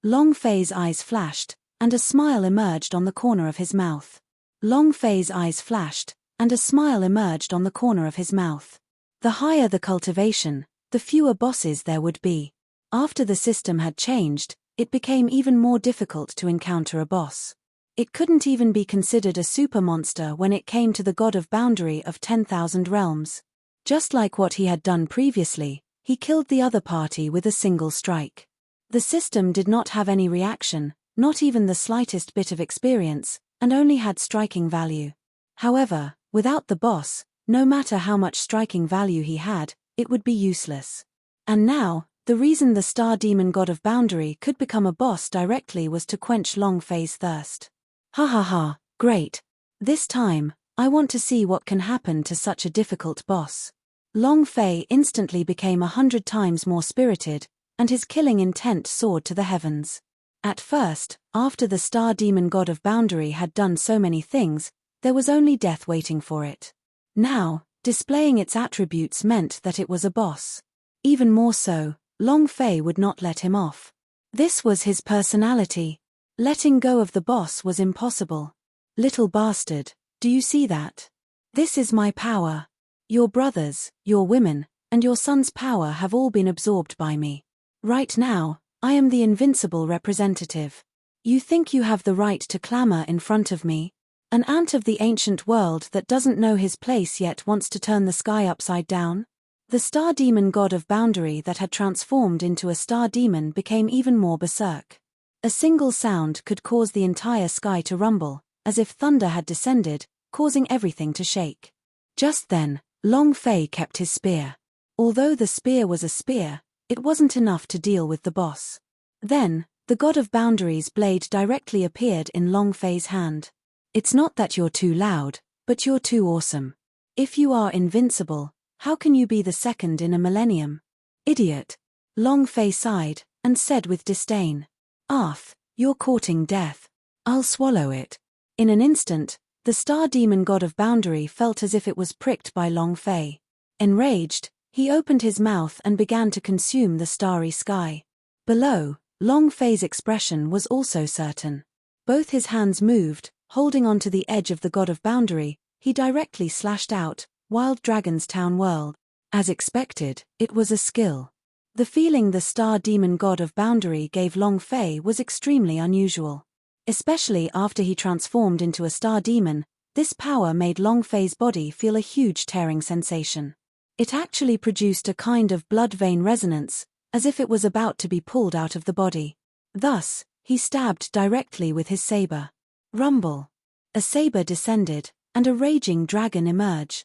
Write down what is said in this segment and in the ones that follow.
Long Fei's eyes flashed, and a smile emerged on the corner of his mouth. Long Fei's eyes flashed, and a smile emerged on the corner of his mouth. The higher the cultivation, the fewer bosses there would be. After the system had changed, it became even more difficult to encounter a boss. It couldn't even be considered a super monster when it came to the god of boundary of 10,000 realms. Just like what he had done previously, he killed the other party with a single strike. The system did not have any reaction, not even the slightest bit of experience, and only had striking value. However, without the boss, no matter how much striking value he had, it would be useless. And now, the reason the star demon god of boundary could become a boss directly was to quench Long Fei's thirst. Ha ha ha, great. This time, I want to see what can happen to such a difficult boss. Long Fei instantly became 100 times more spirited, and his killing intent soared to the heavens. At first, after the star demon god of boundary had done so many things, there was only death waiting for it. Now, displaying its attributes meant that it was a boss. Even more so, Long Fei would not let him off. This was his personality. Letting go of the boss was impossible. Little bastard, do you see that? This is my power. Your brothers, your women, and your son's power have all been absorbed by me. Right now, I am the Invincible representative. You think you have the right to clamor in front of me? An ant of the ancient world that doesn't know his place yet wants to turn the sky upside down? The star demon god of boundary that had transformed into a star demon became even more berserk. A single sound could cause the entire sky to rumble, as if thunder had descended, causing everything to shake. Just then, Long Fei kept his spear. Although the spear was a spear, it wasn't enough to deal with the boss. Then, the god of boundary's blade directly appeared in Long Fei's hand. It's not that you're too loud, but you're too awesome. If you are invincible, how can you be the second in a millennium? Idiot. Long Fei sighed, and said with disdain. Arth, you're courting death. I'll swallow it. In an instant, the star demon god of boundary felt as if it was pricked by Long Fei. Enraged, he opened his mouth and began to consume the starry sky. Below, Long Fei's expression was also certain. Both his hands moved, holding onto the edge of the god of boundary, he directly slashed out, Wild Dragon's Town World. As expected, it was a skill. The feeling the star demon god of boundary gave Long Fei was extremely unusual. Especially after he transformed into a star demon, this power made Long Fei's body feel a huge tearing sensation. It actually produced a kind of blood vein resonance, as if it was about to be pulled out of the body. Thus, he stabbed directly with his saber. Rumble. A saber descended, and a raging dragon emerged.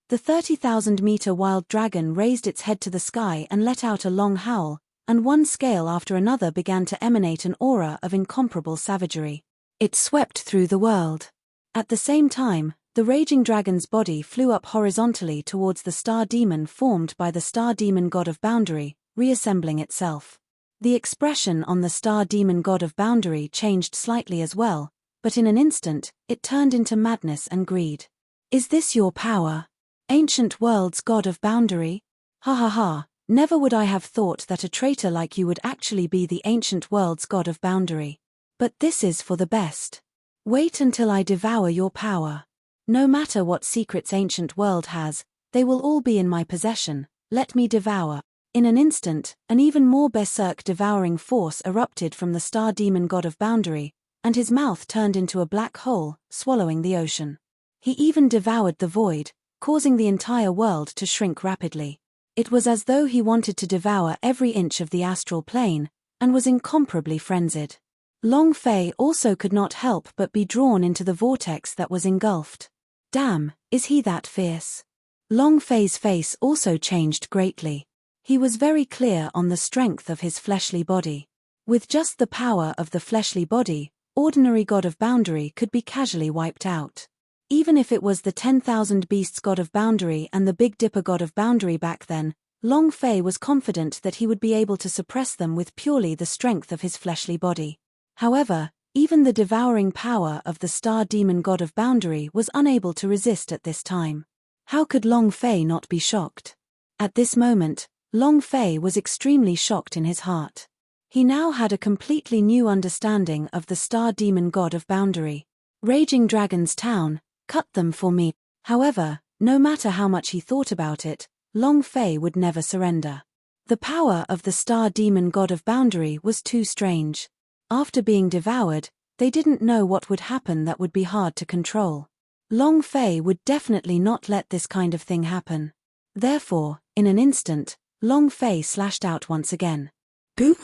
The 30,000-meter wild dragon raised its head to the sky and let out a long howl, and one scale after another began to emanate an aura of incomparable savagery. It swept through the world. At the same time, the raging dragon's body flew up horizontally towards the star demon formed by the star demon god of boundary, reassembling itself. The expression on the star demon god of boundary changed slightly as well, but in an instant, it turned into madness and greed. Is this your power? Ancient world's god of boundary? Ha ha ha, never would I have thought that a traitor like you would actually be the ancient world's god of boundary. But this is for the best. Wait until I devour your power. No matter what secrets ancient world has, they will all be in my possession, let me devour. In an instant, an even more berserk devouring force erupted from the star demon god of boundary, and his mouth turned into a black hole, swallowing the ocean. He even devoured the void, causing the entire world to shrink rapidly. It was as though he wanted to devour every inch of the astral plane, and was incomparably frenzied. Long Fei also could not help but be drawn into the vortex that was engulfed. Damn, is he that fierce? Long Fei's face also changed greatly. He was very clear on the strength of his fleshly body. With just the power of the fleshly body, ordinary god of boundary could be casually wiped out. Even if it was the 10,000 beasts god of boundary and the Big Dipper god of boundary back then, Long Fei was confident that he would be able to suppress them with purely the strength of his fleshly body. However, even the devouring power of the star demon god of boundary was unable to resist at this time. How could Long Fei not be shocked? At this moment, Long Fei was extremely shocked in his heart. He now had a completely new understanding of the star demon god of boundary. Raging Dragon's town, cut them for me. However, no matter how much he thought about it, Long Fei would never surrender. The power of the star demon god of boundary was too strange. After being devoured, they didn't know what would happen that would be hard to control. Long Fei would definitely not let this kind of thing happen. Therefore, in an instant, Long Fei slashed out once again. Boop!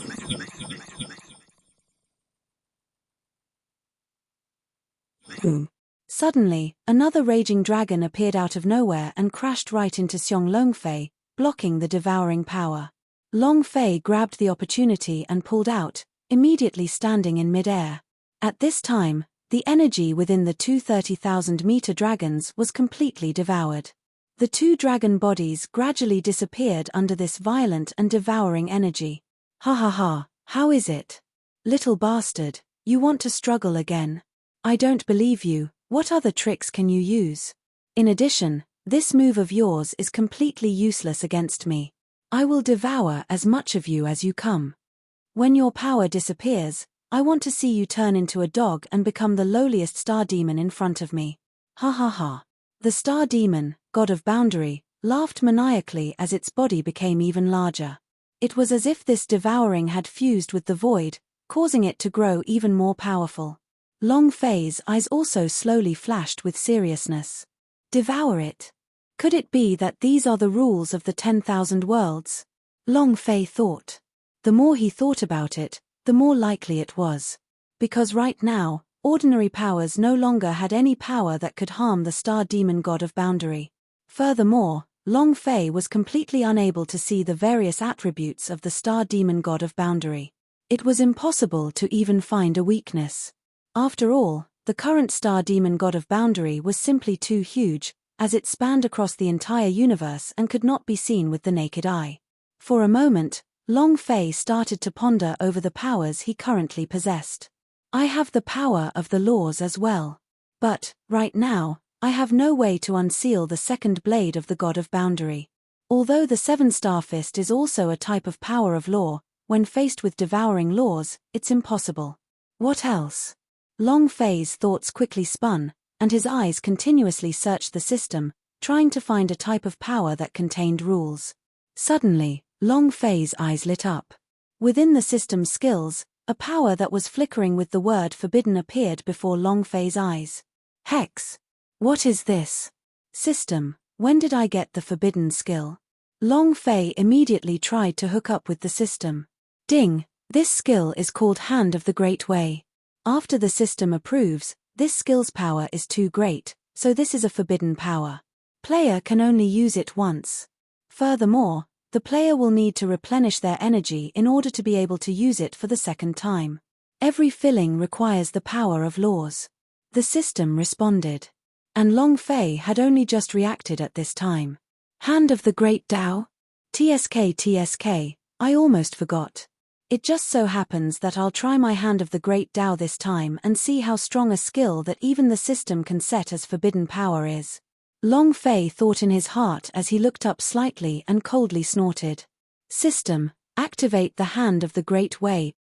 Suddenly, another raging dragon appeared out of nowhere and crashed right into Xiong Longfei, blocking the devouring power. Long Fei grabbed the opportunity and pulled out, immediately standing in mid-air. At this time, the energy within the two 30,000-meter dragons was completely devoured. The two dragon bodies gradually disappeared under this violent and devouring energy. Ha ha ha, how is it? Little bastard, you want to struggle again? I don't believe you. What other tricks can you use? In addition, this move of yours is completely useless against me. I will devour as much of you as you come. When your power disappears, I want to see you turn into a dog and become the lowliest star demon in front of me. Ha ha ha. The star demon, god of boundary, laughed maniacally as its body became even larger. It was as if this devouring had fused with the void, causing it to grow even more powerful. Long Fei's eyes also slowly flashed with seriousness. Devour it. Could it be that these are the rules of the 10,000 worlds? Long Fei thought. The more he thought about it, the more likely it was. Because right now, ordinary powers no longer had any power that could harm the star demon god of boundary. Furthermore, Long Fei was completely unable to see the various attributes of the star demon god of boundary. It was impossible to even find a weakness. After all, the current star demon god of boundary was simply too huge, as it spanned across the entire universe and could not be seen with the naked eye. For a moment, Long Fei started to ponder over the powers he currently possessed. I have the power of the laws as well. But, right now, I have no way to unseal the second blade of the god of boundary. Although the seven-star fist is also a type of power of law, when faced with devouring laws, it's impossible. What else? Long Fei's thoughts quickly spun, and his eyes continuously searched the system, trying to find a type of power that contained rules. Suddenly, Long Fei's eyes lit up. Within the system's skills, a power that was flickering with the word forbidden appeared before Long Fei's eyes. Hex! What is this? System, when did I get the forbidden skill? Long Fei immediately tried to hook up with the system. Ding! This skill is called Hand of the Great Way. After the system approves, this skill's power is too great, so this is a forbidden power. Player can only use it once. Furthermore, the player will need to replenish their energy in order to be able to use it for the second time. Every filling requires the power of laws. The system responded. And Long Fei had only just reacted at this time. Hand of the Great Tao? TSK, I almost forgot. It just so happens that I'll try my Hand of the Great Tao this time and see how strong a skill that even the system can set as forbidden power is. Long Fei thought in his heart as he looked up slightly and coldly snorted. System, activate the Hand of the Great Way.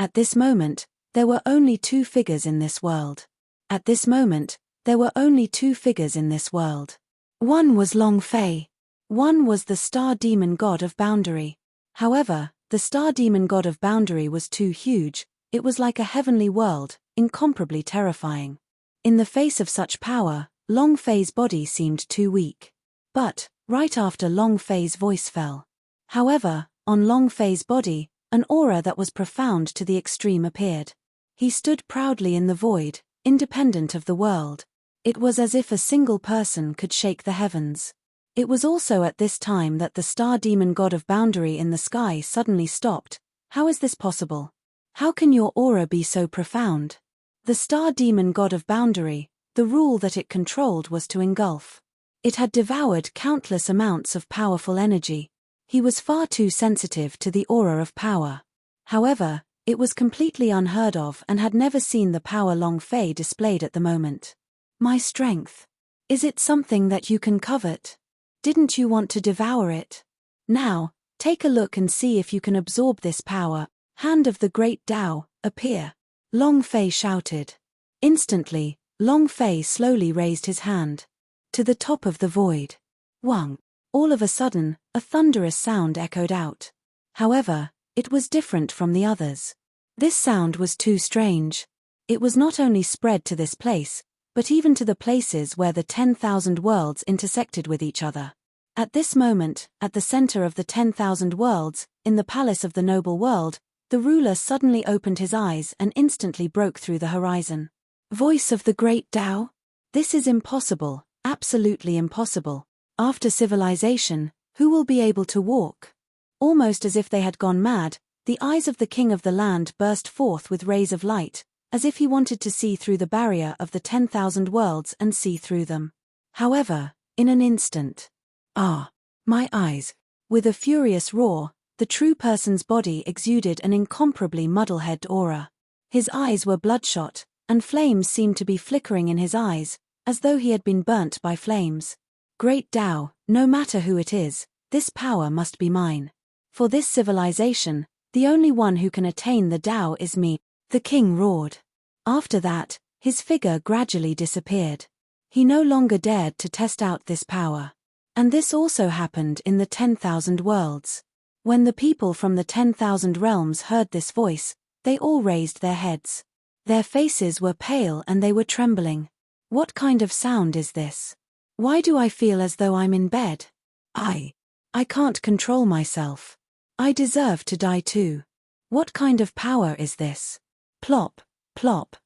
At this moment, there were only two figures in this world. At this moment, there were only two figures in this world. One was Long Fei. One was the star demon god of boundary. However, the star demon god of boundary was too huge, it was like a heavenly world, incomparably terrifying. In the face of such power, Long Fei's body seemed too weak. But, right after Long Fei's voice fell. However, on Long Fei's body, an aura that was profound to the extreme appeared. He stood proudly in the void, independent of the world. It was as if a single person could shake the heavens. It was also at this time that the star demon god of boundary in the sky suddenly stopped. How is this possible? How can your aura be so profound? The star demon god of boundary, the rule that it controlled was to engulf. It had devoured countless amounts of powerful energy. He was far too sensitive to the aura of power. However, it was completely unheard of and had never seen the power Long Fei displayed at the moment. My strength. Is it something that you can covet? Didn't you want to devour it? Now, take a look and see if you can absorb this power. Hand of the Great Tao, appear. Long Fei shouted. Instantly, Long Fei slowly raised his hand. To the top of the void. Wang. All of a sudden, a thunderous sound echoed out. However, it was different from the others. This sound was too strange. It was not only spread to this place, but even to the places where the 10,000 worlds intersected with each other. At this moment, at the center of the 10,000 worlds, in the palace of the noble world, the ruler suddenly opened his eyes and instantly broke through the horizon. Voice of the Great Tao? This is impossible, absolutely impossible. After civilization, who will be able to walk? Almost as if they had gone mad, the eyes of the king of the land burst forth with rays of light, as if he wanted to see through the barrier of the 10,000 worlds and see through them. However, in an instant. Ah! My eyes! With a furious roar, the true person's body exuded an incomparably muddlehead aura. His eyes were bloodshot, and flames seemed to be flickering in his eyes, as though he had been burnt by flames. Great Tao, no matter who it is, this power must be mine. For this civilization, the only one who can attain the Tao is me, the king roared. After that, his figure gradually disappeared. He no longer dared to test out this power. And this also happened in the 10,000 worlds. When the people from the 10,000 realms heard this voice, they all raised their heads. Their faces were pale and they were trembling. What kind of sound is this? Why do I feel as though I'm in bed? I can't control myself. I deserve to die too. What kind of power is this? Plop, plop.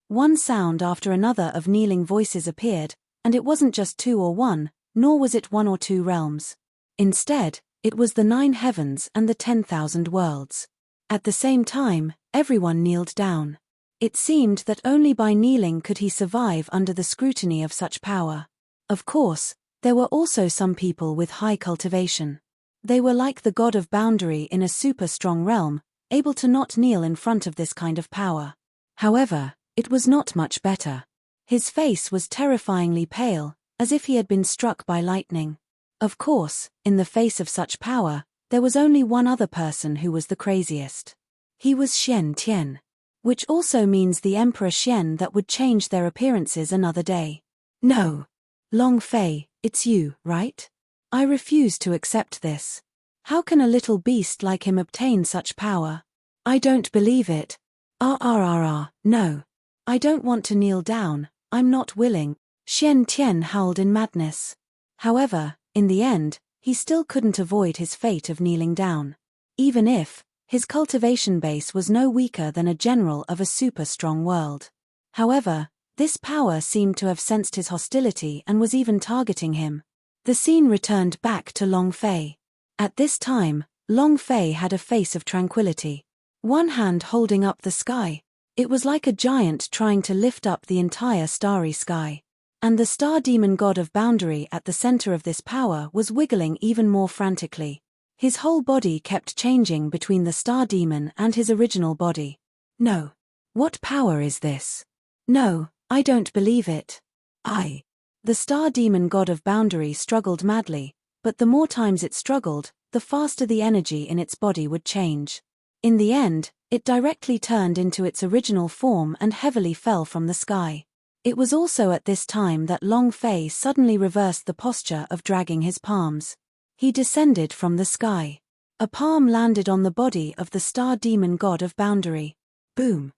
One sound after another of kneeling voices appeared, and it wasn't just two or one, nor was it one or two realms. Instead, it was the 9 heavens and the 10,000 worlds. At the same time, everyone kneeled down. It seemed that only by kneeling could he survive under the scrutiny of such power. Of course, there were also some people with high cultivation. They were like the god of boundary in a super strong realm, able to not kneel in front of this kind of power. However, it was not much better. His face was terrifyingly pale, as if he had been struck by lightning. Of course, in the face of such power, there was only one other person who was the craziest. He was Xian Tian. Which also means the Emperor Xian that would change their appearances another day. No. Long Fei, it's you, right? I refuse to accept this. How can a little beast like him obtain such power? I don't believe it. No. I don't want to kneel down, I'm not willing. Xian Tian howled in madness. However, in the end, he still couldn't avoid his fate of kneeling down. Even if, his cultivation base was no weaker than a general of a super strong world. However, this power seemed to have sensed his hostility and was even targeting him. The scene returned back to Long Fei. At this time, Long Fei had a face of tranquility. One hand holding up the sky. It was like a giant trying to lift up the entire starry sky. And the star demon god of boundary at the center of this power was wiggling even more frantically. His whole body kept changing between the star demon and his original body. No. What power is this? No, I don't believe it. The star demon god of boundary struggled madly, but the more times it struggled, the faster the energy in its body would change. In the end, it directly turned into its original form and heavily fell from the sky. It was also at this time that Long Fei suddenly reversed the posture of dragging his palms. He descended from the sky. A palm landed on the body of the star demon god of boundary. Boom.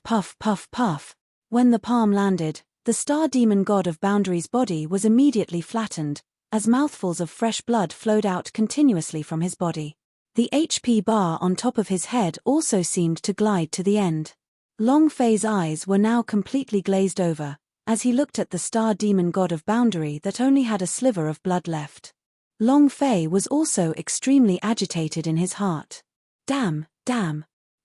Puff puff puff. When the palm landed, the star demon god of boundary's body was immediately flattened, as mouthfuls of fresh blood flowed out continuously from his body. The HP bar on top of his head also seemed to glide to the end. Long Fei's eyes were now completely glazed over, as he looked at the star demon god of boundary that only had a sliver of blood left. Long Fei was also extremely agitated in his heart. Damn.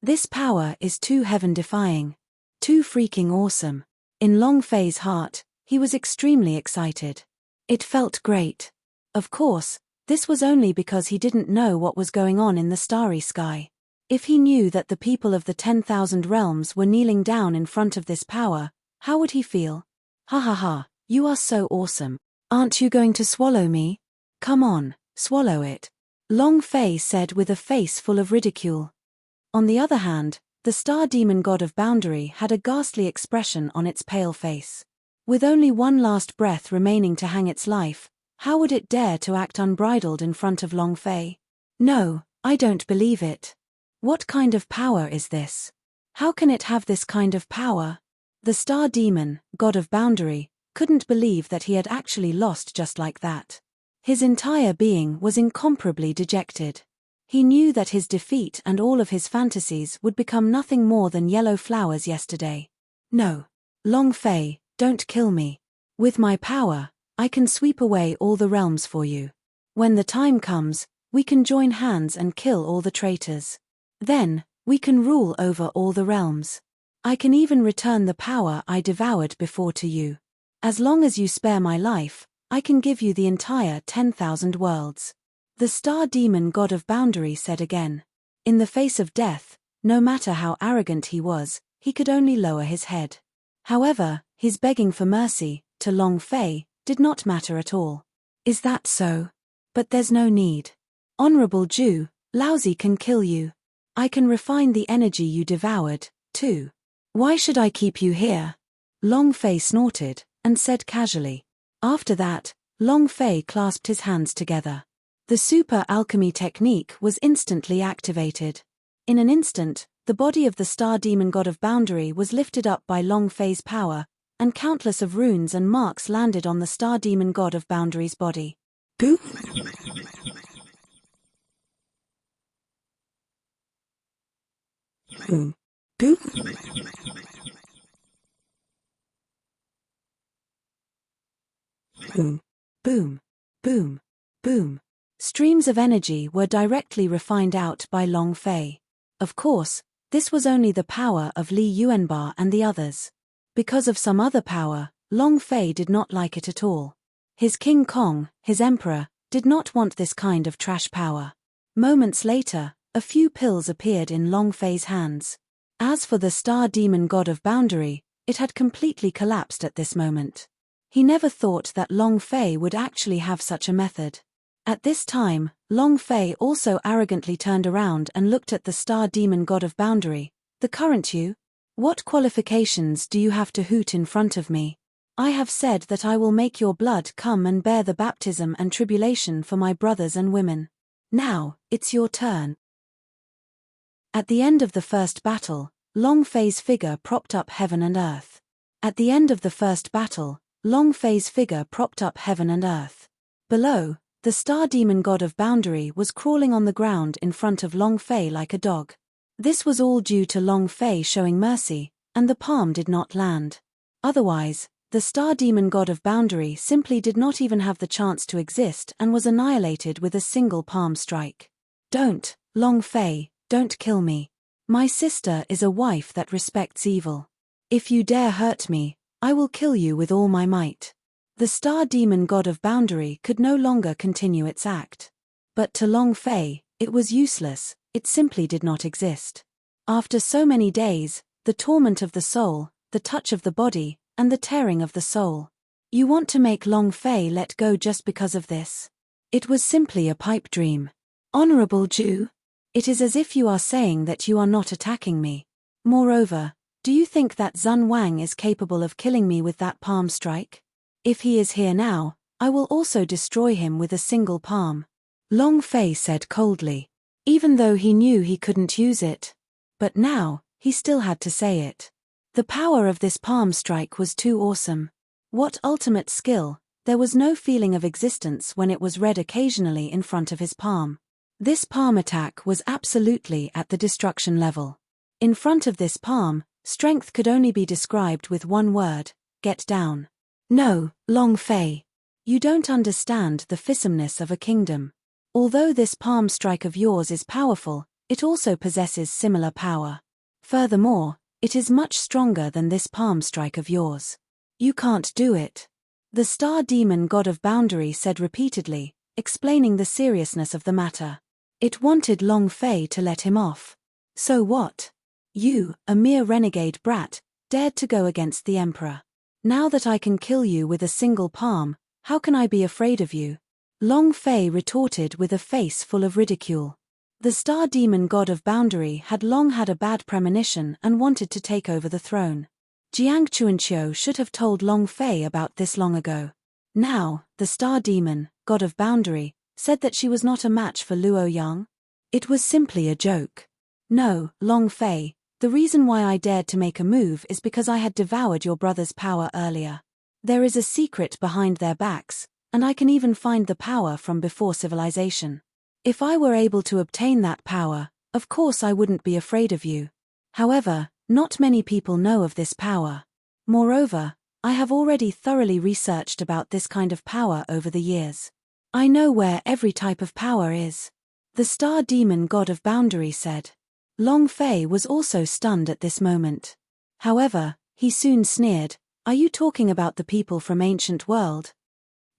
This power is too heaven-defying. Too freaking awesome. In Long Fei's heart, he was extremely excited. It felt great. Of course, this was only because he didn't know what was going on in the starry sky. If he knew that the people of the 10,000 realms were kneeling down in front of this power, how would he feel? Ha ha ha, you are so awesome. Aren't you going to swallow me? Come on, swallow it. Long Fei said with a face full of ridicule. On the other hand, the star demon god of boundary had a ghastly expression on its pale face. With only one last breath remaining to hang its life, how would it dare to act unbridled in front of Long Fei? No, I don't believe it. What kind of power is this? How can it have this kind of power? The star demon, god of boundary, couldn't believe that he had actually lost just like that. His entire being was incomparably dejected. He knew that his defeat and all of his fantasies would become nothing more than yellow flowers yesterday. No. Long Fei, don't kill me. With my power, I can sweep away all the realms for you. When the time comes, we can join hands and kill all the traitors. Then, we can rule over all the realms. I can even return the power I devoured before to you. As long as you spare my life, I can give you the entire 10,000 worlds. The star demon god of boundary said again. In the face of death, no matter how arrogant he was, he could only lower his head. However, his begging for mercy, to Long Fei, did not matter at all. Is that so? But there's no need. Honorable Jew, Lousy can kill you. I can refine the energy you devoured, too. Why should I keep you here? Long Fei snorted, and said casually. After that, Long Fei clasped his hands together. The super alchemy technique was instantly activated. In an instant, the body of the star demon god of boundary was lifted up by Long Fei's power, and countless of runes and marks landed on the star demon god of boundary's body. Boom. Boom. Boom. Boom. Boom. Boom. Boom. Streams of energy were directly refined out by Long Fei. Of course, this was only the power of Li Yuanba and the others. Because of some other power, Long Fei did not like it at all. His King Kong, his emperor, did not want this kind of trash power. Moments later, a few pills appeared in Long Fei's hands. As for the star demon god of boundary, it had completely collapsed at this moment. He never thought that Long Fei would actually have such a method. At this time, Long Fei also arrogantly turned around and looked at the star demon god of boundary. The current you? What qualifications do you have to hoot in front of me? I have said that I will make your blood come and bear the baptism and tribulation for my brothers and women. Now, it's your turn. At the end of the first battle, Long Fei's figure propped up heaven and earth. At the end of the first battle, Long Fei's figure propped up heaven and earth. Below, the star demon god of boundary was crawling on the ground in front of Long Fei like a dog. This was all due to Long Fei showing mercy, and the palm did not land. Otherwise, the star demon god of boundary simply did not even have the chance to exist and was annihilated with a single palm strike. Don't, Long Fei, don't kill me. My sister is a wife that respects evil. If you dare hurt me, I will kill you with all my might. The star demon god of boundary could no longer continue its act. But to Long Fei, it was useless, it simply did not exist. After so many days, the torment of the soul, the touch of the body, and the tearing of the soul. You want to make Long Fei let go just because of this? It was simply a pipe dream. Honorable Jew, it is as if you are saying that you are not attacking me. Moreover, do you think that Zun Wang is capable of killing me with that palm strike? If he is here now, I will also destroy him with a single palm. Long Fei said coldly, even though he knew he couldn't use it. But now, he still had to say it. The power of this palm strike was too awesome. What ultimate skill, there was no feeling of existence when it was read occasionally in front of his palm. This palm attack was absolutely at the destruction level. In front of this palm, strength could only be described with one word, get down. No, Long Fei. You don't understand the fissumeness of a kingdom. Although this palm strike of yours is powerful, it also possesses similar power. Furthermore, it is much stronger than this palm strike of yours. You can't do it. The star demon god of boundary said repeatedly, explaining the seriousness of the matter. It wanted Long Fei to let him off. So what? You, a mere renegade brat, dared to go against the emperor. Now that I can kill you with a single palm, how can I be afraid of you? Long Fei retorted with a face full of ridicule. The star demon god of boundary had long had a bad premonition and wanted to take over the throne. Jiang Chuanqiu should have told Long Fei about this long ago. Now, the star demon, god of boundary, said that she was not a match for Luo Yang. It was simply a joke. No, Long Fei, the reason why I dared to make a move is because I had devoured your brother's power earlier. There is a secret behind their backs, and I can even find the power from before civilization. If I were able to obtain that power, of course I wouldn't be afraid of you. However, not many people know of this power. Moreover, I have already thoroughly researched about this kind of power over the years. I know where every type of power is. The star demon god of boundary said. Long Fei was also stunned at this moment. However, he soon sneered, "Are you talking about the people from ancient world?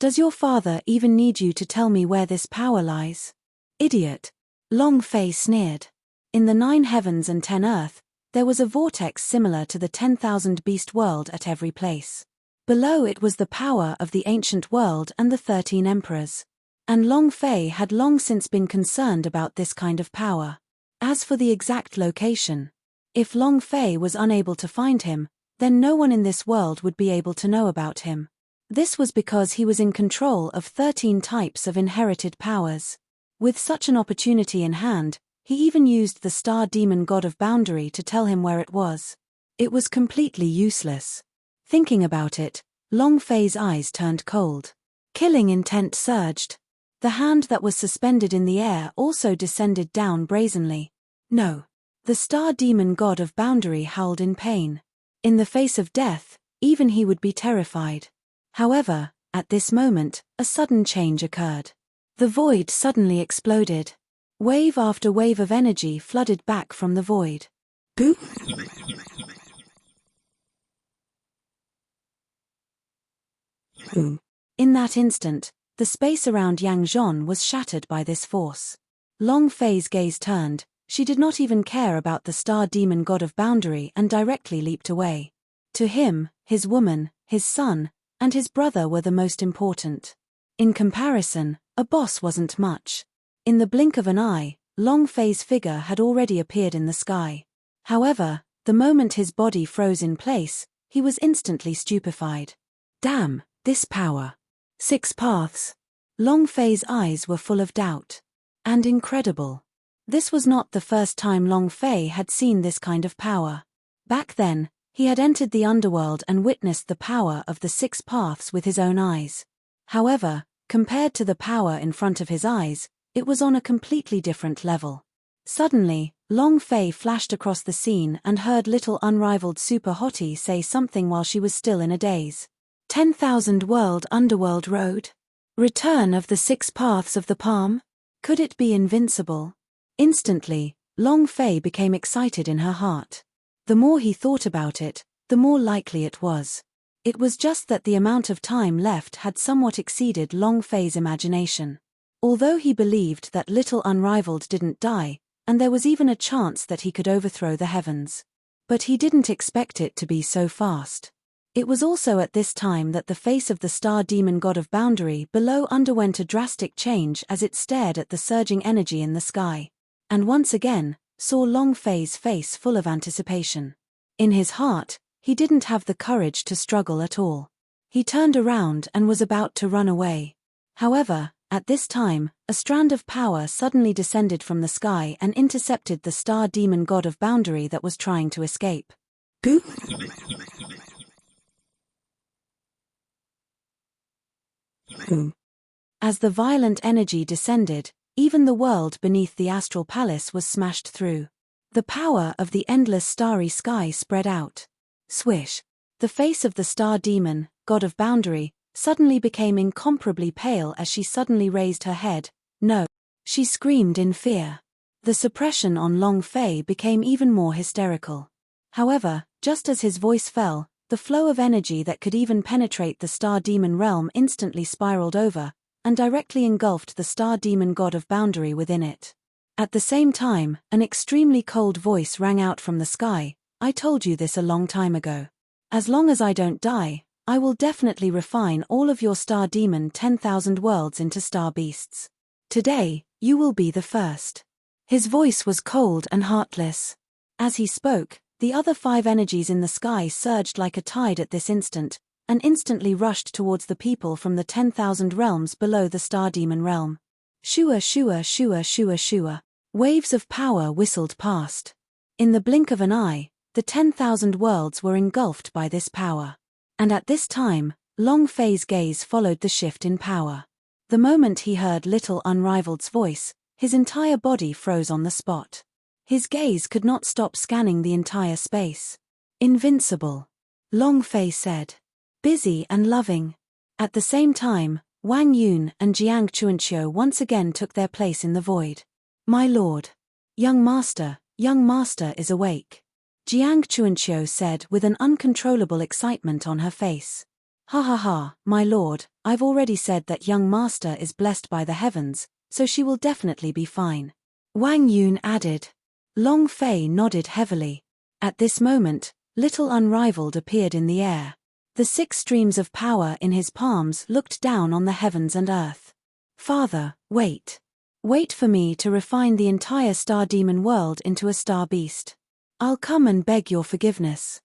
Does your father even need you to tell me where this power lies? Idiot." Long Fei sneered. In the 9 heavens and 10 earth, there was a vortex similar to the 10,000 beast world at every place. Below it was the power of the ancient world and the 13 emperors. And Long Fei had long since been concerned about this kind of power. As for the exact location, if Long Fei was unable to find him, then no one in this world would be able to know about him. This was because he was in control of 13 types of inherited powers. With such an opportunity in hand, he even used the star demon god of boundary to tell him where it was. It was completely useless. Thinking about it, Long Fei's eyes turned cold. Killing intent surged. The hand that was suspended in the air also descended down brazenly. No. The star demon god of boundary howled in pain. In the face of death, even he would be terrified. However, at this moment, a sudden change occurred. The void suddenly exploded. Wave after wave of energy flooded back from the void. Boo! In that instant, the space around Yang Zhon was shattered by this force. Long Fei's gaze turned, she did not even care about the star demon god of boundary and directly leaped away. To him, his woman, his son, and his brother were the most important. In comparison, a boss wasn't much. In the blink of an eye, Long Fei's figure had already appeared in the sky. However, the moment his body froze in place, he was instantly stupefied. Damn, this power. 6 paths. Long Fei's eyes were full of doubt. And incredible. This was not the first time Long Fei had seen this kind of power. Back then, he had entered the underworld and witnessed the power of the 6 paths with his own eyes. However, compared to the power in front of his eyes, it was on a completely different level. Suddenly, Long Fei flashed across the scene and heard little unrivaled Super Hottie say something while she was still in a daze. 10,000 World Underworld Road? Return of the 6 paths of the palm? Could it be Invincible? Instantly, Long Fei became excited in her heart. The more he thought about it, the more likely it was. It was just that the amount of time left had somewhat exceeded Long Fei's imagination. Although he believed that Little Unrivaled didn't die, and there was even a chance that he could overthrow the heavens. But he didn't expect it to be so fast. It was also at this time that the face of the star demon god of boundary below underwent a drastic change as it stared at the surging energy in the sky. And once again, saw Long Fei's face full of anticipation. In his heart, he didn't have the courage to struggle at all. He turned around and was about to run away. However, at this time, a strand of power suddenly descended from the sky and intercepted the star demon god of boundary that was trying to escape. Boo! As the violent energy descended, even the world beneath the astral palace was smashed through. The power of the endless starry sky spread out. Swish. The face of the star demon, god of boundary, suddenly became incomparably pale as she suddenly raised her head. No! She screamed in fear. The suppression on Long Fei became even more hysterical. However, just as his voice fell, the flow of energy that could even penetrate the star demon realm instantly spiraled over, and directly engulfed the star demon god of boundary within it. At the same time, an extremely cold voice rang out from the sky. I told you this a long time ago. As long as I don't die, I will definitely refine all of your star demon 10,000 worlds into star beasts. Today, you will be the first. His voice was cold and heartless. As he spoke, the other 5 energies in the sky surged like a tide at this instant, and instantly rushed towards the people from the 10,000 realms below the star demon realm. Shua shua shua shua shua. Waves of power whistled past. In the blink of an eye, the 10,000 worlds were engulfed by this power. And at this time, Long Fei's gaze followed the shift in power. The moment he heard little Unrivaled's voice, his entire body froze on the spot. His gaze could not stop scanning the entire space. Invincible. Long Fei said. Busy and loving. At the same time, Wang Yun and Jiang Chuanqiu once again took their place in the void. My lord. Young master is awake. Jiang Chuanqiu said with an uncontrollable excitement on her face. Ha ha ha, my lord, I've already said that young master is blessed by the heavens, so she will definitely be fine. Wang Yun added. Long Fei nodded heavily. At this moment, little Unrivaled appeared in the air. The 6 streams of power in his palms looked down on the heavens and earth. Father, wait. Wait for me to refine the entire star demon world into a star beast. I'll come and beg your forgiveness.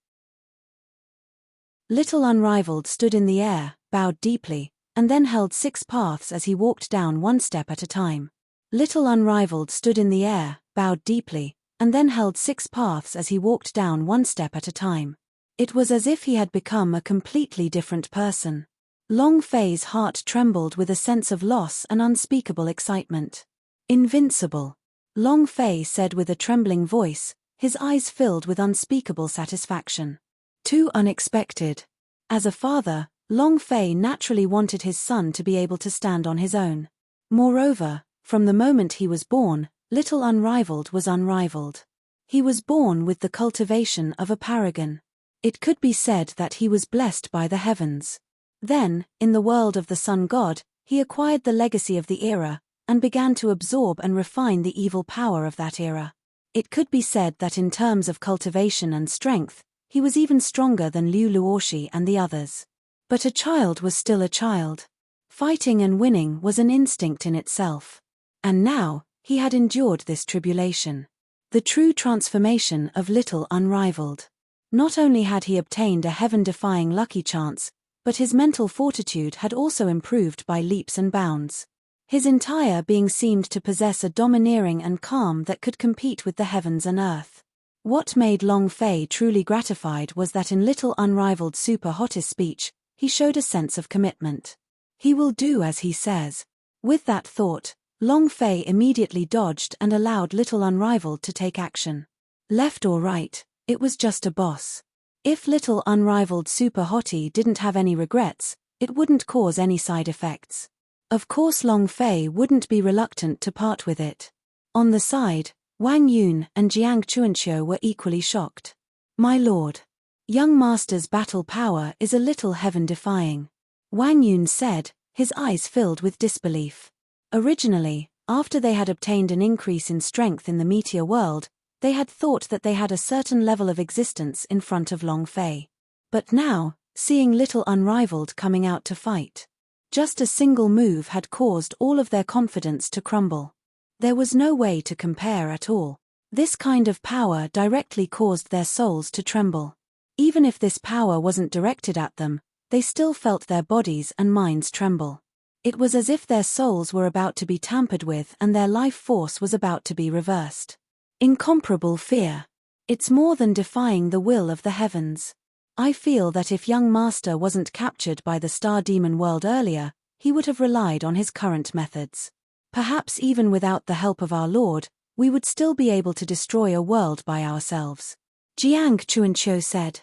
Little Unrivaled stood in the air, bowed deeply, and then held 6 paths as he walked down 1 step at a time. Little Unrivaled stood in the air, bowed deeply, and then held 6 paths as he walked down 1 step at a time. It was as if he had become a completely different person. Long Fei's heart trembled with a sense of loss and unspeakable excitement. Invincible. Long Fei said with a trembling voice, his eyes filled with unspeakable satisfaction. Too unexpected. As a father, Long Fei naturally wanted his son to be able to stand on his own. Moreover, from the moment he was born, little Unrivaled was unrivaled. He was born with the cultivation of a paragon. It could be said that he was blessed by the heavens. Then, in the world of the sun god, he acquired the legacy of the era, and began to absorb and refine the evil power of that era. It could be said that in terms of cultivation and strength, he was even stronger than Liu Luoshi and the others. But a child was still a child. Fighting and winning was an instinct in itself. And now, he had endured this tribulation. The true transformation of little Unrivaled. Not only had he obtained a heaven-defying lucky chance, but his mental fortitude had also improved by leaps and bounds. His entire being seemed to possess a domineering and calm that could compete with the heavens and earth. What made Long Fei truly gratified was that in little Unrivaled super hottest speech, he showed a sense of commitment. He will do as he says. With that thought, Long Fei immediately dodged and allowed little Unrivaled to take action. Left or right, it was just a boss. If little Unrivaled super hottie didn't have any regrets, it wouldn't cause any side effects. Of course Long Fei wouldn't be reluctant to part with it. On the side, Wang Yun and Jiang Chuanqiu were equally shocked. My lord. Young master's battle power is a little heaven-defying. Wang Yun said, his eyes filled with disbelief. Originally, after they had obtained an increase in strength in the meteor world, they had thought that they had a certain level of existence in front of Long Fei. But now, seeing little Unrivaled coming out to fight, just a single move had caused all of their confidence to crumble. There was no way to compare at all. This kind of power directly caused their souls to tremble. Even if this power wasn't directed at them, they still felt their bodies and minds tremble. It was as if their souls were about to be tampered with and their life force was about to be reversed. Incomparable fear. It's more than defying the will of the heavens. I feel that if young master wasn't captured by the star demon world earlier, he would have relied on his current methods. Perhaps even without the help of our Lord, we would still be able to destroy a world by ourselves. Jiang Chuanqiu said.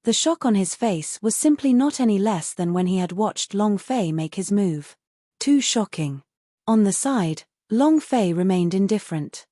The shock on his face was simply not any less than when he had watched Long Fei make his move. Too shocking. On the side, Long Fei remained indifferent.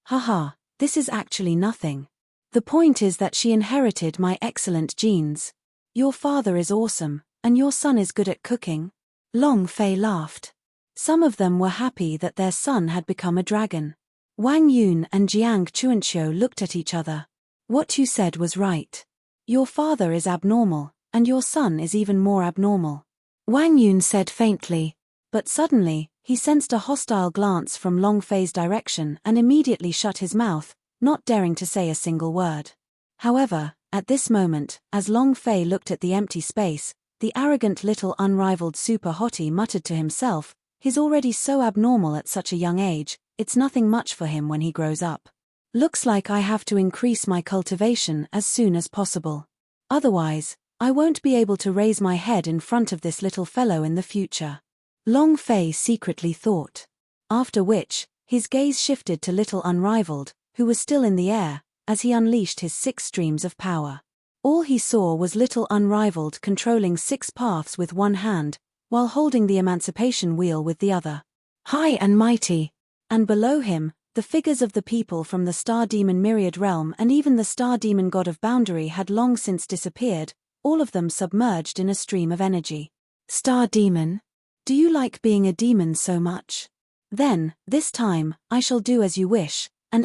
Haha, this is actually nothing. The point is that she inherited my excellent genes. Your father is awesome, and your son is good at cooking. Long Fei laughed. Some of them were happy that their son had become a dragon. Wang Yun and Jiang Chuanqiu looked at each other. What you said was right. Your father is abnormal, and your son is even more abnormal. Wang Yun said faintly, but suddenly, he sensed a hostile glance from Long Fei's direction and immediately shut his mouth, not daring to say a single word. However, at this moment, as Long Fei looked at the empty space, the arrogant little unrivaled super hottie muttered to himself, he's already so abnormal at such a young age, it's nothing much for him when he grows up. Looks like I have to increase my cultivation as soon as possible. Otherwise, I won't be able to raise my head in front of this little fellow in the future. Long Fei secretly thought. After which, his gaze shifted to little unrivaled, who was still in the air, as he unleashed his 6 streams of power. All he saw was little unrivaled controlling 6 paths with one hand, while holding the emancipation wheel with the other. High and mighty. And below him, the figures of the people from the Star Demon Myriad Realm and even the Star Demon God of Boundary had long since disappeared, all of them submerged in a stream of energy. Star Demon? Do you like being a demon so much? Then, this time, I shall do as you wish, and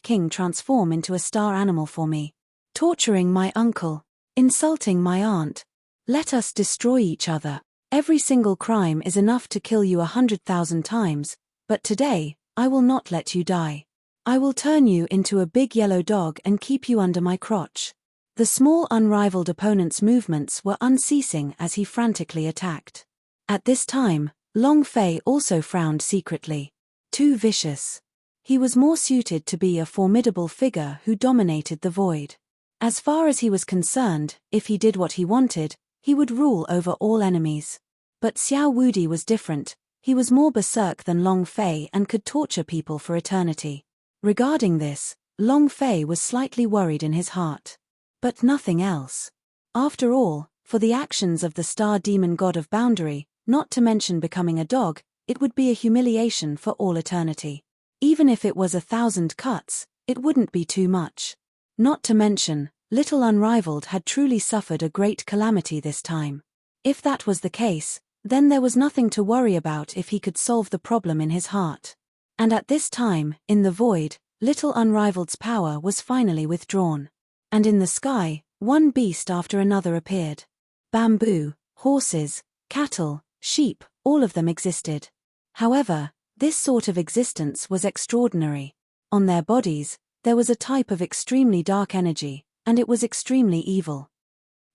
King transform into a star animal for me. Torturing my uncle. Insulting my aunt. Let us destroy each other. Every single crime is enough to kill you 100,000 times, but today, I will not let you die. I will turn you into a big yellow dog and keep you under my crotch. The small unrivaled opponent's movements were unceasing as he frantically attacked. At this time, Long Fei also frowned secretly. Too vicious. He was more suited to be a formidable figure who dominated the void. As far as he was concerned, if he did what he wanted, he would rule over all enemies. But Xiao Wudi was different. He was more berserk than Long Fei and could torture people for eternity. Regarding this, Long Fei was slightly worried in his heart. But nothing else. After all, for the actions of the Star Demon God of Boundary, not to mention becoming a dog, it would be a humiliation for all eternity. Even if it was 1,000 cuts, it wouldn't be too much. Not to mention, little unrivaled had truly suffered a great calamity this time. If that was the case, then there was nothing to worry about if he could solve the problem in his heart. And at this time, in the void, little unrivaled's power was finally withdrawn. And in the sky, one beast after another appeared. Bamboo, horses, cattle, sheep, all of them existed. However, this sort of existence was extraordinary. On their bodies, there was a type of extremely dark energy, and it was extremely evil.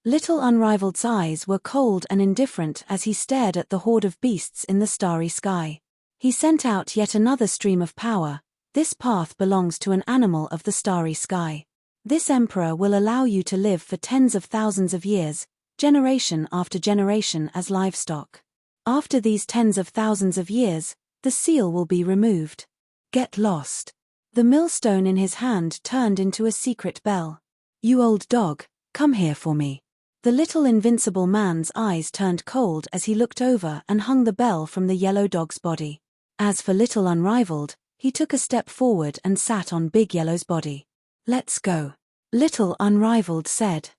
Little Unrivaled's eyes were cold and indifferent as he stared at the horde of beasts in the starry sky. He sent out yet another stream of power. This path belongs to an animal of the starry sky. This emperor will allow you to live for tens of thousands of years, generation after generation as livestock. After these tens of thousands of years, the seal will be removed. Get lost. The millstone in his hand turned into a secret bell. You old dog, come here for me. The little invincible man's eyes turned cold as he looked over and hung the bell from the yellow dog's body. As for little unrivaled, he took a step forward and sat on Big Yellow's body. Let's go. Little unrivaled said.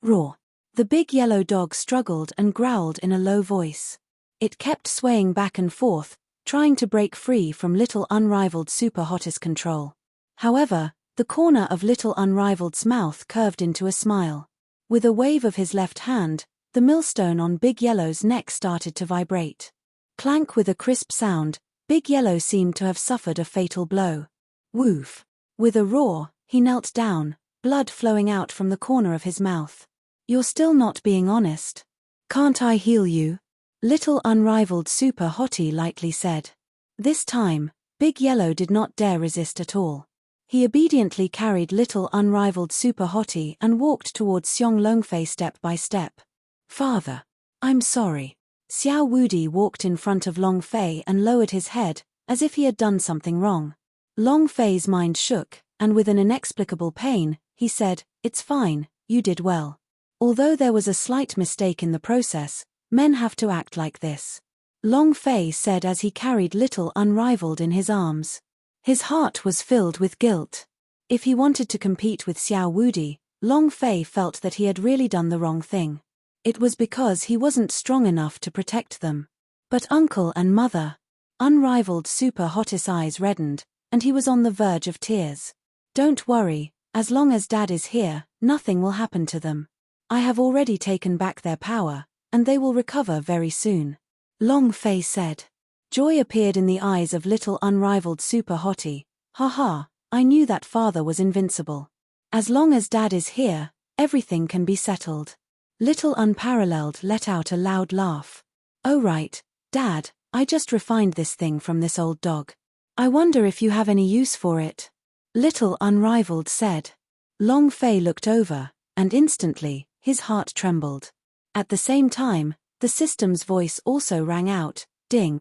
Roar. The big yellow dog struggled and growled in a low voice. It kept swaying back and forth, trying to break free from little unrivaled super hottest control. However, the corner of little unrivaled's mouth curved into a smile. With a wave of his left hand, the millstone on Big Yellow's neck started to vibrate. Clank with a crisp sound, Big Yellow seemed to have suffered a fatal blow. Woof. With a roar, he knelt down, blood flowing out from the corner of his mouth. You're still not being honest. Can't I heal you? Little unrivaled super hottie lightly said. This time, Big Yellow did not dare resist at all. He obediently carried little unrivaled super hottie and walked towards Xiong Longfei step by step. Father. I'm sorry. Xiao Wudi walked in front of Long Fei and lowered his head, as if he had done something wrong. Long Fei's mind shook, and with an inexplicable pain, he said, It's fine, you did well. Although there was a slight mistake in the process, men have to act like this. Long Fei said as he carried little Unrivaled in his arms. His heart was filled with guilt. If he wanted to compete with Xiao Wudi, Long Fei felt that he had really done the wrong thing. It was because he wasn't strong enough to protect them. But uncle and mother. Unrivaled Super Hot's eyes reddened, and he was on the verge of tears. Don't worry, as long as Dad is here, nothing will happen to them. I have already taken back their power, and they will recover very soon. Long Fei said. Joy appeared in the eyes of little Unrivaled Super Hottie. Haha, I knew that father was invincible. As long as Dad is here, everything can be settled. Little Unparalleled let out a loud laugh. Oh right, Dad, I just refined this thing from this old dog. I wonder if you have any use for it. Little Unrivaled said. Long Fei looked over, and instantly, his heart trembled. At the same time, the system's voice also rang out, ding.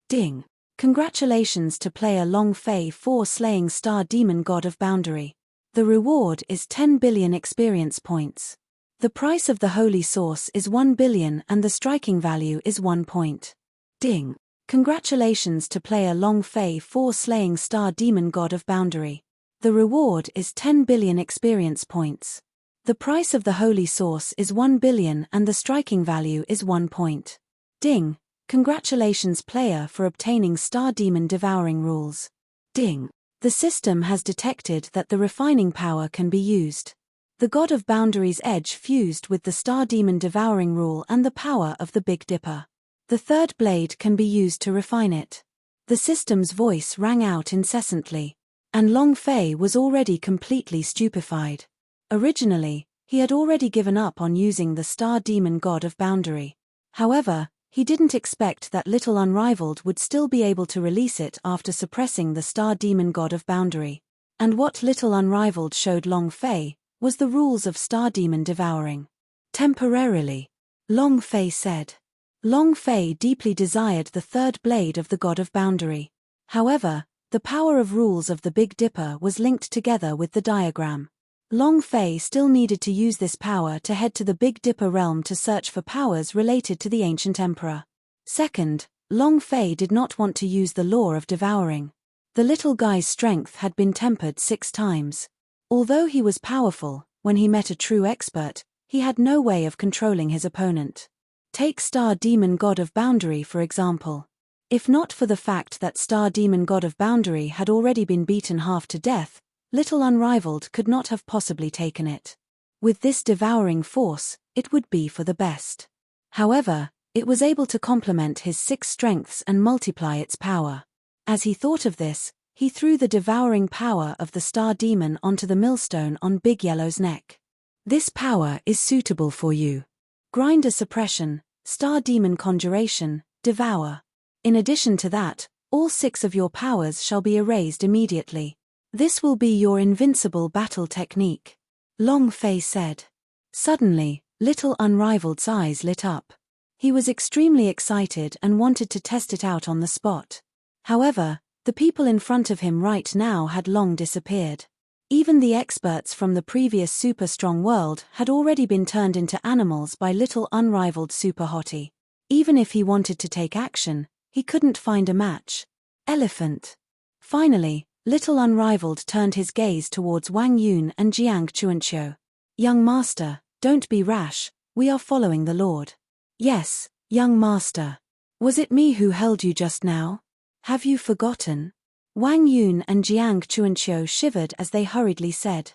Ding. Congratulations to player Long Fei for slaying Star Demon God of Boundary. The reward is 10 billion experience points. The price of the holy source is 1 billion and the striking value is 1 point. Ding. Congratulations to player Long Fei for slaying Star Demon God of Boundary. The reward is 10 billion experience points. The price of the holy source is 1 billion and the striking value is 1 point. Ding. Congratulations player for obtaining Star Demon Devouring rules. Ding. The system has detected that the refining power can be used. The God of Boundary's edge fused with the Star Demon Devouring rule and the power of the Big Dipper. The third blade can be used to refine it. The system's voice rang out incessantly. And Long Fei was already completely stupefied. Originally, he had already given up on using the Star Demon God of Boundary. However, he didn't expect that Little Unrivaled would still be able to release it after suppressing the Star Demon God of Boundary. And what Little Unrivaled showed Long Fei was the rules of Star Demon Devouring. Temporarily, Long Fei said. Long Fei deeply desired the third blade of the God of Boundary. However, the power of rules of the Big Dipper was linked together with the diagram. Long Fei still needed to use this power to head to the Big Dipper realm to search for powers related to the ancient emperor. Second, Long Fei did not want to use the law of devouring. The little guy's strength had been tempered 6 times. Although he was powerful, when he met a true expert, he had no way of controlling his opponent. Take Star Demon God of Boundary for example. If not for the fact that Star Demon God of Boundary had already been beaten half to death, Little Unrivaled could not have possibly taken it. With this devouring force, it would be for the best. However, it was able to complement his 6 strengths and multiply its power. As he thought of this, he threw the devouring power of the Star Demon onto the millstone on Big Yellow's neck. This power is suitable for you. Grinder Suppression, Star Demon Conjuration, Devour. In addition to that, all 6 of your powers shall be erased immediately. This will be your invincible battle technique. Long Fei said. Suddenly, Little Unrivaled's eyes lit up. He was extremely excited and wanted to test it out on the spot. However, the people in front of him right now had long disappeared. Even the experts from the previous super strong world had already been turned into animals by Little Unrivaled Super Hottie. Even if he wanted to take action, he couldn't find a match. Elephant. Finally, Little Unrivaled turned his gaze towards Wang Yun and Jiang Chuanqiu. Young master, don't be rash, we are following the Lord. Yes, young master. Was it me who held you just now? Have you forgotten? Wang Yun and Jiang Chuanqiu shivered as they hurriedly said.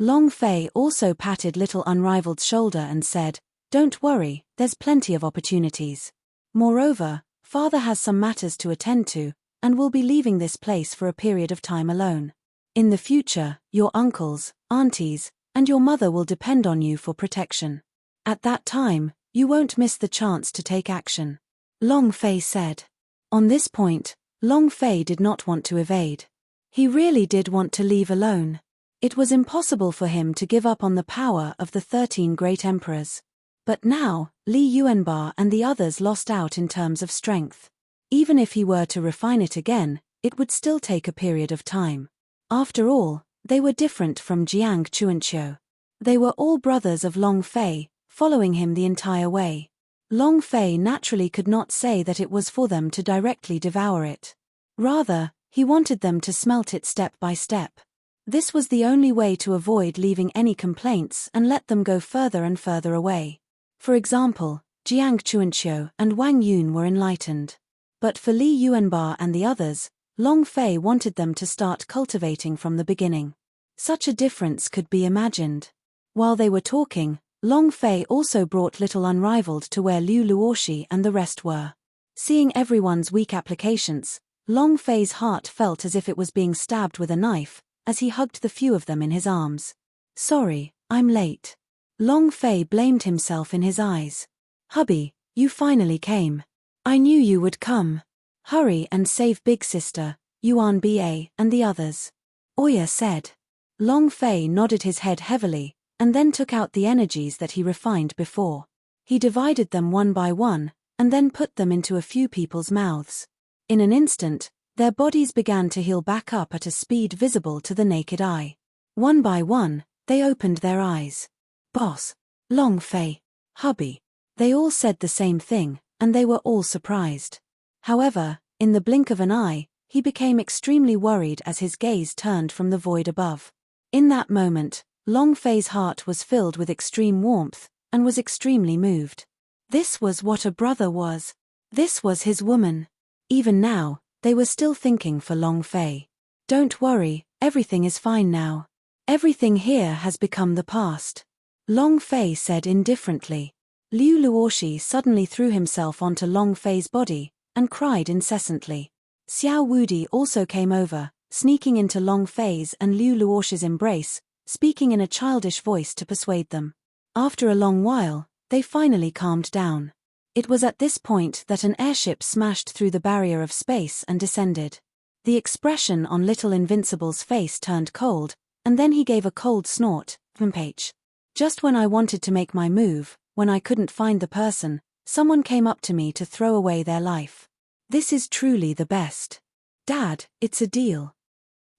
Long Fei also patted Little Unrivaled's shoulder and said, Don't worry, there's plenty of opportunities. Moreover, father has some matters to attend to, and will be leaving this place for a period of time alone. In the future, your uncles, aunties, and your mother will depend on you for protection. At that time, you won't miss the chance to take action. Long Fei said. On this point, Long Fei did not want to evade. He really did want to leave alone. It was impossible for him to give up on the power of the 13 great emperors. But now, Li Yuanba and the others lost out in terms of strength. Even if he were to refine it again, it would still take a period of time. After all, they were different from Jiang Chuanqiu. They were all brothers of Long Fei, following him the entire way. Long Fei naturally could not say that it was for them to directly devour it. Rather, he wanted them to smelt it step by step. This was the only way to avoid leaving any complaints and let them go further and further away. For example, Jiang Chuanqiu and Wang Yun were enlightened. But for Li Yuanba and the others, Long Fei wanted them to start cultivating from the beginning. Such a difference could be imagined. While they were talking, Long Fei also brought little unrivaled to where Liu Luoshi and the rest were. Seeing everyone's weak applications, Long Fei's heart felt as if it was being stabbed with a knife, as he hugged the few of them in his arms. "Sorry, I'm late." Long Fei blamed himself in his eyes. "Hubby, you finally came. I knew you would come. Hurry and save big sister, Yuan Ba, and the others," Oya said. Long Fei nodded his head heavily, and then took out the energies that he refined before. He divided them one by one, and then put them into a few people's mouths. In an instant, their bodies began to heal back up at a speed visible to the naked eye. One by one, they opened their eyes. "Boss, Long Fei, hubby." They all said the same thing, and they were all surprised. However, in the blink of an eye, he became extremely worried as his gaze turned from the void above. In that moment, Long Fei's heart was filled with extreme warmth, and was extremely moved. This was what a brother was. This was his woman. Even now, they were still thinking for Long Fei. "Don't worry, everything is fine now. Everything here has become the past," Long Fei said indifferently. Liu Luoshi suddenly threw himself onto Long Fei's body, and cried incessantly. Xiao Wudi also came over, sneaking into Long Fei's and Liu Luoshi's embrace, speaking in a childish voice to persuade them. After a long while, they finally calmed down. It was at this point that an airship smashed through the barrier of space and descended. The expression on little Invincible's face turned cold, and then he gave a cold snort. "Vampage. Just when I wanted to make my move, when I couldn't find the person, someone came up to me to throw away their life. This is truly the best. Dad, it's a deal.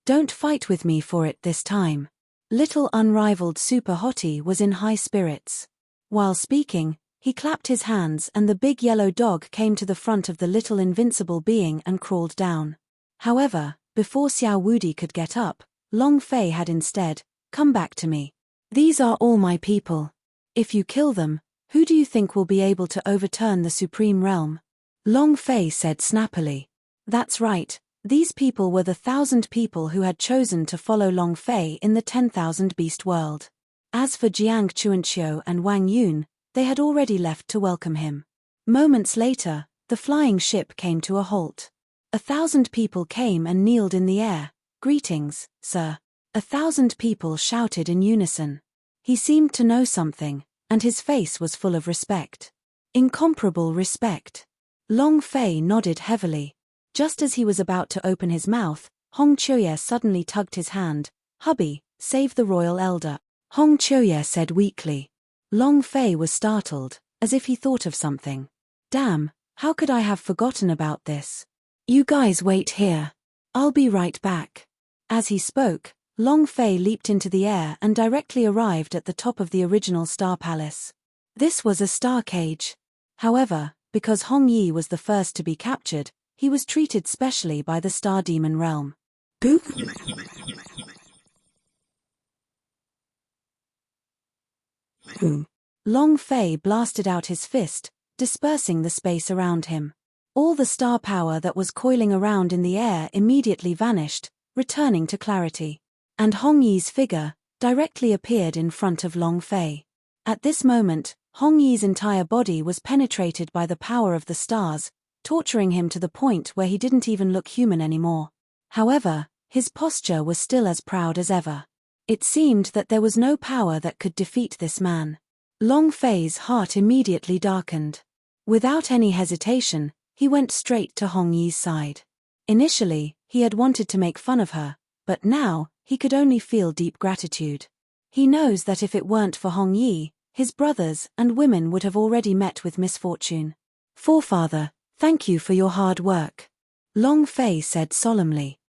Don't fight with me for it this time." Little unrivaled Super Hottie was in high spirits. While speaking, he clapped his hands and the big yellow dog came to the front of the little Invincible being and crawled down. However, before Xiao Wudi could get up, Long Fei had instead, "Come back to me. These are all my people. If you kill them, who do you think will be able to overturn the Supreme Realm?" Long Fei said snappily. That's right, these people were the 1,000 people who had chosen to follow Long Fei in the 10,000 beast world. As for Jiang Chuanqiu and Wang Yun, they had already left to welcome him. Moments later, the flying ship came to a halt. 1,000 people came and kneeled in the air. "Greetings, sir." 1,000 people shouted in unison. He seemed to know something, and his face was full of respect. Incomparable respect. Long Fei nodded heavily. Just as he was about to open his mouth, Hong Chuye suddenly tugged his hand. "Hubby, save the royal elder," Hong Chuye said weakly. Long Fei was startled, as if he thought of something. "Damn, how could I have forgotten about this? You guys wait here. I'll be right back." As he spoke, Long Fei leaped into the air and directly arrived at the top of the original Star Palace. This was a star cage. However, because Hong Yi was the first to be captured, he was treated specially by the Star Demon realm. Boop. Long Fei blasted out his fist, dispersing the space around him. All the star power that was coiling around in the air immediately vanished, returning to clarity. And Hong Yi's figure directly appeared in front of Long Fei. At this moment, Hong Yi's entire body was penetrated by the power of the stars, torturing him to the point where he didn't even look human anymore. However, his posture was still as proud as ever. It seemed that there was no power that could defeat this man. Long Fei's heart immediately darkened. Without any hesitation, he went straight to Hong Yi's side. Initially, he had wanted to make fun of her, but now, he could only feel deep gratitude. He knows that if it weren't for Hong Yi, his brothers and women would have already met with misfortune. "Forefather, thank you for your hard work," Long Fei said solemnly.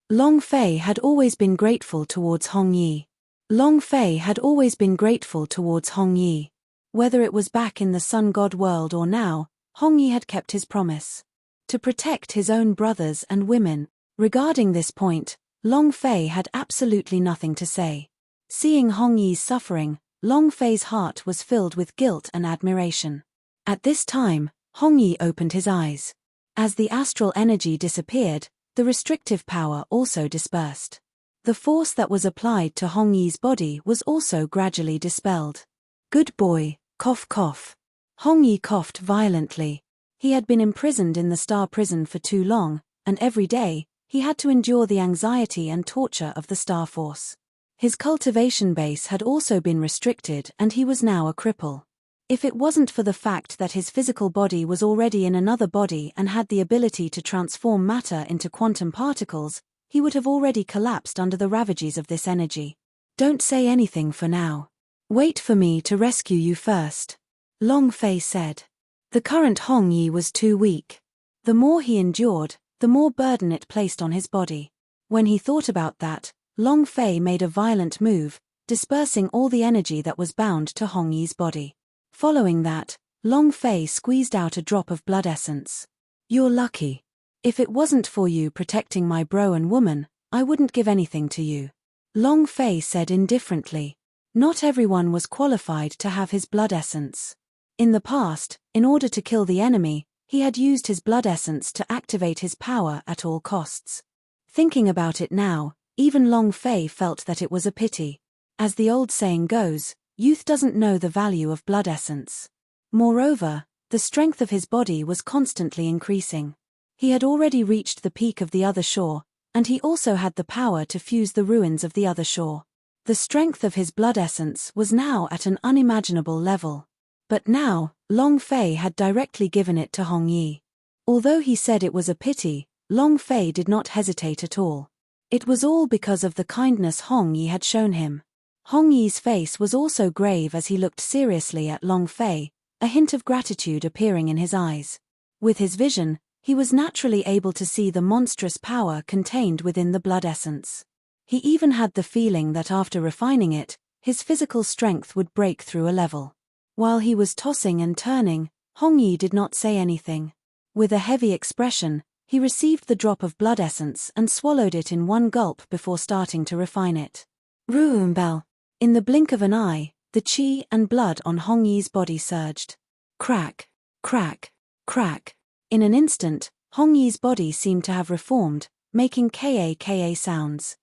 Long Fei had always been grateful towards Hong Yi. Long Fei had always been grateful towards Hong Yi. Whether it was back in the Sun God world or now, Hong Yi had kept his promise to protect his own brothers and women. Regarding this point, Long Fei had absolutely nothing to say. Seeing Hong Yi's suffering, Long Fei's heart was filled with guilt and admiration. At this time, Hong Yi opened his eyes. As the astral energy disappeared, the restrictive power also dispersed. The force that was applied to Hong Yi's body was also gradually dispelled. Good boy, cough cough. Hong Yi coughed violently. He had been imprisoned in the star prison for too long, and every day, he had to endure the anxiety and torture of the star force. His cultivation base had also been restricted and he was now a cripple. If it wasn't for the fact that his physical body was already in another body and had the ability to transform matter into quantum particles, he would have already collapsed under the ravages of this energy. Don't say anything for now. Wait for me to rescue you first, Long Fei said. The current Hong Yi was too weak. The more he endured, the more burden it placed on his body. When he thought about that, Long Fei made a violent move, dispersing all the energy that was bound to Hong Yi's body. Following that, Long Fei squeezed out a drop of blood essence. You're lucky. If it wasn't for you protecting my bro and woman, I wouldn't give anything to you, Long Fei said indifferently. Not everyone was qualified to have his blood essence. In the past, in order to kill the enemy, he had used his blood essence to activate his power at all costs. Thinking about it now, even Long Fei felt that it was a pity. As the old saying goes, youth doesn't know the value of blood essence. Moreover, the strength of his body was constantly increasing. He had already reached the peak of the other shore, and he also had the power to fuse the ruins of the other shore. The strength of his blood essence was now at an unimaginable level. But now, Long Fei had directly given it to Hong Yi. Although he said it was a pity, Long Fei did not hesitate at all. It was all because of the kindness Hong Yi had shown him. Hong Yi's face was also grave as he looked seriously at Long Fei, a hint of gratitude appearing in his eyes. With his vision, he was naturally able to see the monstrous power contained within the blood essence. He even had the feeling that after refining it, his physical strength would break through a level. While he was tossing and turning, Hong Yi did not say anything. With a heavy expression, he received the drop of blood essence and swallowed it in one gulp before starting to refine it. Ruumbel. In the blink of an eye, the qi and blood on Hong Yi's body surged. Crack, crack, crack. In an instant, Hong Yi's body seemed to have reformed, making ka sounds.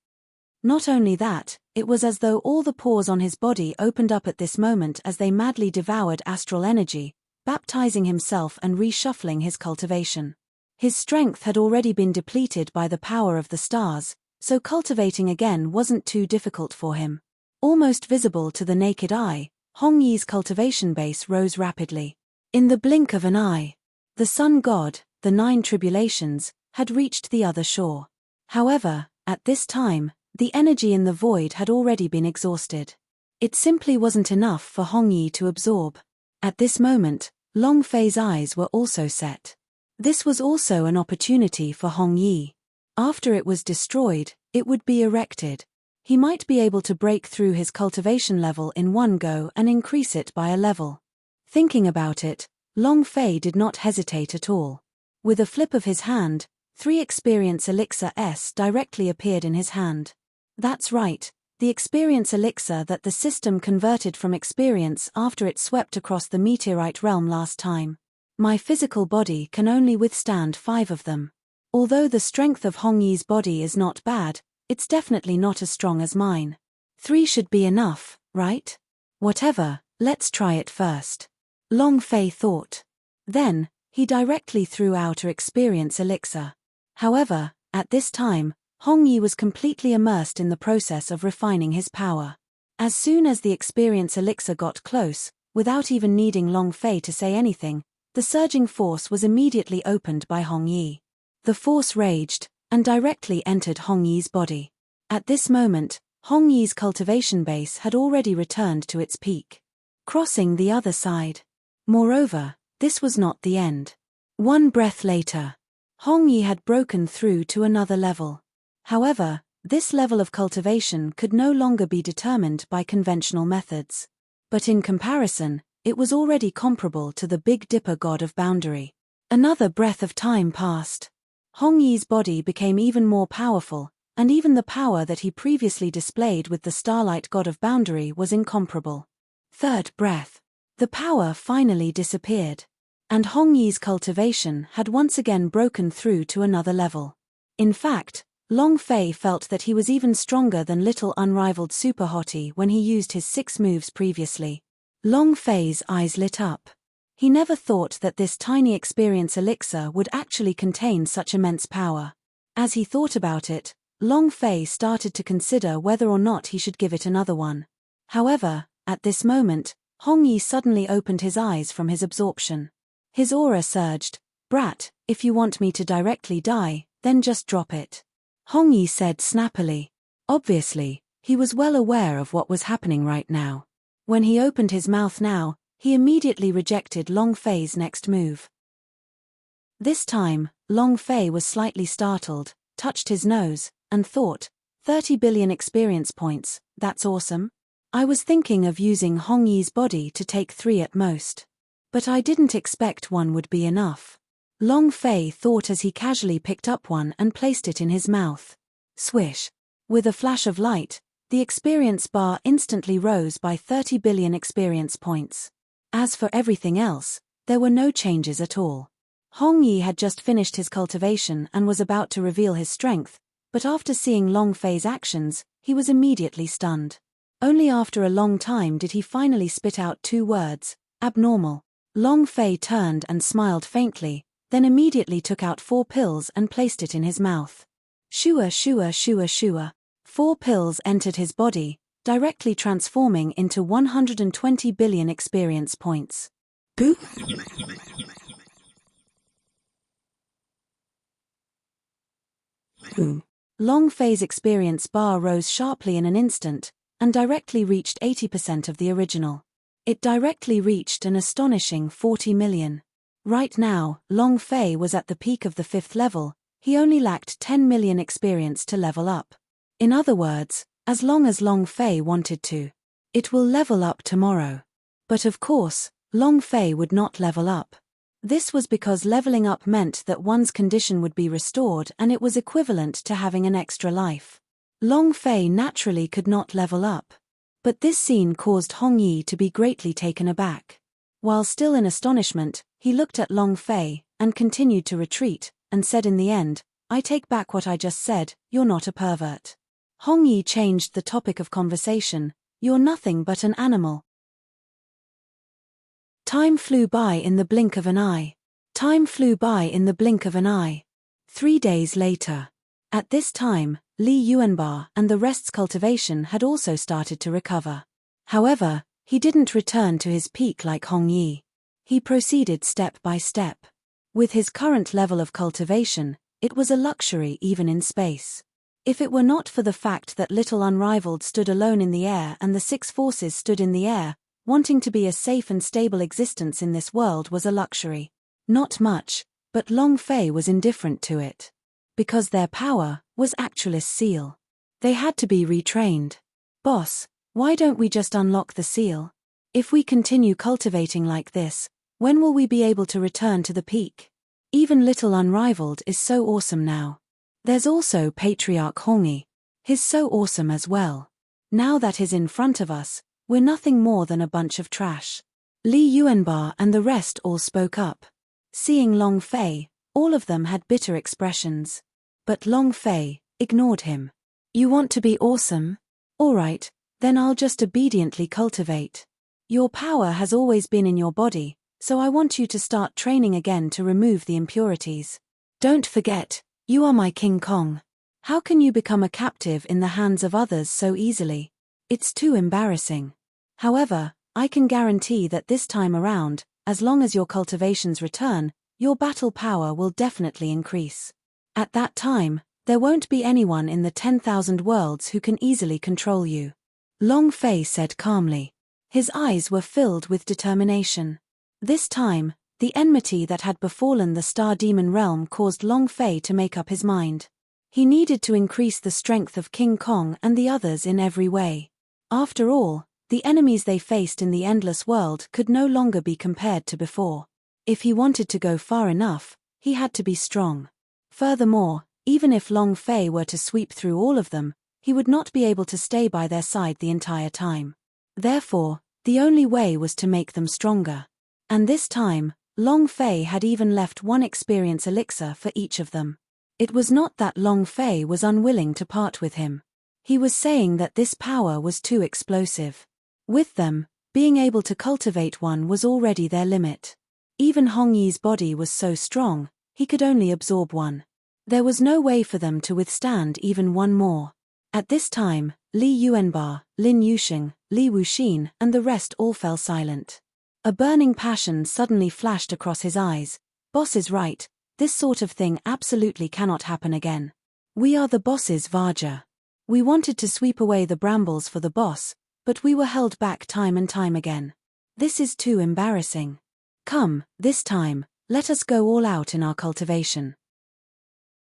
Not only that, it was as though all the pores on his body opened up at this moment as they madly devoured astral energy, baptizing himself and reshuffling his cultivation. His strength had already been depleted by the power of the stars, so cultivating again wasn't too difficult for him. Almost visible to the naked eye, Hong Yi's cultivation base rose rapidly. In the blink of an eye, the sun god, the 9 tribulations, had reached the other shore. However, at this time, the energy in the void had already been exhausted. It simply wasn't enough for Hong Yi to absorb. At this moment, Long Fei's eyes were also set. This was also an opportunity for Hong Yi. After it was destroyed, it would be erected. He might be able to break through his cultivation level in one go and increase it by a level. Thinking about it, Long Fei did not hesitate at all. With a flip of his hand, 3 experience elixirs directly appeared in his hand. That's right, the experience elixir that the system converted from experience after it swept across the meteorite realm last time. My physical body can only withstand 5 of them. Although the strength of Hong Yi's body is not bad, it's definitely not as strong as mine. 3 should be enough, right? Whatever, let's try it first, Long Fei thought. Then, he directly threw out her experience elixir. However, at this time, Hong Yi was completely immersed in the process of refining his power. As soon as the experience elixir got close, without even needing Long Fei to say anything, the surging force was immediately opened by Hong Yi. The force raged, and directly entered Hong Yi's body. At this moment, Hong Yi's cultivation base had already returned to its peak, crossing the other side. Moreover, this was not the end. One breath later, Hong Yi had broken through to another level. However, This level of cultivation could no longer be determined by conventional methods. But in comparison, it was already comparable to the Big Dipper god of boundary. Another breath of time passed. Hong Yi's body became even more powerful, and even the power that he previously displayed with the Starlight god of boundary was incomparable. Third breath. The power finally disappeared. And Hong Yi's cultivation had once again broken through to another level. In fact, Long Fei felt that he was even stronger than little unrivaled Super Hottie when he used his 6 moves previously. Long Fei's eyes lit up. He never thought that this tiny experience elixir would actually contain such immense power. As he thought about it, Long Fei started to consider whether or not he should give it another one. However, at this moment, Hong Yi suddenly opened his eyes from his absorption. His aura surged. "Brat, if you want me to directly die, then just drop it," Hong Yi said snappily. Obviously, he was well aware of what was happening right now. When he opened his mouth now, he immediately rejected Long Fei's next move. This time, Long Fei was slightly startled, touched his nose, and thought, 30 billion experience points, that's awesome. I was thinking of using Hong Yi's body to take 3 at most. But I didn't expect 1 would be enough. Long Fei thought as he casually picked up one and placed it in his mouth. Swish. With a flash of light, the experience bar instantly rose by 30 billion experience points. As for everything else, there were no changes at all. Hong Yi had just finished his cultivation and was about to reveal his strength, but after seeing Long Fei's actions, he was immediately stunned. Only after a long time did he finally spit out 2 words, abnormal. Long Fei turned and smiled faintly, then immediately took out 4 pills and placed it in his mouth. Shua shua shua shua. 4 pills entered his body, directly transforming into 120 billion experience points. Boo! Long Fei's experience bar rose sharply in an instant, and directly reached 80% of the original. It directly reached an astonishing 40 million. Right now, Long Fei was at the peak of the 5th level, he only lacked 10 million experience to level up. In other words, as long as Long Fei wanted to. It will level up tomorrow. But of course, Long Fei would not level up. This was because leveling up meant that one's condition would be restored and it was equivalent to having an extra life. Long Fei naturally could not level up. But this scene caused Hong Yi to be greatly taken aback. While still in astonishment, he looked at Long Fei, and continued to retreat, and said in the end, "I take back what I just said, you're not a pervert." Hong Yi changed the topic of conversation, "You're nothing but an animal." Time flew by in the blink of an eye. Time flew by in the blink of an eye. 3 days later. At this time, Li Yuanba and the rest's cultivation had also started to recover. However, he didn't return to his peak like Hong Yi. He proceeded step by step. With his current level of cultivation, it was a luxury even in space. If it were not for the fact that Little Unrivaled stood alone in the air and the 6 forces stood in the air, wanting to be a safe and stable existence in this world was a luxury. Not much, but Long Fei was indifferent to it. Because their power was Actualist's seal. They had to be retrained. "Boss, why don't we just unlock the seal? If we continue cultivating like this, when will we be able to return to the peak? Even Little Unrivaled is so awesome now. There's also Patriarch Hongyi. He's so awesome as well. Now that he's in front of us, we're nothing more than a bunch of trash." Li Yuanba and the rest all spoke up. Seeing Long Fei, all of them had bitter expressions. But Long Fei ignored him. "You want to be awesome? Alright, then I'll just obediently cultivate. Your power has always been in your body, so I want you to start training again to remove the impurities. Don't forget, you are my King Kong. How can you become a captive in the hands of others so easily? It's too embarrassing. However, I can guarantee that this time around, as long as your cultivations return, your battle power will definitely increase. At that time, there won't be anyone in the 10,000 worlds who can easily control you." Long Fei said calmly. His eyes were filled with determination. This time, the enmity that had befallen the Star Demon realm caused Long Fei to make up his mind. He needed to increase the strength of King Kong and the others in every way. After all, the enemies they faced in the endless world could no longer be compared to before. If he wanted to go far enough, he had to be strong. Furthermore, even if Long Fei were to sweep through all of them, he would not be able to stay by their side the entire time. Therefore, the only way was to make them stronger. And this time, Long Fei had even left one experience elixir for each of them. It was not that Long Fei was unwilling to part with him. He was saying that this power was too explosive. With them, being able to cultivate one was already their limit. Even Hong Yi's body was so strong, he could only absorb one. There was no way for them to withstand even one more. At this time, Li Yuanba, Lin Yusheng, Li Wuxin, and the rest all fell silent. A burning passion suddenly flashed across his eyes. Boss is right, this sort of thing absolutely cannot happen again. We are the boss's Vaja. We wanted to sweep away the brambles for the boss, but we were held back time and time again. This is too embarrassing. Come, this time, let us go all out in our cultivation.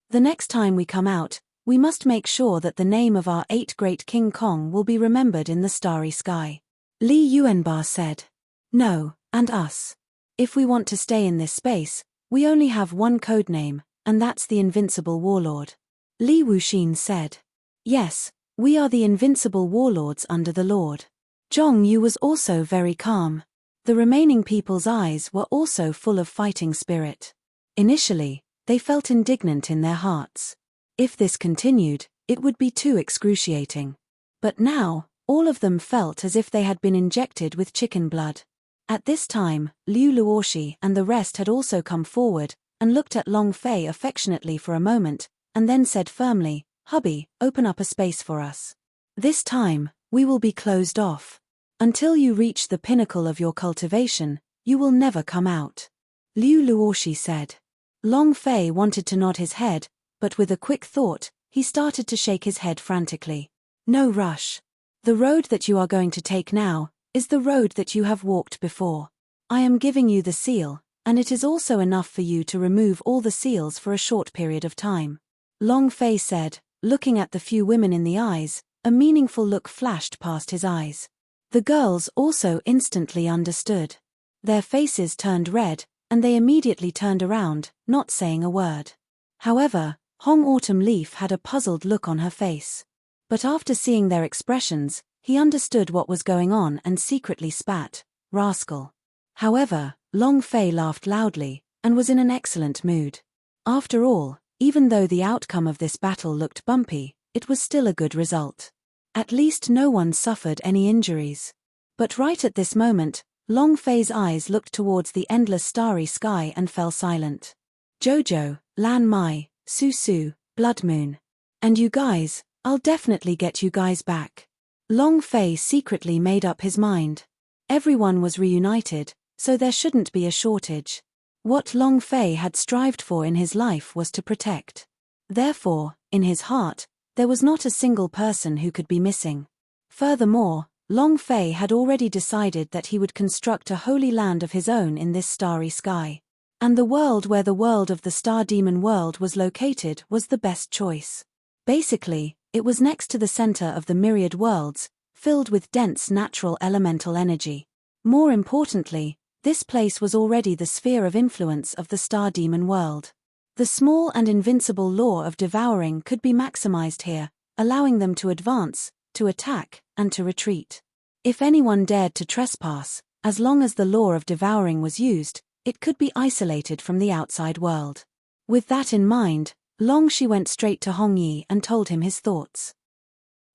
The next time we come out, we must make sure that the name of our 8 great King Kong will be remembered in the starry sky. Li Yuanba said. No, and us. If we want to stay in this space, we only have one code name, and that's the Invincible Warlord. Li Wuxin said. Yes, we are the Invincible Warlords under the Lord. Zhong Yu was also very calm. The remaining people's eyes were also full of fighting spirit. Initially, they felt indignant in their hearts. If this continued, it would be too excruciating. But now, all of them felt as if they had been injected with chicken blood. At this time, Liu Luoshi and the rest had also come forward, and looked at Long Fei affectionately for a moment, and then said firmly, Hubby, open up a space for us. This time, we will be closed off. Until you reach the pinnacle of your cultivation, you will never come out. Liu Luoshi said. Long Fei wanted to nod his head, but with a quick thought, he started to shake his head frantically. No rush. The road that you are going to take now is the road that you have walked before. I am giving you the seal, and it is also enough for you to remove all the seals for a short period of time. Long Fei said, looking at the few women in the eyes, a meaningful look flashed past his eyes. The girls also instantly understood. Their faces turned red, and they immediately turned around, not saying a word. However, Hong Autumn Leaf had a puzzled look on her face. But after seeing their expressions, he understood what was going on and secretly spat, rascal. However, Long Fei laughed loudly, and was in an excellent mood. After all, even though the outcome of this battle looked bumpy, it was still a good result. At least no one suffered any injuries. But right at this moment, Long Fei's eyes looked towards the endless starry sky and fell silent. Jojo, Lan Mai, Su Su, Blood Moon. And you guys, I'll definitely get you guys back. Long Fei secretly made up his mind. Everyone was reunited, so there shouldn't be a shortage. What Long Fei had strived for in his life was to protect. Therefore, in his heart, there was not a single person who could be missing. Furthermore, Long Fei had already decided that he would construct a holy land of his own in this starry sky. And the world where the world of the Star Demon world was located was the best choice. Basically, it was next to the center of the myriad worlds, filled with dense natural elemental energy. More importantly, this place was already the sphere of influence of the Star Demon world. The small and invincible law of devouring could be maximized here, allowing them to advance, to attack, and to retreat. If anyone dared to trespass, as long as the law of devouring was used, it could be isolated from the outside world. With that in mind, Long Shi went straight to Hong Yi and told him his thoughts.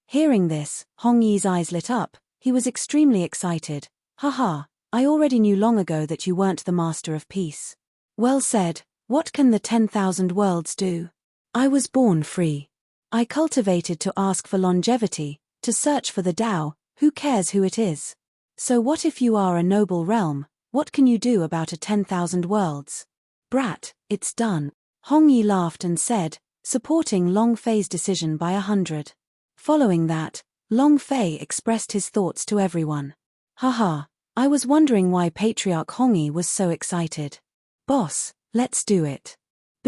Hearing this, Hong Yi's eyes lit up. He was extremely excited. Haha, I already knew long ago that you weren't the master of peace. Well said, what can the 10,000 worlds do? I was born free. I cultivated to ask for longevity, to search for the Tao, who cares who it is? So what if you are a noble realm, what can you do about a 10,000 worlds? Brat, it's done. Hong Yi laughed and said, supporting Long Fei's decision by 100. Following that, Long Fei expressed his thoughts to everyone. Haha, I was wondering why Patriarch Hong Yi was so excited. Boss, let's do it.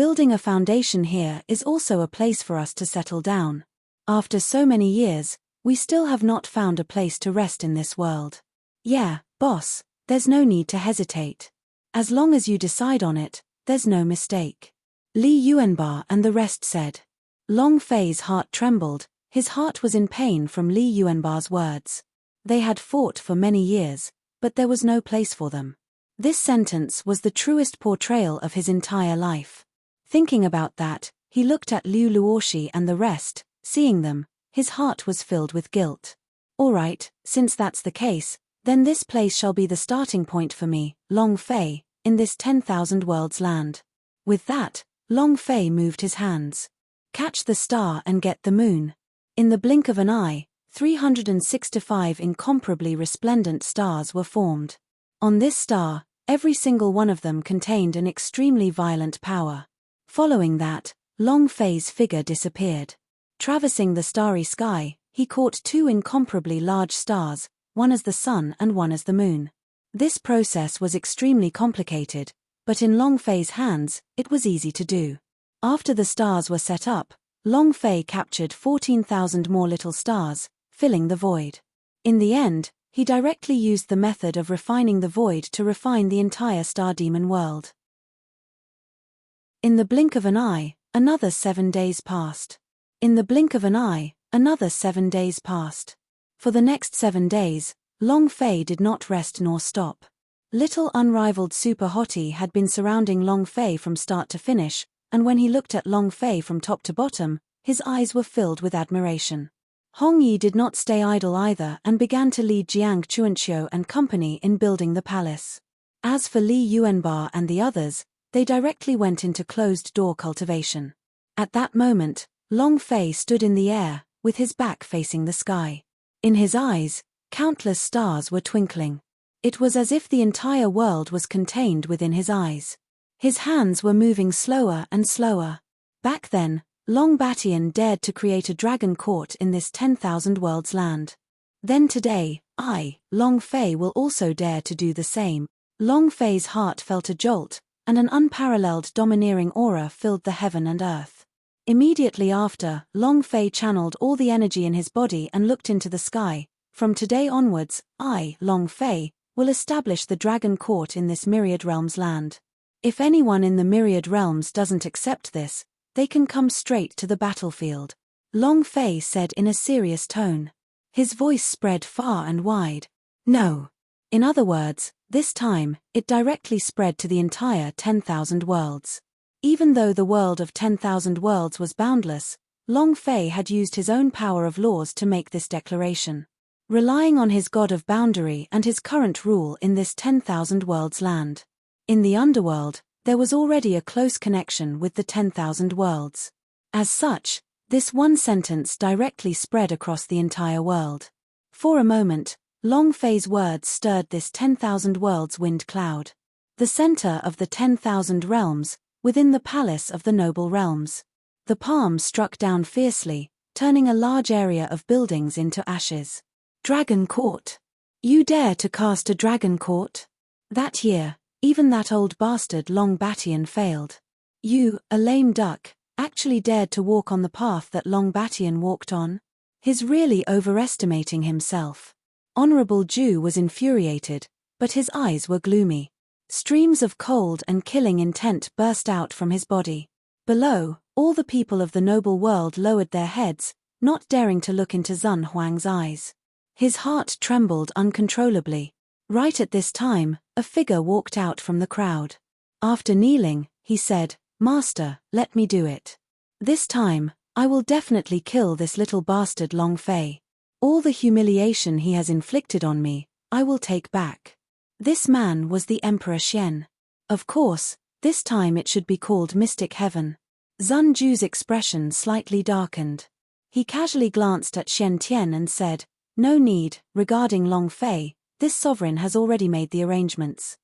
Building a foundation here is also a place for us to settle down. After so many years, we still have not found a place to rest in this world. Yeah, boss, there's no need to hesitate. As long as you decide on it, there's no mistake. Li Yuanba and the rest said. Long Fei's heart trembled, his heart was in pain from Li Yuanba's words. They had fought for many years, but there was no place for them. This sentence was the truest portrayal of his entire life. Thinking about that, he looked at Liu Luoshi and the rest. Seeing them, his heart was filled with guilt. All right, since that's the case, then this place shall be the starting point for me, Long Fei, in this 10,000 worlds land. With that, Long Fei moved his hands. Catch the star and get the moon. In the blink of an eye, 365 incomparably resplendent stars were formed. On this star, every single one of them contained an extremely violent power. Following that, Long Fei's figure disappeared. Traversing the starry sky, he caught two incomparably large stars, one as the sun and one as the moon. This process was extremely complicated, but in Long Fei's hands, it was easy to do. After the stars were set up, Long Fei captured 14,000 more little stars, filling the void. In the end, he directly used the method of refining the void to refine the entire star demon world. In the blink of an eye, another 7 days passed. In the blink of an eye, another 7 days passed. For the next 7 days, Long Fei did not rest nor stop. Little unrivaled super hottie had been surrounding Long Fei from start to finish, and when he looked at Long Fei from top to bottom, his eyes were filled with admiration. Hong Yi did not stay idle either and began to lead Jiang Chuanqiu and company in building the palace. As for Li Yuanba and the others, they directly went into closed-door cultivation. At that moment, Long Fei stood in the air, with his back facing the sky. In his eyes, countless stars were twinkling. It was as if the entire world was contained within his eyes. His hands were moving slower and slower. Back then, Long Batian dared to create a dragon court in this 10,000 worlds land. Then today, I, Long Fei, will also dare to do the same. Long Fei's heart felt a jolt, and an unparalleled domineering aura filled the heaven and earth. Immediately after, Long Fei channeled all the energy in his body and looked into the sky. From today onwards, I, Long Fei, will establish the dragon court in this Myriad Realms land. If anyone in the Myriad Realms doesn't accept this, they can come straight to the battlefield. Long Fei said in a serious tone. His voice spread far and wide. No. In other words, this time, it directly spread to the entire 10,000 worlds. Even though the world of 10,000 worlds was boundless, Long Fei had used his own power of laws to make this declaration. Relying on his god of boundary and his current rule in this 10,000 worlds land. In the underworld, there was already a close connection with the 10,000 worlds. As such, this one sentence directly spread across the entire world. For a moment, Long Fei's words stirred this 10,000 worlds wind cloud. The center of the 10,000 realms, within the palace of the noble realms. The palm struck down fiercely, turning a large area of buildings into ashes. Dragon Court. You dare to cast a dragon court? That year, even that old bastard Long Batian failed. You, a lame duck, actually dared to walk on the path that Long Batian walked on? He's really overestimating himself. Honorable Ju was infuriated, but his eyes were gloomy. Streams of cold and killing intent burst out from his body. Below, all the people of the noble world lowered their heads, not daring to look into Zun Huang's eyes. His heart trembled uncontrollably. Right at this time, a figure walked out from the crowd. After kneeling, he said, "Master, let me do it. This time, I will definitely kill this little bastard Long Fei. All the humiliation he has inflicted on me, I will take back." This man was the Emperor Xian. Of course, this time it should be called Mystic Heaven. Zun Ju's expression slightly darkened. He casually glanced at Xian Tian and said, "No need, regarding Long Fei, this sovereign has already made the arrangements.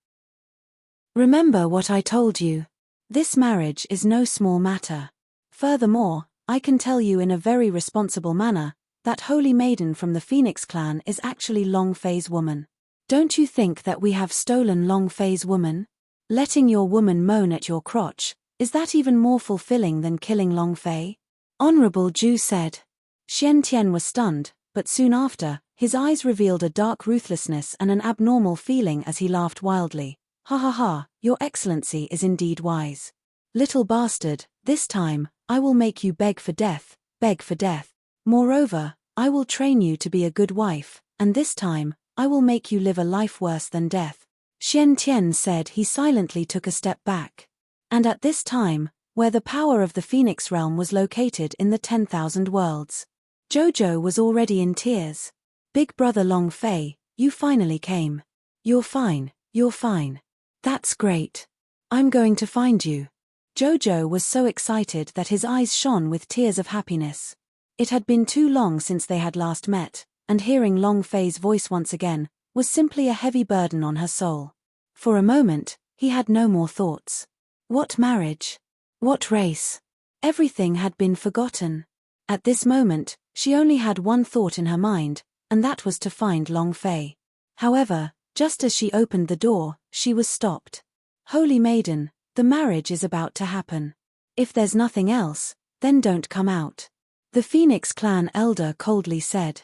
Remember what I told you. This marriage is no small matter. Furthermore, I can tell you in a very responsible manner, that holy maiden from the Phoenix clan is actually Long Fei's woman. Don't you think that we have stolen Long Fei's woman? Letting your woman moan at your crotch, Is that even more fulfilling than killing Long Fei? Honorable Ju said. Xian Tian was stunned, but soon after, his eyes revealed a dark ruthlessness and an abnormal feeling as he laughed wildly. Ha ha ha, your excellency is indeed wise. Little bastard, this time, I will make you beg for death, beg for death. Moreover, I will train you to be a good wife, and this time, I will make you live a life worse than death. Xian Tian said. He silently took a step back. And at this time, where the power of the Phoenix realm was located in the 10,000 worlds, Jojo was already in tears. Big brother Long Fei, you finally came. You're fine, you're fine. That's great. I'm going to find you. Jojo was so excited that his eyes shone with tears of happiness. It had been too long since they had last met, and hearing Long Fei's voice once again was simply a heavy burden on her soul. For a moment, he had no more thoughts. What marriage? What race? Everything had been forgotten. At this moment, she only had one thought in her mind, and that was to find Long Fei. However, just as she opened the door, she was stopped. Holy Maiden, the marriage is about to happen. If there's nothing else, then don't come out. The Phoenix clan elder coldly said.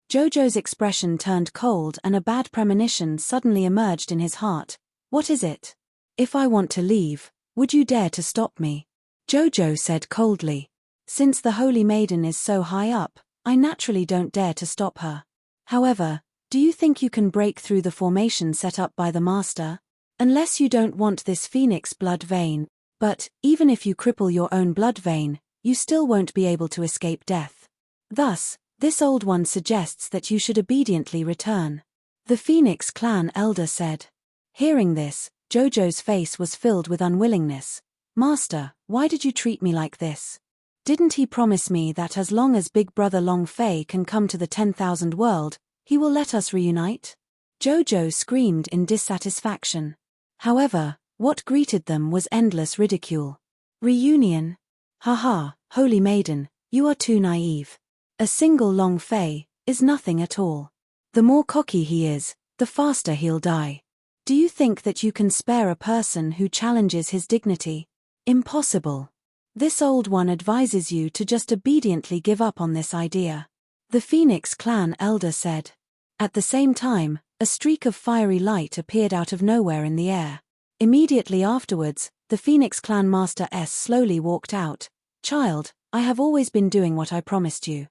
Jojo's expression turned cold and a bad premonition suddenly emerged in his heart. What is it? If I want to leave, would you dare to stop me? Jojo said coldly. Since the Holy Maiden is so high up, I naturally don't dare to stop her. However, do you think you can break through the formation set up by the Master? Unless you don't want this Phoenix blood vein, but, even if you cripple your own blood vein, you still won't be able to escape death. Thus, this old one suggests that you should obediently return. The Phoenix clan elder said. Hearing this, Jojo's face was filled with unwillingness. Master, why did you treat me like this? Didn't he promise me that as long as Big Brother Long Fei can come to the 10,000 world, he will let us reunite? Jojo screamed in dissatisfaction. However, what greeted them was endless ridicule. Reunion? Haha, Holy Maiden, you are too naive. A single Long Fei is nothing at all. The more cocky he is, the faster he'll die. Do you think that you can spare a person who challenges his dignity? Impossible. This old one advises you to just obediently give up on this idea. The Phoenix clan elder said. At the same time, a streak of fiery light appeared out of nowhere in the air. Immediately afterwards, the Phoenix clan master slowly walked out. Child, I have always been doing what I promised you.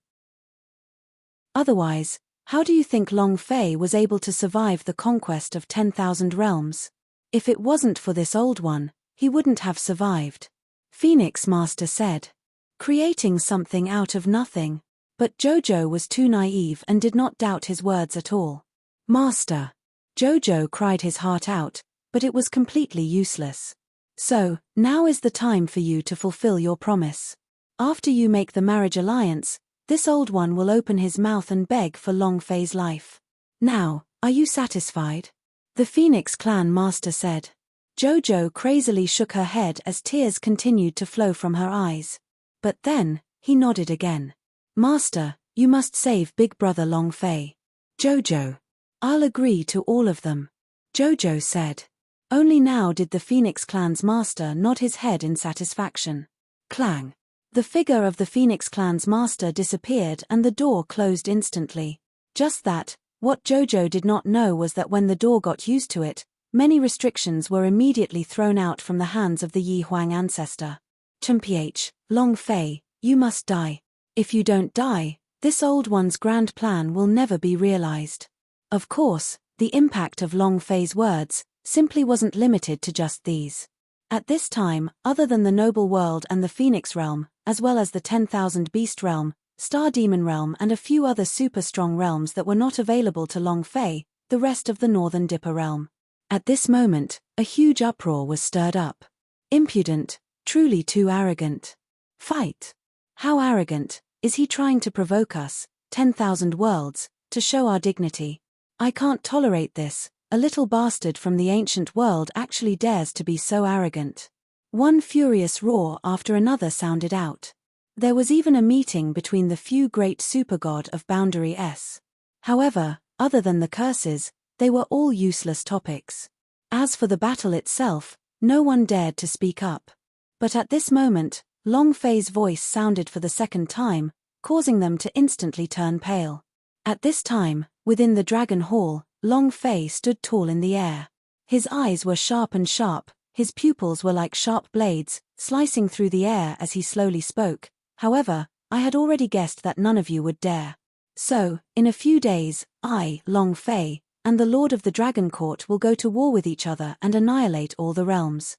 Otherwise, how do you think Long Fei was able to survive the conquest of 10,000 realms? If it wasn't for this old one, he wouldn't have survived. Phoenix Master said. Creating something out of nothing. But Jojo was too naive and did not doubt his words at all. Master. Jojo cried his heart out, but it was completely useless. So, now is the time for you to fulfill your promise. After you make the marriage alliance, this old one will open his mouth and beg for Long Fei's life. Now, are you satisfied? The Phoenix clan master said. Jojo crazily shook her head as tears continued to flow from her eyes. But then, he nodded again. Master, you must save Big Brother Long Fei. Jojo. I'll agree to all of them. Jojo said. Only now did the Phoenix clan's master nod his head in satisfaction. Clang. The figure of the Phoenix clan's master disappeared and the door closed instantly. Just that, what Jojo did not know was that when the door got used to it, many restrictions were immediately thrown out from the hands of the Yi Huang ancestor. Mph, Long Fei, you must die. If you don't die, this old one's grand plan will never be realized. Of course, the impact of Long Fei's words simply wasn't limited to just these. At this time, other than the Noble World and the Phoenix Realm, as well as the 10,000 Beast Realm, Star Demon Realm and a few other super strong realms that were not available to Long Fei, the rest of the Northern Dipper Realm. At this moment, a huge uproar was stirred up. Impudent, truly too arrogant. Fight! How arrogant, is he trying to provoke us, 10,000 worlds, to show our dignity? I can't tolerate this. A little bastard from the ancient world actually dares to be so arrogant. One furious roar after another sounded out. There was even a meeting between the few great supergod of Boundary S. However, other than the curses, they were all useless topics. As for the battle itself, no one dared to speak up. But at this moment, Long Fei's voice sounded for the second time, causing them to instantly turn pale. At this time, within the dragon hall, Long Fei stood tall in the air. His eyes were sharp and sharp, his pupils were like sharp blades, slicing through the air as he slowly spoke. However, I had already guessed that none of you would dare. So, in a few days, I, Long Fei, and the Lord of the Dragon Court will go to war with each other and annihilate all the realms.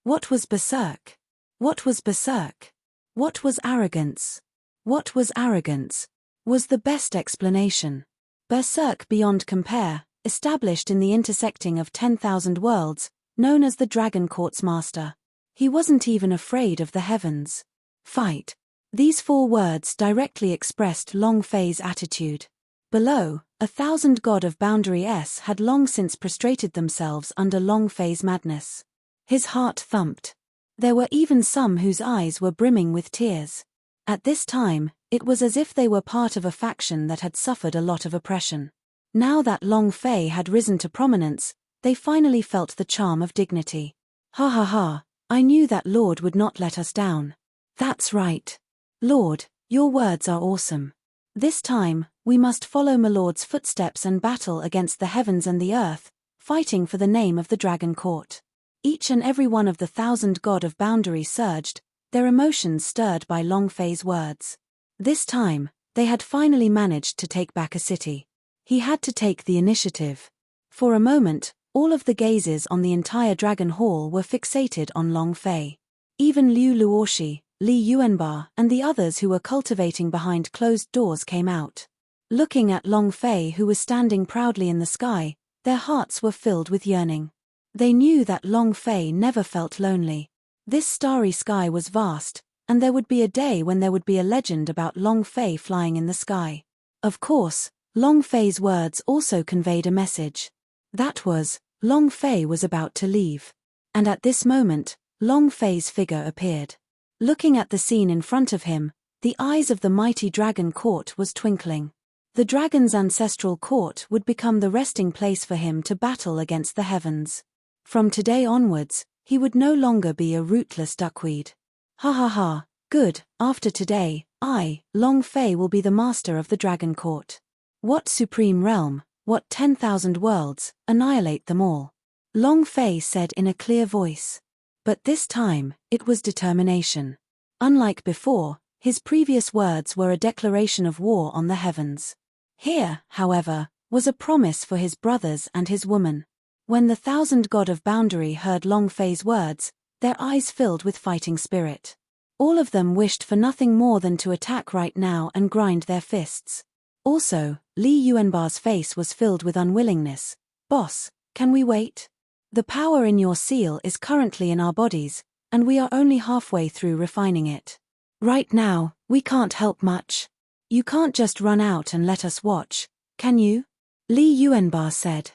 What was berserk? What was berserk? What was arrogance? What was arrogance? Was the best explanation. Berserk beyond compare, established in the intersecting of 10,000 worlds, known as the Dragon Court's master. He wasn't even afraid of the heavens. Fight. These 4 words directly expressed Long Fei's attitude. Below, 1,000 god of Boundary S had long since prostrated themselves under Long Fei's madness. His heart thumped. There were even some whose eyes were brimming with tears. At this time, it was as if they were part of a faction that had suffered a lot of oppression. Now that Long Fei had risen to prominence, they finally felt the charm of dignity. Ha ha ha, I knew that Lord would not let us down. That's right. Lord, your words are awesome. This time, we must follow my Lord's footsteps and battle against the heavens and the earth, fighting for the name of the Dragon Court. Each and every one of the 1,000 god of Boundary surged, their emotions stirred by Long Fei's words. This time, they had finally managed to take back a city. He had to take the initiative. For a moment, all of the gazes on the entire Dragon Hall were fixated on Long Fei. Even Liu Luoshi, Li Yuanba, and the others who were cultivating behind closed doors came out. Looking at Long Fei, who was standing proudly in the sky, their hearts were filled with yearning. They knew that Long Fei never felt lonely. This starry sky was vast, and there would be a day when there would be a legend about Long Fei flying in the sky. Of course, Long Fei's words also conveyed a message. That was, Long Fei was about to leave. And at this moment, Long Fei's figure appeared. Looking at the scene in front of him, the eyes of the mighty Dragon Court was twinkling. The dragon's ancestral court would become the resting place for him to battle against the heavens. From today onwards, he would no longer be a rootless duckweed. Ha ha ha, good, after today, I, Long Fei, will be the master of the Dragon Court. What supreme realm, what 10,000 worlds, annihilate them all. Long Fei said in a clear voice. But this time, it was determination. Unlike before, his previous words were a declaration of war on the heavens. Here, however, was a promise for his brothers and his woman. When the 1,000 god of Boundary heard Long Fei's words, their eyes filled with fighting spirit. All of them wished for nothing more than to attack right now and grind their fists. Also, Li Yuanba's face was filled with unwillingness. Boss, can we wait? The power in your seal is currently in our bodies, and we are only halfway through refining it. Right now, we can't help much. You can't just run out and let us watch, can you? Li Yuanba said.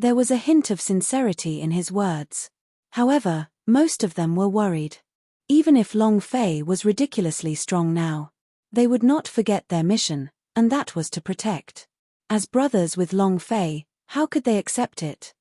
There was a hint of sincerity in his words. However, most of them were worried. Even if Long Fei was ridiculously strong now, they would not forget their mission, and that was to protect. As brothers with Long Fei, how could they accept it?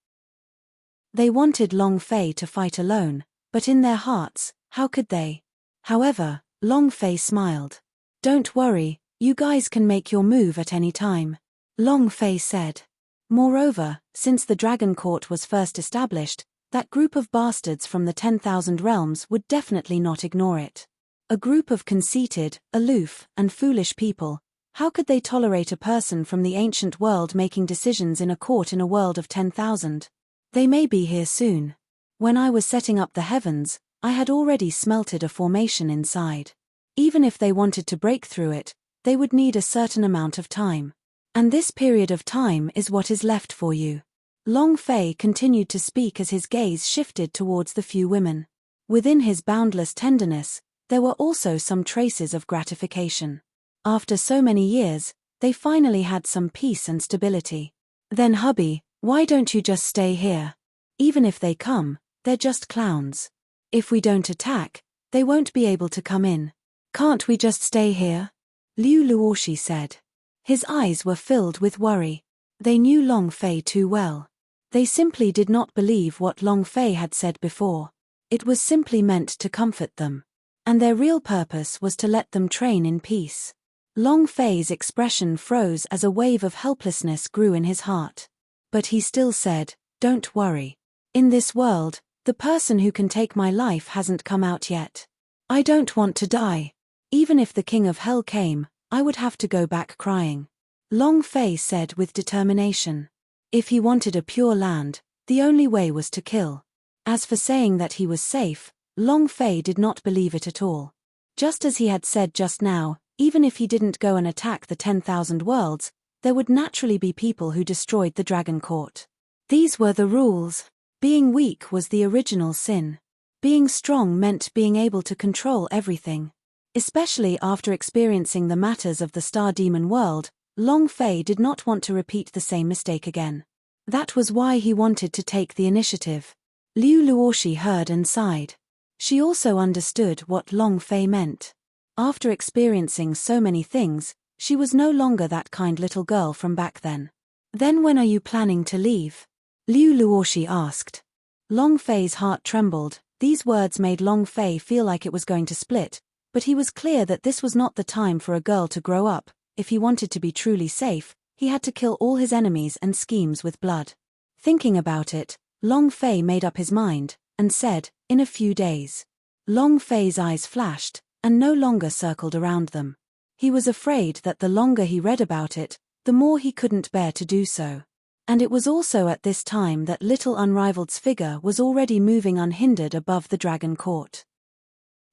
They wanted Long Fei to fight alone, but in their hearts, how could they? However, Long Fei smiled. Don't worry, you guys can make your move at any time. Long Fei said. Moreover, since the Dragon Court was first established, that group of bastards from the 10,000 realms would definitely not ignore it. A group of conceited, aloof, and foolish people, how could they tolerate a person from the ancient world making decisions in a court in a world of 10,000? They may be here soon. When I was setting up the heavens, I had already smelted a formation inside. Even if they wanted to break through it, they would need a certain amount of time. And this period of time is what is left for you. Long Fei continued to speak as his gaze shifted towards the few women. Within his boundless tenderness, there were also some traces of gratification. After so many years, they finally had some peace and stability. Then hubby, why don't you just stay here? Even if they come, they're just clowns. If we don't attack, they won't be able to come in. Can't we just stay here? Liu Luoshi said. His eyes were filled with worry. They knew Long Fei too well. They simply did not believe what Long Fei had said before. It was simply meant to comfort them. And their real purpose was to let them train in peace. Long Fei's expression froze as a wave of helplessness grew in his heart. But he still said, "Don't worry. In this world, the person who can take my life hasn't come out yet. I don't want to die. Even if the King of Hell came, I would have to go back crying." Long Fei said with determination. If he wanted a pure land, the only way was to kill. As for saying that he was safe, Long Fei did not believe it at all. Just as he had said just now, even if he didn't go and attack the 10,000 worlds, there would naturally be people who destroyed the Dragon Court. These were the rules. Being weak was the original sin. Being strong meant being able to control everything. Especially after experiencing the matters of the Star Demon world, Long Fei did not want to repeat the same mistake again. That was why he wanted to take the initiative. Liu Luoshi heard and sighed. She also understood what Long Fei meant. After experiencing so many things, she was no longer that kind little girl from back then. "Then when are you planning to leave?" Liu Luoshi asked. Long Fei's heart trembled. These words made Long Fei feel like it was going to split, but he was clear that this was not the time for a girl to grow up. If he wanted to be truly safe, he had to kill all his enemies and schemes with blood. Thinking about it, Long Fei made up his mind, and said, "In a few days." Long Fei's eyes flashed, and no longer circled around them. He was afraid that the longer he read about it, the more he couldn't bear to do so. And it was also at this time that little Unrivaled's figure was already moving unhindered above the Dragon Court.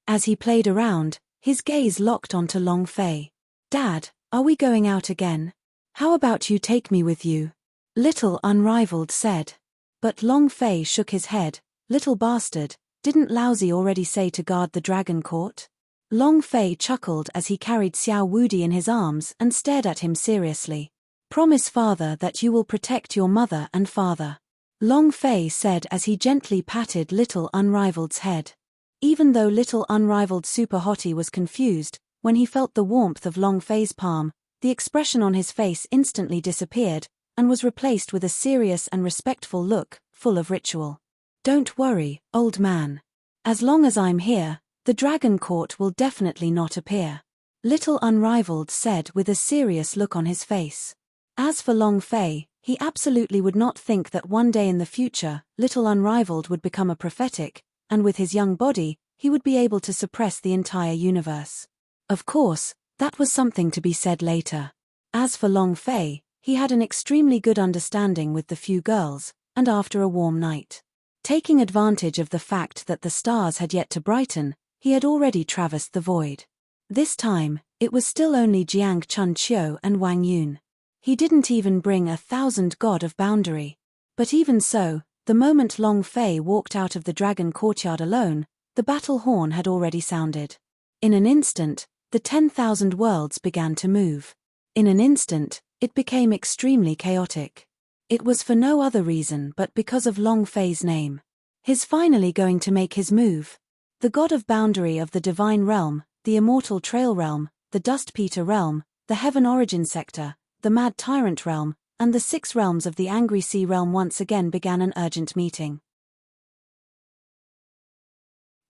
As he played around, his gaze locked onto Long Fei. "Dad, are we going out again? How about you take me with you?" Little Unrivaled said. But Long Fei shook his head. "Little bastard, didn't Lousy already say to guard the Dragon Court?" Long Fei chuckled as he carried Xiao Wudi in his arms and stared at him seriously. "Promise father that you will protect your mother and father," Long Fei said as he gently patted Little Unrivaled's head. Even though Little Unrivaled Super Hottie was confused, when he felt the warmth of Long Fei's palm, the expression on his face instantly disappeared, and was replaced with a serious and respectful look, full of ritual. "Don't worry, old man. As long as I'm here, the Dragon Court will definitely not appear," Little Unrivaled said with a serious look on his face. As for Long Fei, he absolutely would not think that one day in the future, Little Unrivaled would become a prophetic, and with his young body, he would be able to suppress the entire universe. Of course, that was something to be said later. As for Long Fei, he had an extremely good understanding with the few girls, and after a warm night, taking advantage of the fact that the stars had yet to brighten, he had already traversed the void. This time, it was still only Jiang Chun Chiu and Wang Yun. He didn't even bring 1,000 god of boundary. But even so, the moment Long Fei walked out of the Dragon Courtyard alone, the battle horn had already sounded. In an instant, the 10,000 worlds began to move. In an instant, it became extremely chaotic. It was for no other reason but because of Long Fei's name. He's finally going to make his move. The god of boundary of the Divine Realm, the Immortal Trail Realm, the Dust Peter Realm, the Heaven Origin Sector, the Mad Tyrant Realm, and the 6 realms of the Angry Sea Realm once again began an urgent meeting.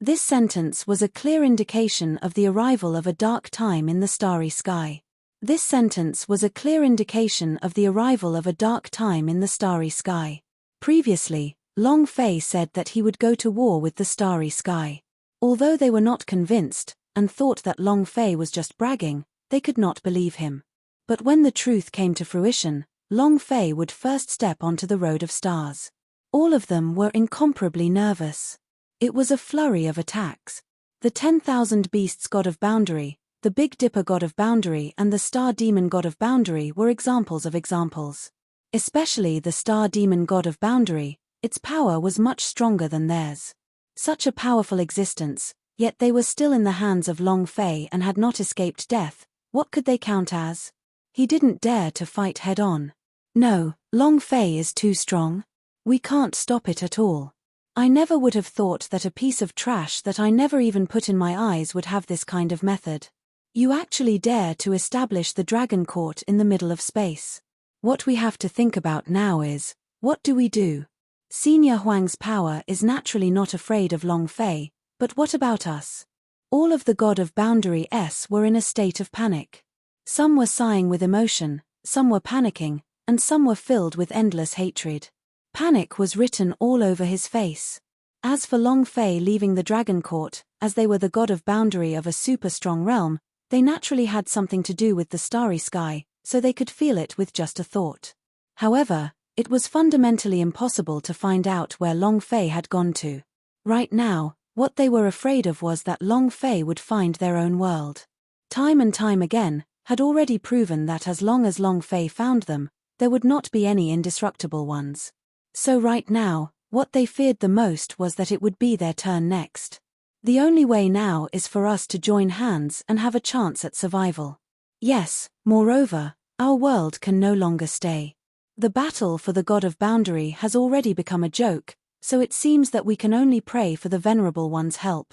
This sentence was a clear indication of the arrival of a dark time in the starry sky. This sentence was a clear indication of the arrival of a dark time in the starry sky. Previously, Long Fei said that he would go to war with the starry sky. Although they were not convinced, and thought that Long Fei was just bragging, they could not believe him. But when the truth came to fruition, Long Fei would first step onto the road of stars. All of them were incomparably nervous. It was a flurry of attacks. The 10,000 Beasts God of Boundary, the Big Dipper God of Boundary and the Star Demon God of Boundary were examples of examples. Especially the Star Demon God of Boundary, its power was much stronger than theirs. Such a powerful existence, yet they were still in the hands of Long Fei and had not escaped death. What could they count as? He didn't dare to fight head-on. "No, Long Fei is too strong. We can't stop it at all. I never would have thought that a piece of trash that I never even put in my eyes would have this kind of method. You actually dare to establish the Dragon Court in the middle of space. What we have to think about now is, what do we do?" Senior Huang's power is naturally not afraid of Long Fei, but what about us? All of the God of Boundary S were in a state of panic. Some were sighing with emotion, some were panicking, and some were filled with endless hatred. Panic was written all over his face. As for Long Fei leaving the Dragon Court, as they were the God of Boundary of a super strong realm, they naturally had something to do with the starry sky, so they could feel it with just a thought. However, it was fundamentally impossible to find out where Long Fei had gone to. Right now, what they were afraid of was that Long Fei would find their own world. Time and time again, had already proven that as long as Long Fei found them, there would not be any indestructible ones. So right now, what they feared the most was that it would be their turn next. The only way now is for us to join hands and have a chance at survival. Yes, moreover, our world can no longer stay. The battle for the God of Boundary has already become a joke, so it seems that we can only pray for the Venerable One's help.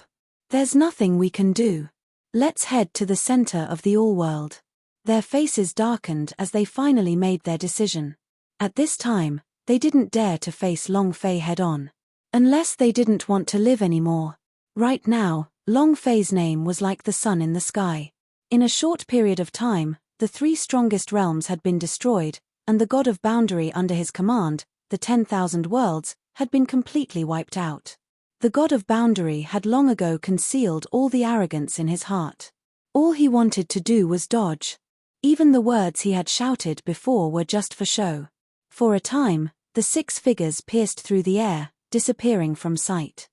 There's nothing we can do. Let's head to the center of the All-World. Their faces darkened as they finally made their decision. At this time, they didn't dare to face Long Fei head-on. Unless they didn't want to live anymore. Right now, Long Fei's name was like the sun in the sky. In a short period of time, the 3 strongest realms had been destroyed, and the God of Boundary under his command, the 10,000 worlds, had been completely wiped out. The God of Boundary had long ago concealed all the arrogance in his heart. All he wanted to do was dodge. Even the words he had shouted before were just for show. For a time, the 6 figures pierced through the air, disappearing from sight.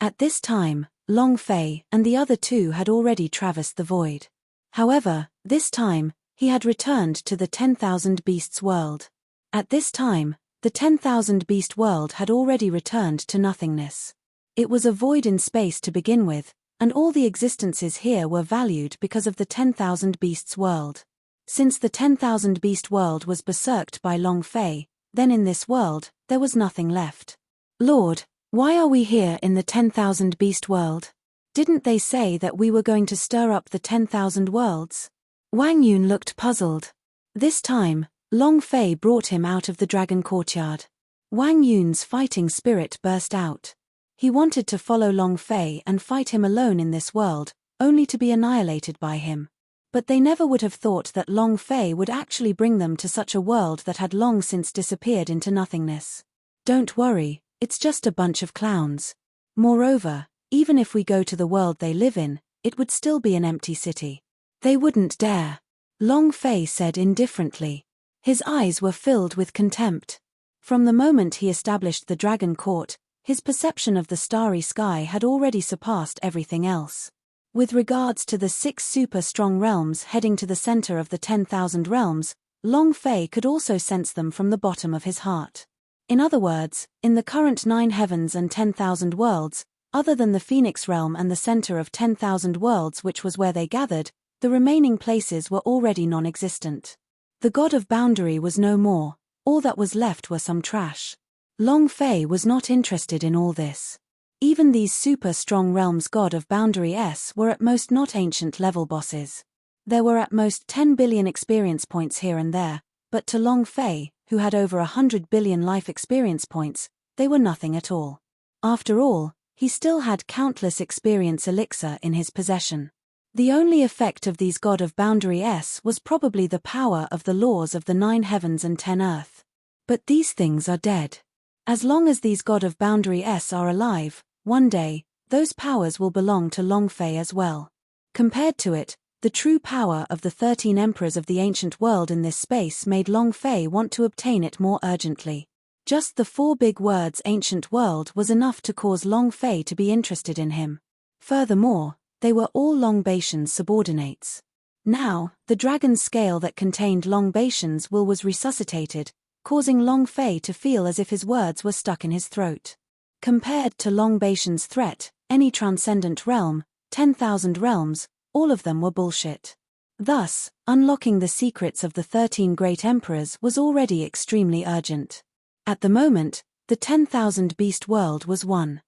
At this time, Long Fei and the other 2 had already traversed the void. However, this time, he had returned to the 10,000 beasts world. At this time, the 10,000 beast world had already returned to nothingness. It was a void in space to begin with, and all the existences here were valued because of the 10,000 beasts world. Since the 10,000 beast world was berserked by Long Fei, then in this world, there was nothing left. Lord, why are we here in the 10,000 beast world? Didn't they say that we were going to stir up the 10,000 worlds? Wang Yun looked puzzled. This time, Long Fei brought him out of the dragon courtyard. Wang Yun's fighting spirit burst out. He wanted to follow Long Fei and fight him alone in this world, only to be annihilated by him. But they never would have thought that Long Fei would actually bring them to such a world that had long since disappeared into nothingness. Don't worry, it's just a bunch of clowns. Moreover, even if we go to the world they live in, it would still be an empty city. They wouldn't dare. Long Fei said indifferently. His eyes were filled with contempt. From the moment he established the Dragon Court, his perception of the starry sky had already surpassed everything else. With regards to the 6 super strong realms heading to the center of the 10,000 realms, Long Fei could also sense them from the bottom of his heart. In other words, in the current 9 heavens and 10,000 worlds, other than the Phoenix realm and the center of 10,000 worlds, which was where they gathered, the remaining places were already non-existent. The God of Boundary was no more, all that was left were some trash. Long Fei was not interested in all this. Even these super strong realms God of Boundary S were at most not ancient level bosses. There were at most 10 billion experience points here and there, but to Long Fei, who had over 100 billion life experience points, they were nothing at all. After all, he still had countless experience elixir in his possession. The only effect of these God of Boundary S was probably the power of the laws of the 9 heavens and 10 earth. But these things are dead. As long as these God of Boundary S are alive, one day, those powers will belong to Long Fei as well. Compared to it, the true power of the 13 emperors of the ancient world in this space made Long Fei want to obtain it more urgently. Just the 4 big words ancient world was enough to cause Long Fei to be interested in him. Furthermore, they were all Long Baishan's subordinates. Now, the dragon scale that contained Long Baishan's will was resuscitated, causing Long Fei to feel as if his words were stuck in his throat. Compared to Long Baishan's threat, any transcendent realm, 10,000 realms, all of them were bullshit. Thus, unlocking the secrets of the 13 great emperors was already extremely urgent. At the moment, the 10,000 beast world was one.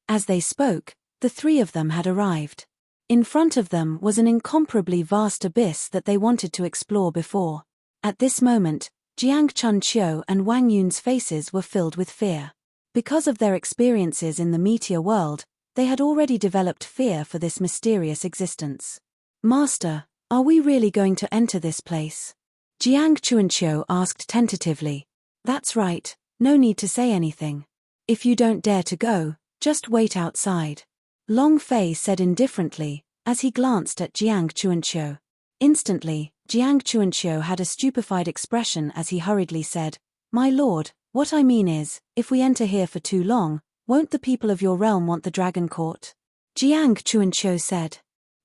As they spoke, the 3 of them had arrived. In front of them was an incomparably vast abyss that they wanted to explore before. At this moment, Jiang Chunqiu and Wang Yun's faces were filled with fear. Because of their experiences in the meteor world, they had already developed fear for this mysterious existence. Master, are we really going to enter this place? Jiang Chunqiu asked tentatively. That's right, no need to say anything. If you don't dare to go, just wait outside. Long Fei said indifferently, as he glanced at Jiang Chunqiu. Instantly, Jiang Chunqiu had a stupefied expression as he hurriedly said, My lord, what I mean is, if we enter here for too long, won't the people of your realm want the dragon court? Jiang Chunqiu said.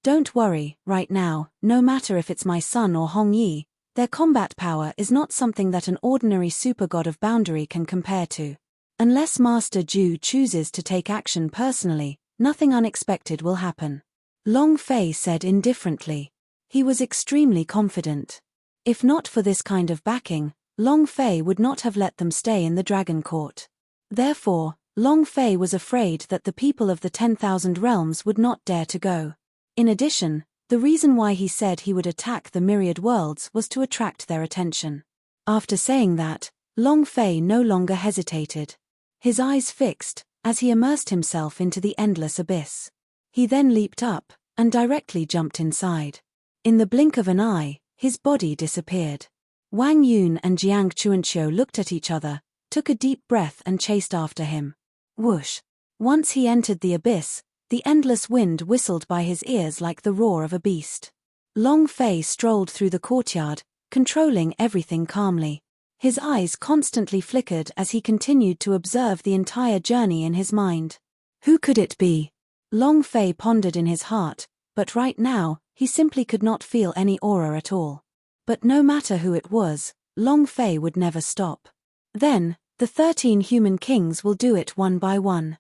Don't worry, right now, no matter if it's my son or Hong Yi, their combat power is not something that an ordinary super god of boundary can compare to. Unless Master Zhu chooses to take action personally, nothing unexpected will happen. Long Fei said indifferently. He was extremely confident. If not for this kind of backing, Long Fei would not have let them stay in the Dragon Court. Therefore, Long Fei was afraid that the people of the 10,000 realms would not dare to go. In addition, the reason why he said he would attack the myriad worlds was to attract their attention. After saying that, Long Fei no longer hesitated. His eyes fixed, as he immersed himself into the endless abyss. He then leaped up, and directly jumped inside. In the blink of an eye, his body disappeared. Wang Yun and Jiang Chunqiu looked at each other, took a deep breath and chased after him. Whoosh! Once he entered the abyss, the endless wind whistled by his ears like the roar of a beast. Long Fei strolled through the courtyard, controlling everything calmly. His eyes constantly flickered as he continued to observe the entire journey in his mind. Who could it be? Long Fei pondered in his heart, but right now, he simply could not feel any aura at all. But no matter who it was, Long Fei would never stop. Then, the 13 human kings will do it one by one.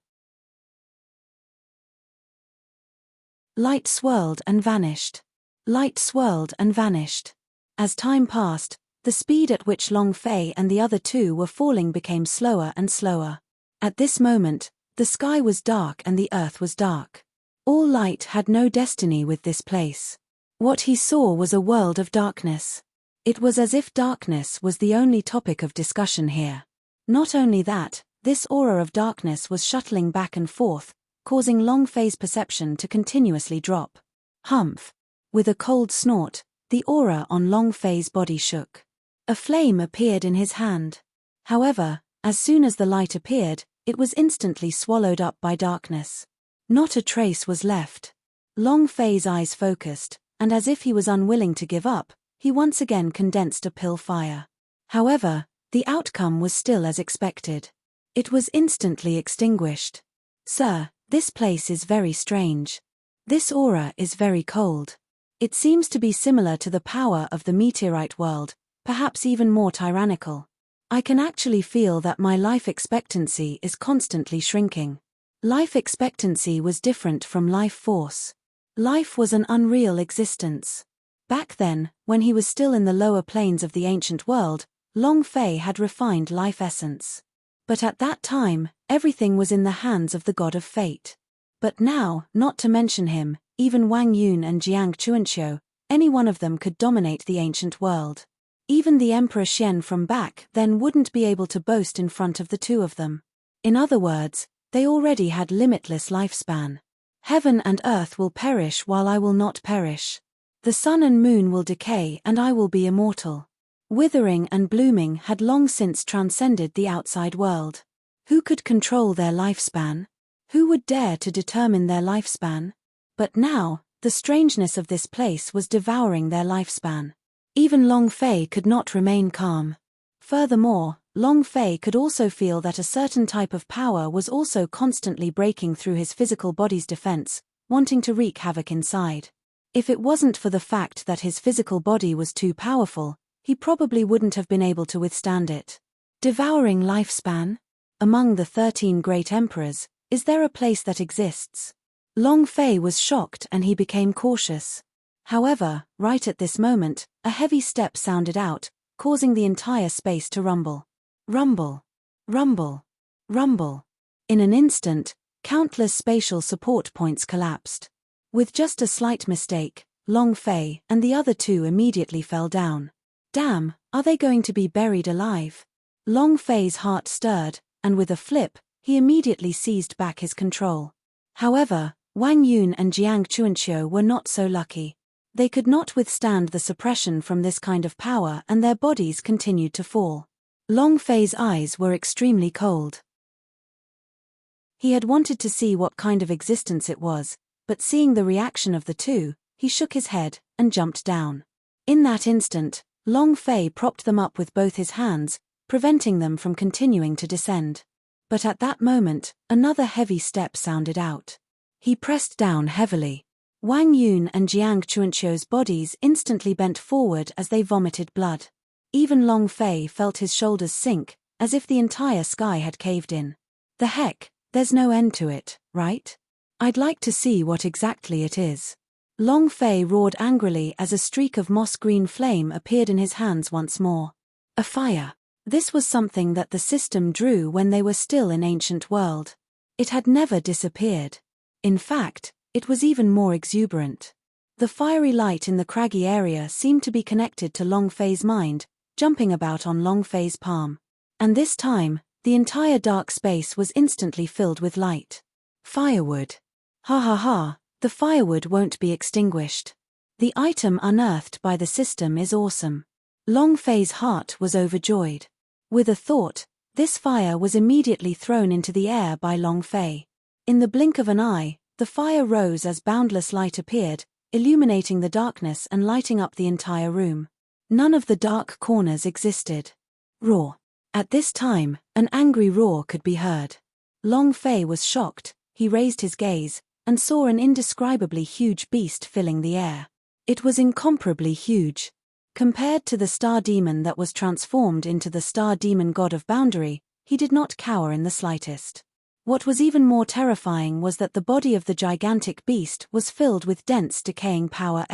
Light swirled and vanished. Light swirled and vanished. As time passed, the speed at which Long Fei and the other two were falling became slower and slower. At this moment, the sky was dark and the earth was dark. All light had no destiny with this place. What he saw was a world of darkness. It was as if darkness was the only topic of discussion here. Not only that, this aura of darkness was shuttling back and forth, causing Long Fei's perception to continuously drop. Humph! With a cold snort, the aura on Long Fei's body shook. A flame appeared in his hand. However, as soon as the light appeared, it was instantly swallowed up by darkness. Not a trace was left. Long Fei's eyes focused, and as if he was unwilling to give up, he once again condensed a pill fire. However, the outcome was still as expected. It was instantly extinguished. Sir, this place is very strange. This aura is very cold. It seems to be similar to the power of the meteorite world, perhaps even more tyrannical. I can actually feel that my life expectancy is constantly shrinking. Life expectancy was different from life force. Life was an unreal existence. Back then, when he was still in the lower planes of the ancient world, Long Fei had refined life essence. But at that time, everything was in the hands of the god of fate. But now, not to mention him, even Wang Yun and Jiang Chunqiu, any one of them could dominate the ancient world. Even the Emperor Xian from back then wouldn't be able to boast in front of the two of them. In other words, they already had limitless lifespan. Heaven and earth will perish while I will not perish. The sun and moon will decay and I will be immortal. Withering and blooming had long since transcended the outside world. Who could control their lifespan? Who would dare to determine their lifespan? But now, the strangeness of this place was devouring their lifespan. Even Long Fei could not remain calm. Furthermore, Long Fei could also feel that a certain type of power was also constantly breaking through his physical body's defense, wanting to wreak havoc inside. If it wasn't for the fact that his physical body was too powerful, he probably wouldn't have been able to withstand it. Devouring lifespan? Among the 13 great emperors, is there a place that exists? Long Fei was shocked and he became cautious. However, right at this moment, a heavy step sounded out, causing the entire space to rumble. Rumble. Rumble. Rumble. In an instant, countless spatial support points collapsed. With just a slight mistake, Long Fei and the other two immediately fell down. Damn, Are they going to be buried alive? Long Fei's heart stirred, and with a flip, he immediately seized back his control. However, Wang Yun and Jiang Chuanqiu were not so lucky. They could not withstand the suppression from this kind of power, and their bodies continued to fall. Long Fei's eyes were extremely cold. He had wanted to see what kind of existence it was, but seeing the reaction of the two, he shook his head and jumped down. In that instant, Long Fei propped them up with both his hands, preventing them from continuing to descend. But at that moment, another heavy step sounded out. He pressed down heavily. Wang Yun and Jiang Chuanqiu's bodies instantly bent forward as they vomited blood. Even Long Fei felt his shoulders sink, as if the entire sky had caved in. The heck, there's no end to it, right? I'd like to see what exactly it is. Long Fei roared angrily as a streak of moss-green flame appeared in his hands once more. A fire. This was something that the system drew when they were still in ancient world. It had never disappeared. In fact, it was even more exuberant. The fiery light in the craggy area seemed to be connected to Long Fei's mind, jumping about on Long Fei's palm. And this time, the entire dark space was instantly filled with light. Firewood. Ha ha ha, the firewood won't be extinguished. The item unearthed by the system is awesome. Long Fei's heart was overjoyed. With a thought, this fire was immediately thrown into the air by Long Fei. In the blink of an eye, the fire rose as boundless light appeared, illuminating the darkness and lighting up the entire room. None of the dark corners existed. Roar. At this time, an angry roar could be heard. Long Fei was shocked. He raised his gaze, and saw an indescribably huge beast filling the air. It was incomparably huge. Compared to the star demon that was transformed into the star demon god of boundary, he did not cower in the slightest. What was even more terrifying was that the body of the gigantic beast was filled with dense decaying power.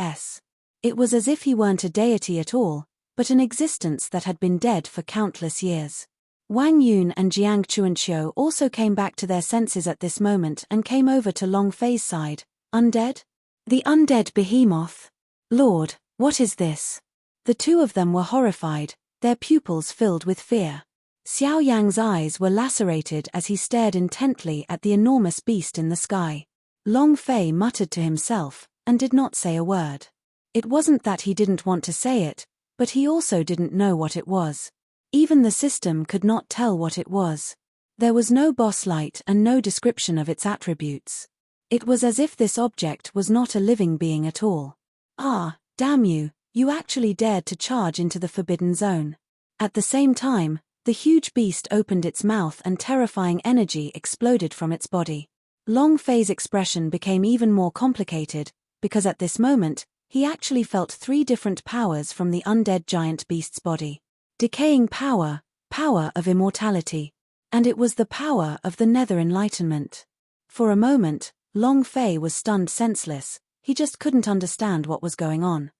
It was as if he weren't a deity at all, but an existence that had been dead for countless years. Wang Yun and Jiang Chuanqiu also came back to their senses at this moment and came over to Long Fei's side. Undead? The undead behemoth? Lord, what is this? The two of them were horrified, their pupils filled with fear. Xiao Yang's eyes were lacerated as he stared intently at the enormous beast in the sky. Long Fei muttered to himself, and did not say a word. It wasn't that he didn't want to say it, but he also didn't know what it was. Even the system could not tell what it was. There was no boss light and no description of its attributes. It was as if this object was not a living being at all. Ah, damn you, you actually dared to charge into the forbidden zone. At the same time, the huge beast opened its mouth and terrifying energy exploded from its body. Long Fei's expression became even more complicated, because at this moment, he actually felt 3 different powers from the undead giant beast's body. Decaying power, power of immortality. And it was the power of the nether enlightenment. For a moment, Long Fei was stunned senseless, he just couldn't understand what was going on.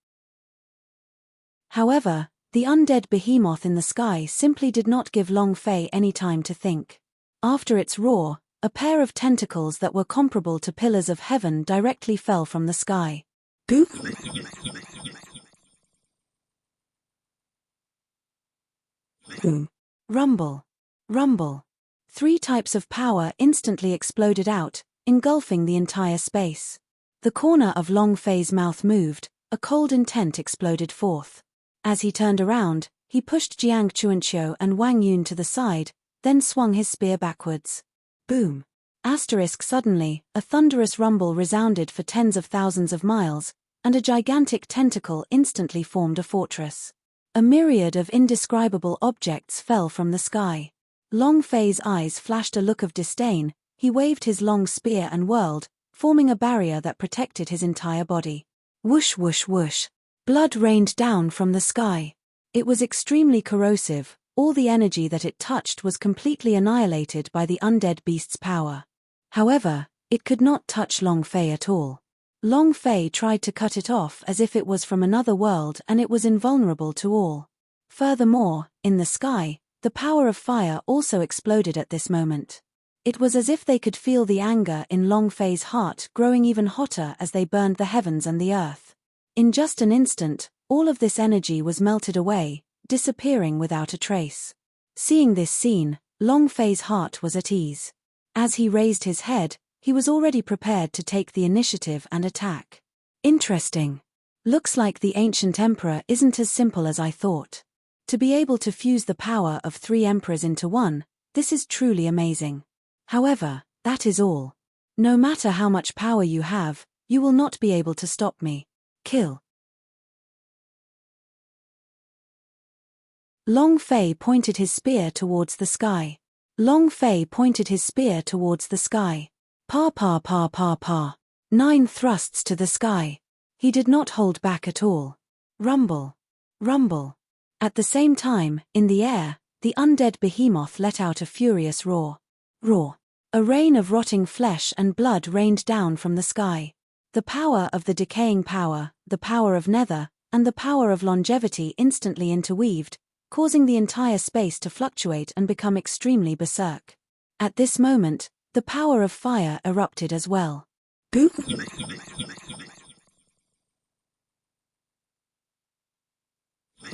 However, the undead behemoth in the sky simply did not give Long Fei any time to think. After its roar, a pair of tentacles that were comparable to pillars of heaven directly fell from the sky. Boom. Rumble. Rumble. 3 types of power instantly exploded out, engulfing the entire space. The corner of Long Fei's mouth moved, a cold intent exploded forth. As he turned around, he pushed Jiang Chuanqiu and Wang Yun to the side, then swung his spear backwards. Boom. Suddenly, a thunderous rumble resounded for tens of thousands of miles, and a gigantic tentacle instantly formed a fortress. A myriad of indescribable objects fell from the sky. Long Fei's eyes flashed a look of disdain, he waved his long spear and whirled, forming a barrier that protected his entire body. Whoosh whoosh whoosh. Blood rained down from the sky. It was extremely corrosive, all the energy that it touched was completely annihilated by the undead beast's power. However, it could not touch Long Fei at all. Long Fei tried to cut it off as if it was from another world and it was invulnerable to all. Furthermore, in the sky, the power of fire also exploded at this moment. It was as if they could feel the anger in Long Fei's heart growing even hotter as they burned the heavens and the earth. In just an instant, all of this energy was melted away, disappearing without a trace. Seeing this scene, Long Fei's heart was at ease. As he raised his head, he was already prepared to take the initiative and attack. Interesting. Looks like the ancient emperor isn't as simple as I thought. To be able to fuse the power of 3 emperors into one, this is truly amazing. However, that is all. No matter how much power you have, you will not be able to stop me. Kill. Long Fei pointed his spear towards the sky. Long Fei pointed his spear towards the sky. Pa pa pa pa pa. 9 thrusts to the sky. He did not hold back at all. Rumble. Rumble. At the same time, in the air, the undead behemoth let out a furious roar. Roar. A rain of rotting flesh and blood rained down from the sky. The power of the decaying power, the power of nether, and the power of longevity instantly interweaved, causing the entire space to fluctuate and become extremely berserk. At this moment, the power of fire erupted as well. Boop.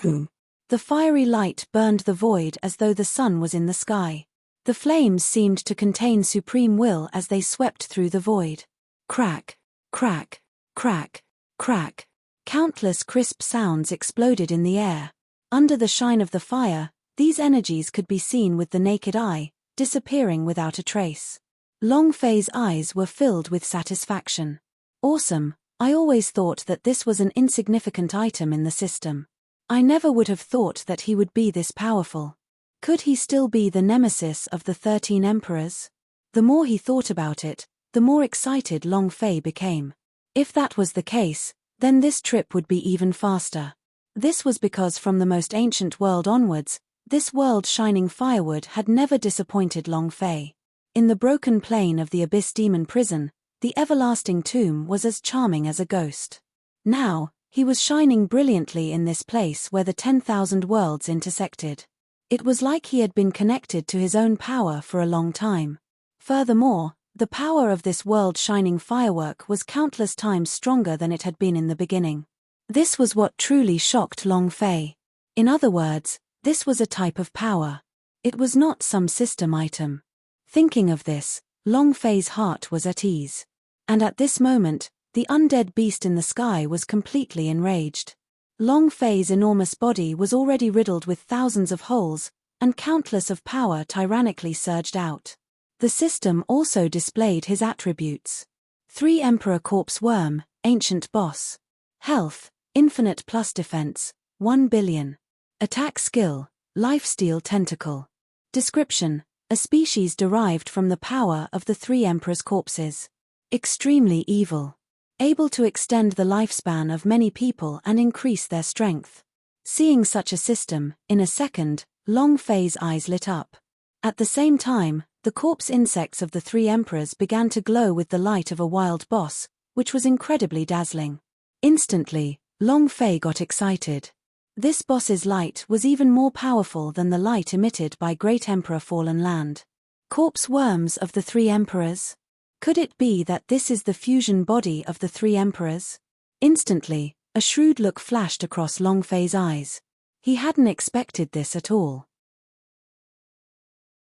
Boom. The fiery light burned the void as though the sun was in the sky. The flames seemed to contain supreme will as they swept through the void. Crack, crack, crack, crack. Countless crisp sounds exploded in the air. Under the shine of the fire, these energies could be seen with the naked eye, disappearing without a trace. Long Fei's eyes were filled with satisfaction. Awesome. I always thought that this was an insignificant item in the system. I never would have thought that he would be this powerful. Could he still be the nemesis of the 13 emperors? The more he thought about it, the more excited Long Fei became. If that was the case, then this trip would be even faster. This was because from the most ancient world onwards, this world-shining firewood had never disappointed Long Fei. In the broken plane of the Abyss Demon Prison, the everlasting tomb was as charming as a ghost. Now, he was shining brilliantly in this place where the 10,000 worlds intersected. It was like he had been connected to his own power for a long time. Furthermore, the power of this world-shining firework was countless times stronger than it had been in the beginning. This was what truly shocked Long Fei. In other words, this was a type of power. It was not some system item. Thinking of this, Long Fei's heart was at ease. And at this moment, the undead beast in the sky was completely enraged. Long Fei's enormous body was already riddled with thousands of holes, and countless of power tyrannically surged out. The system also displayed his attributes. 3 Emperor Corpse Worm, Ancient Boss. Health, Infinite plus Defense, 1 billion. Attack Skill, Lifesteal Tentacle. Description, a species derived from the power of the 3 Emperor's corpses. Extremely evil. Able to extend the lifespan of many people and increase their strength. Seeing such a system, in a second, Long Fei's eyes lit up. At the same time, the corpse insects of the 3 emperors began to glow with the light of a wild boss, which was incredibly dazzling. Instantly, Long Fei got excited. This boss's light was even more powerful than the light emitted by Great Emperor Fallen Land. Corpse worms of the 3 emperors? Could it be that this is the fusion body of the 3 emperors? Instantly, a shrewd look flashed across Long Fei's eyes. He hadn't expected this at all.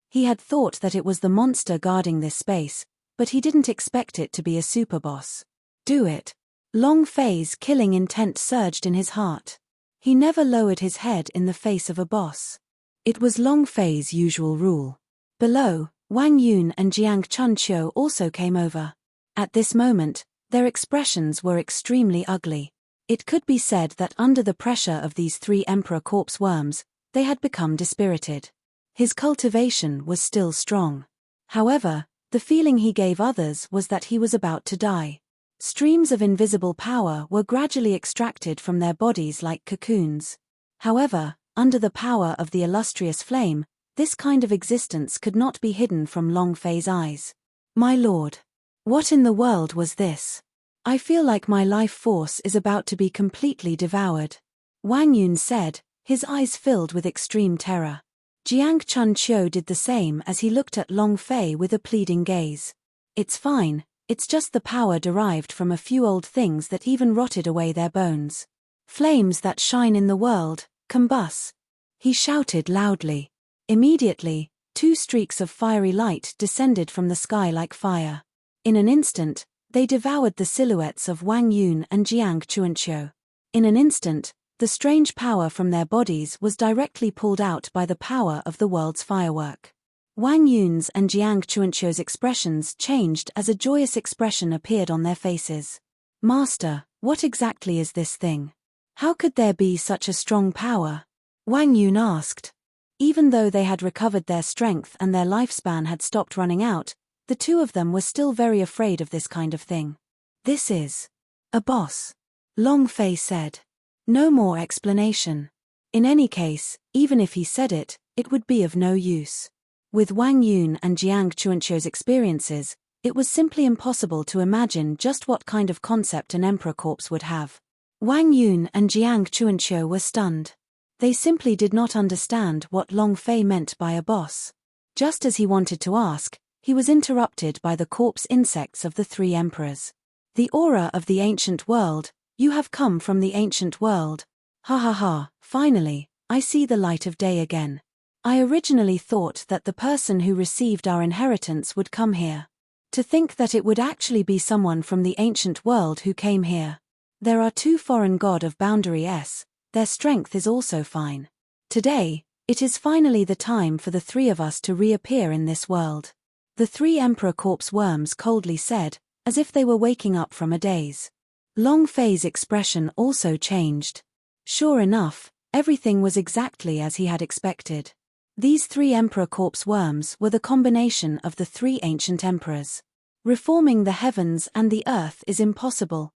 He had thought that it was the monster guarding this space, but he didn't expect it to be a superboss. Do it. Long Fei's killing intent surged in his heart. He never lowered his head in the face of a boss. It was Long Fei's usual rule. Below, Wang Yun and Jiang Chunqiu also came over. At this moment, their expressions were extremely ugly. It could be said that under the pressure of these 3 emperor corpse worms, they had become dispirited. His cultivation was still strong. However, the feeling he gave others was that he was about to die. Streams of invisible power were gradually extracted from their bodies like cocoons. However, under the power of the illustrious flame, this kind of existence could not be hidden from Long Fei's eyes. My lord. What in the world was this? I feel like my life force is about to be completely devoured. Wang Yun said, his eyes filled with extreme terror. Jiang Chunqiu did the same as he looked at Long Fei with a pleading gaze. It's fine, it's just the power derived from a few old things that even rotted away their bones. Flames that shine in the world, combust. He shouted loudly. Immediately, 2 streaks of fiery light descended from the sky like fire. In an instant, they devoured the silhouettes of Wang Yun and Jiang Chuanqiu. In an instant, the strange power from their bodies was directly pulled out by the power of the world's firework. Wang Yun's and Jiang Chuanqiu's expressions changed as a joyous expression appeared on their faces. Master, what exactly is this thing? How could there be such a strong power? Wang Yun asked. Even though they had recovered their strength and their lifespan had stopped running out, the 2 of them were still very afraid of this kind of thing. This is a boss, Long Fei said. No more explanation. In any case, even if he said it, it would be of no use. With Wang Yun and Jiang Chuanqiu's experiences, it was simply impossible to imagine just what kind of concept an emperor corpse would have. Wang Yun and Jiang Chuanqiu were stunned. They simply did not understand what Long Fei meant by a boss. Just as he wanted to ask, he was interrupted by the corpse insects of the 3 emperors. The aura of the ancient world, you have come from the ancient world. Ha ha ha, finally, I see the light of day again. I originally thought that the person who received our inheritance would come here. To think that it would actually be someone from the ancient world who came here. There are 2 foreign god of boundary S. Their strength is also fine. Today, it is finally the time for the 3 of us to reappear in this world. The 3 emperor corpse worms coldly said, as if they were waking up from a daze. Long Fei's expression also changed. Sure enough, everything was exactly as he had expected. These 3 emperor corpse worms were the combination of the 3 ancient emperors. Reforming the heavens and the earth is impossible.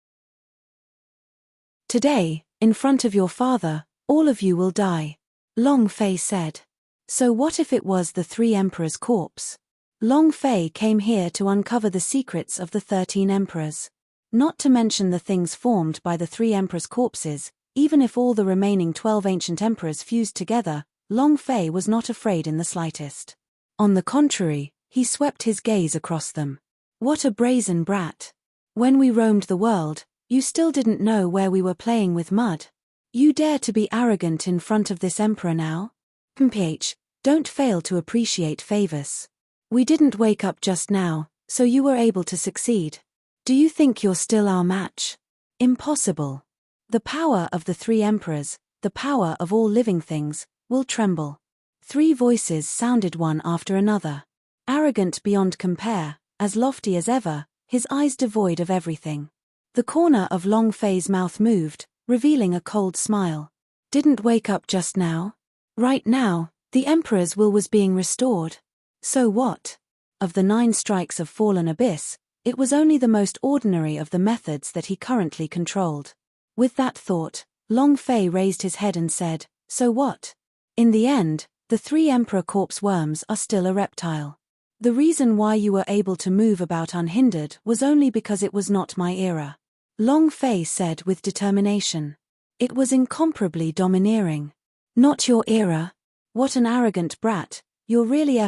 Today, in front of your father, all of you will die, Long Fei said. So what if it was the 3 emperors' corpse? Long Fei came here to uncover the secrets of the 13 emperors. Not to mention the things formed by the 3 emperors' corpses, even if all the remaining 12 ancient emperors fused together, Long Fei was not afraid in the slightest. On the contrary, he swept his gaze across them. What a brazen brat. When we roamed the world, you still didn't know where we were playing with mud. You dare to be arrogant in front of this emperor now? Mph, don't fail to appreciate favors. We didn't wake up just now, so you were able to succeed. Do you think you're still our match? Impossible. The power of the 3 emperors, the power of all living things, will tremble. 3 voices sounded one after another. Arrogant beyond compare, as lofty as ever, his eyes devoid of everything. The corner of Long Fei's mouth moved, revealing a cold smile. Didn't wake up just now? Right now, the emperor's will was being restored. So what? Of the 9 strikes of fallen abyss, it was only the most ordinary of the methods that he currently controlled. With that thought, Long Fei raised his head and said, so what? In the end, the 3 emperor corpse worms are still a reptile. The reason why you were able to move about unhindered was only because it was not my era. Long Fei said with determination. It was incomparably domineering. Not your era? What an arrogant brat, you're really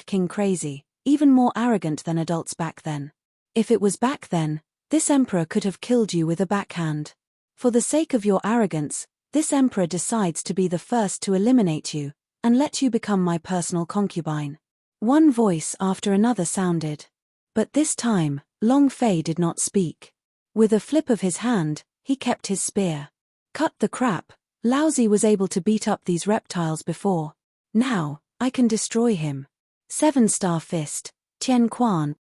King crazy, even more arrogant than adults back then. If it was back then, this emperor could have killed you with a backhand. For the sake of your arrogance, this emperor decides to be the first to eliminate you, and let you become my personal concubine. One voice after another sounded. But this time, Long Fei did not speak. With a flip of his hand, he kept his spear. Cut the crap, Laozi was able to beat up these reptiles before. Now, I can destroy him. 7-star fist, Tian Quan.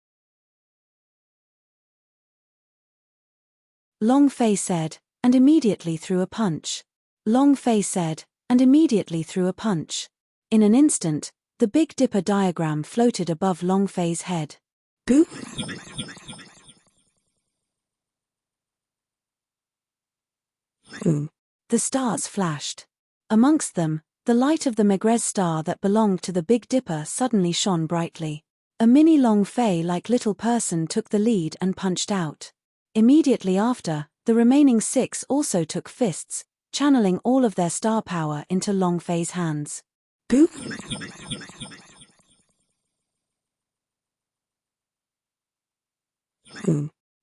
Long Fei said, and immediately threw a punch. Long Fei said, and immediately threw a punch. In an instant, the Big Dipper diagram floated above Long Fei's head. Boop! The stars flashed. Amongst them, the light of the Megrez star that belonged to the Big Dipper suddenly shone brightly. A mini Long Fei-like little person took the lead and punched out. Immediately after, the remaining 6 also took fists, channeling all of their star power into Long Fei's hands. Boop!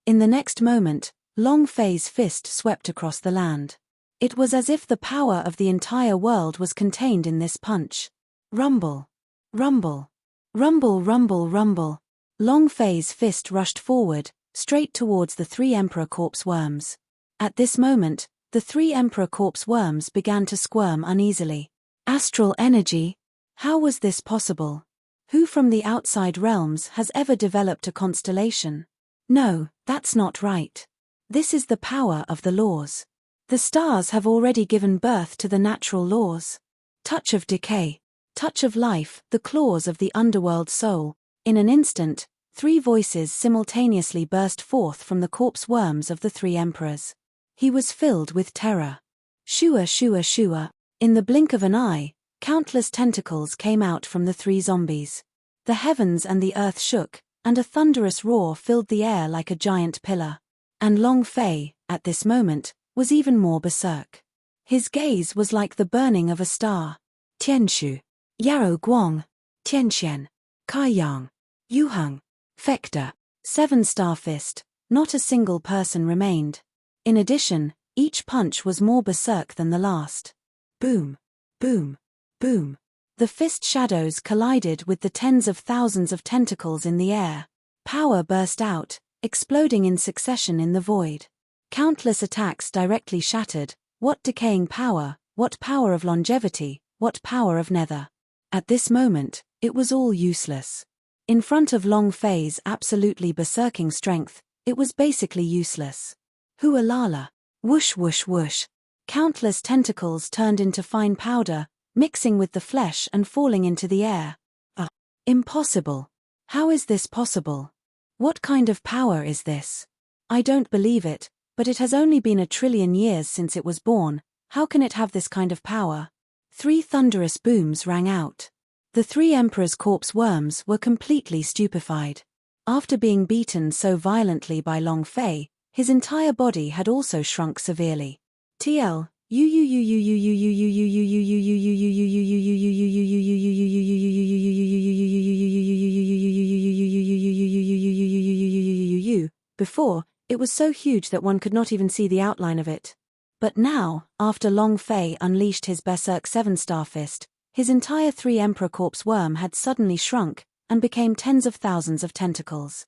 In the next moment, Long Fei's fist swept across the land. It was as if the power of the entire world was contained in this punch. Rumble. Rumble. Rumble, rumble, rumble. Long Fei's fist rushed forward, straight towards the 3 Emperor Corpse Worms. At this moment, the 3 Emperor Corpse Worms began to squirm uneasily. Astral energy? How was this possible? Who from the outside realms has ever developed a constellation? No, that's not right. This is the power of the laws. The stars have already given birth to the natural laws. Touch of decay. Touch of life, the claws of the underworld soul. In an instant, 3 voices simultaneously burst forth from the corpse worms of the 3 emperors. He was filled with terror. Shua, shua, shua. In the blink of an eye, countless tentacles came out from the 3 zombies. The heavens and the earth shook, and a thunderous roar filled the air like a giant pillar. And Long Fei, at this moment, was even more berserk. His gaze was like the burning of a star. Tianshu. Yaro Guang. Tianxian. Kaiyang. Yuheng. Fekta. 7-star fist. Not a single person remained. In addition, each punch was more berserk than the last. Boom. Boom. Boom. The fist shadows collided with the tens of thousands of tentacles in the air. Power burst out, exploding in succession in the void. Countless attacks directly shattered. What decaying power, what power of longevity, what power of nether. At this moment, it was all useless. In front of Long Fei's absolutely berserking strength, it was basically useless. Hualala. Whoosh whoosh whoosh. Countless tentacles turned into fine powder, mixing with the flesh and falling into the air. Impossible. How is this possible? What kind of power is this? I don't believe it, but it has only been 1 trillion years since it was born. How can it have this kind of power? 3 thunderous booms rang out. The 3 Emperor's corpse worms were completely stupefied. After being beaten so violently by Long Fei, his entire body had also shrunk severely. TL. Before, it was so huge that one could not even see the outline of it. But now, after Long Fei unleashed his berserk 7-star fist, his entire 3 Emperor Corpse Worm had suddenly shrunk and became tens of thousands of tentacles.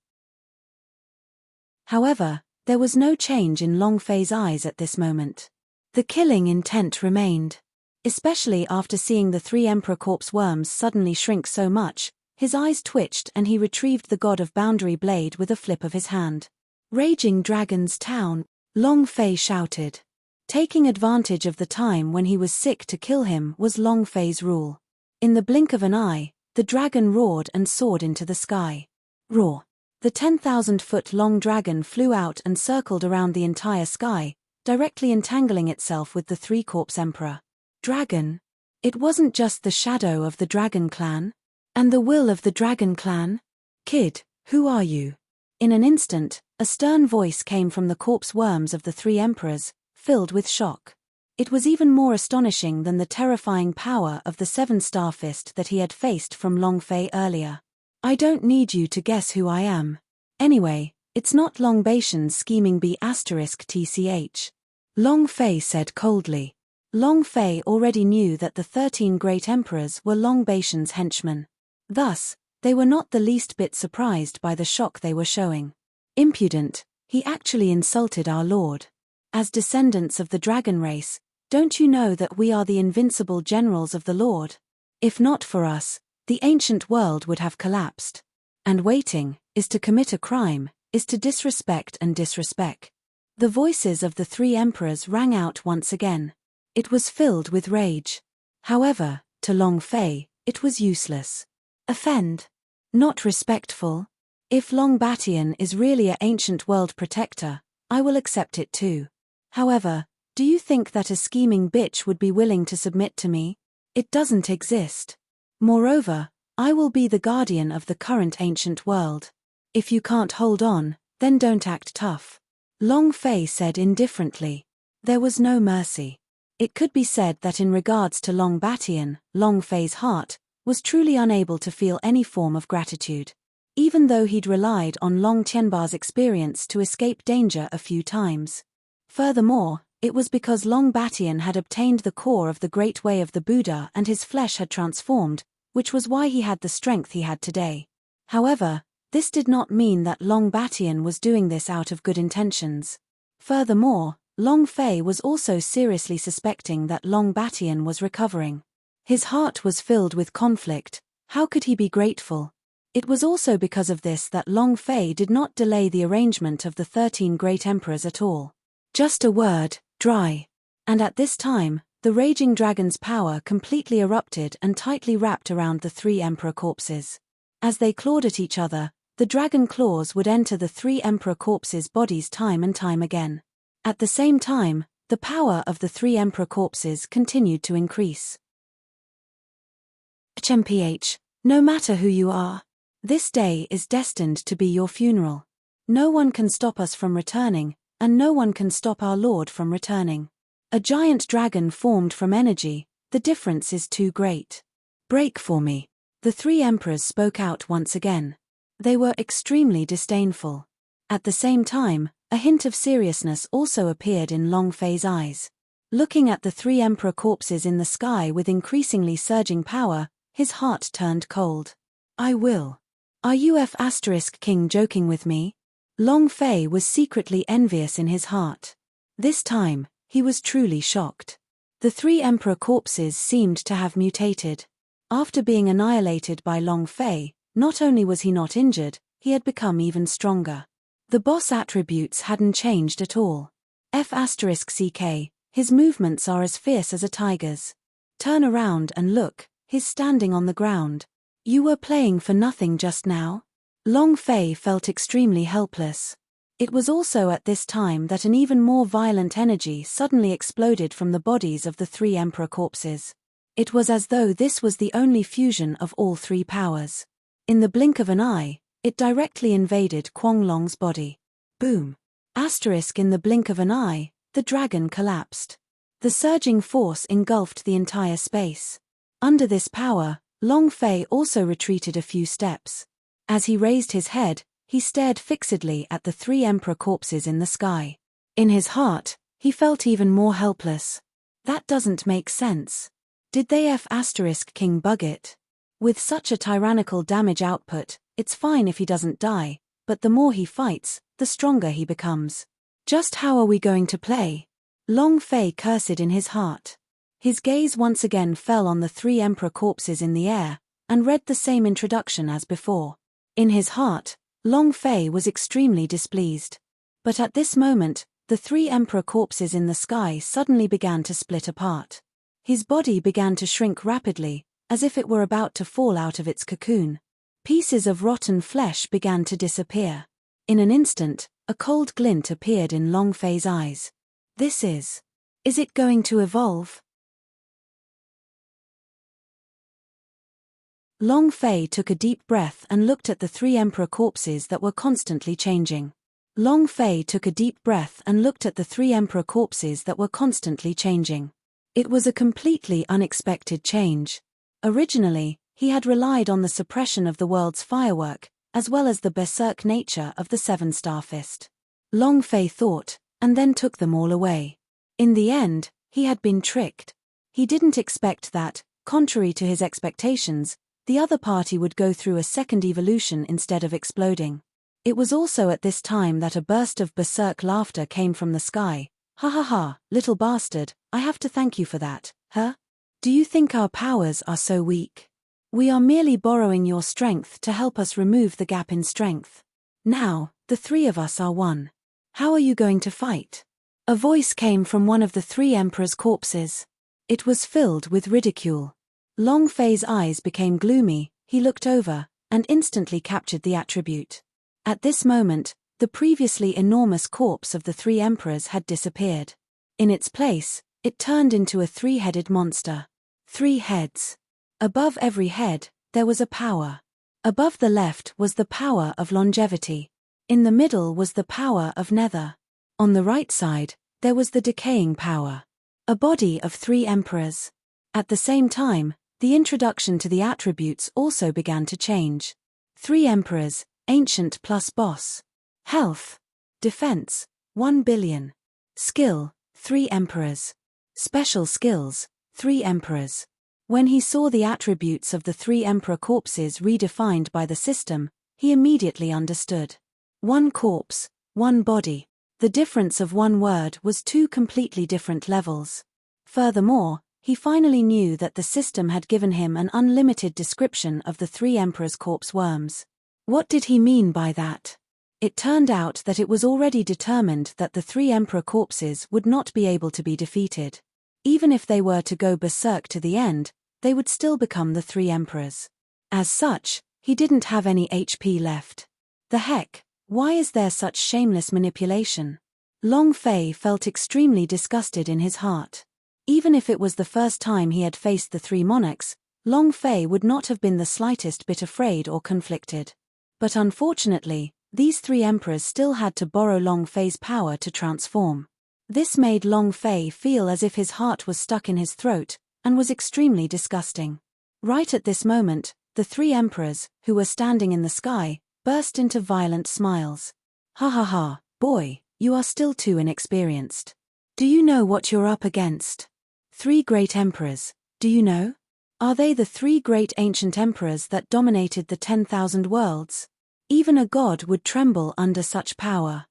However, there was no change in Long Fei's eyes at this moment. The killing intent remained. Especially after seeing the 3 Emperor Corpse Worms suddenly shrink so much, his eyes twitched and he retrieved the God of Boundary blade with a flip of his hand. Raging Dragon's Town, Long Fei shouted. Taking advantage of the time when he was sick to kill him was Long Fei's rule. In the blink of an eye, the dragon roared and soared into the sky. Roar. The 10,000-foot-long dragon flew out and circled around the entire sky, directly entangling itself with the 3 Corpse Emperor. Dragon? It wasn't just the shadow of the Dragon Clan? And the will of the Dragon Clan? Kid, who are you? In an instant, a stern voice came from the corpse worms of the 3 Emperors, filled with shock. It was even more astonishing than the terrifying power of the 7-star fist that he had faced from Long Fei earlier. I don't need you to guess who I am. Anyway, it's not Long Baishan's scheming B***TCH. Long Fei said coldly. Long Fei already knew that the 13 great emperors were Long Baishan's henchmen. Thus, they were not the least bit surprised by the shock they were showing. Impudent, he actually insulted our lord. As descendants of the dragon race, don't you know that we are the invincible generals of the Lord? If not for us, the ancient world would have collapsed. And waiting is to commit a crime, is to disrespect and disrespect. The voices of the 3 emperors rang out once again. It was filled with rage. However, to Long Fei, it was useless. Offend? Not respectful? If Long Batian is really an ancient world protector, I will accept it too. However, do you think that a scheming bitch would be willing to submit to me? It doesn't exist. Moreover, I will be the guardian of the current ancient world. If you can't hold on, then don't act tough. Long Fei said indifferently. There was no mercy. It could be said that in regards to Long Batian, Long Fei's heart was truly unable to feel any form of gratitude. Even though he'd relied on Long Tianba's experience to escape danger a few times. Furthermore, It was because Long Batian had obtained the core of the Great Way of the Buddha and his flesh had transformed, which was why he had the strength he had today. However, this did not mean that Long Batian was doing this out of good intentions. Furthermore, Long Fei was also seriously suspecting that Long Batian was recovering. His heart was filled with conflict. How could he be grateful? It was also because of this that Long Fei did not delay the arrangement of the 13 great emperors at all. Just a word, dry. And at this time, the raging dragon's power completely erupted and tightly wrapped around the 3 emperor corpses. As they clawed at each other, the dragon claws would enter the 3 emperor corpses' bodies time and time again. At the same time, the power of the 3 emperor corpses continued to increase. HMPH, no matter who you are, this day is destined to be your funeral. No one can stop us from returning, and no one can stop our Lord from returning. A giant dragon formed from energy, the difference is too great. Break for me. The 3 emperors spoke out once again. They were extremely disdainful. At the same time, a hint of seriousness also appeared in Long Fei's eyes. Looking at the 3 emperor corpses in the sky with increasingly surging power, his heart turned cold. I will. Are you King joking with me? Long Fei was secretly envious in his heart. This time, he was truly shocked. The 3 emperor corpses seemed to have mutated. After being annihilated by Long Fei, not only was he not injured, he had become even stronger. The boss attributes hadn't changed at all. F***ck, his movements are as fierce as a tiger's. Turn around and look, he's standing on the ground. You were playing for nothing just now? Long Fei felt extremely helpless. It was also at this time that an even more violent energy suddenly exploded from the bodies of the 3 emperor corpses. It was as though this was the only fusion of all 3 powers. In the blink of an eye, it directly invaded Quang Long's body. Boom. In the blink of an eye, the dragon collapsed. The surging force engulfed the entire space. Under this power, Long Fei also retreated a few steps. As he raised his head, he stared fixedly at the 3 emperor corpses in the sky. In his heart, he felt even more helpless. That doesn't make sense. Did they King bug it? With such a tyrannical damage output, it's fine if he doesn't die, but the more he fights, the stronger he becomes. Just how are we going to play? Long Fei cursed in his heart. His gaze once again fell on the 3 emperor corpses in the air, and read the same introduction as before. In his heart, Long Fei was extremely displeased. But at this moment, the 3 emperor corpses in the sky suddenly began to split apart. His body began to shrink rapidly, as if it were about to fall out of its cocoon. Pieces of rotten flesh began to disappear. In an instant, a cold glint appeared in Long Fei's eyes. Is it going to evolve? Long Fei took a deep breath and looked at the 3 emperor corpses that were constantly changing. Long Fei took a deep breath and looked at the 3 emperor corpses that were constantly changing. It was a completely unexpected change. Originally, he had relied on the suppression of the world's firework, as well as the berserk nature of the 7-star fist. Long Fei thought, and then took them all away. In the end, he had been tricked. He didn't expect that, contrary to his expectations, the other party would go through a second evolution instead of exploding. It was also at this time that a burst of berserk laughter came from the sky. Ha ha ha, little bastard, I have to thank you for that, huh? Do you think our powers are so weak? We are merely borrowing your strength to help us remove the gap in strength. Now, the 3 of us are one. How are you going to fight? A voice came from one of the 3 emperors' corpses. It was filled with ridicule. Long Fei's eyes became gloomy, he looked over, and instantly captured the attribute. At this moment, the previously enormous corpse of the 3 emperors had disappeared. In its place, it turned into a 3-headed monster. 3 heads. Above every head, there was a power. Above the left was the power of longevity. In the middle was the power of nether. On the right side, there was the decaying power. A body of 3 emperors. At the same time, the introduction to the attributes also began to change. 3 emperors, ancient plus boss. Health. Defense, 1 billion. Skill, 3 emperors. Special skills, 3 emperors. When he saw the attributes of the 3 emperor corpses redefined by the system, he immediately understood. 1 corpse, 1 body. The difference of 1 word was 2 completely different levels. Furthermore, he finally knew that the system had given him an unlimited description of the 3 emperors' corpse worms. What did he mean by that? It turned out that it was already determined that the 3 emperor corpses would not be able to be defeated. Even if they were to go berserk to the end, they would still become the 3 emperors. As such, he didn't have any HP left. The heck, why is there such shameless manipulation? Long Fei felt extremely disgusted in his heart. Even if it was the first time he had faced the 3 monarchs, Long Fei would not have been the slightest bit afraid or conflicted. But unfortunately, these 3 emperors still had to borrow Long Fei's power to transform. This made Long Fei feel as if his heart was stuck in his throat, and was extremely disgusting. Right at this moment, the 3 emperors, who were standing in the sky, burst into violent smiles. Ha ha ha, boy, you are still too inexperienced. Do you know what you're up against? 3 great emperors, do you know? Are they the 3 great ancient emperors that dominated the 10,000 worlds? Even a god would tremble under such power.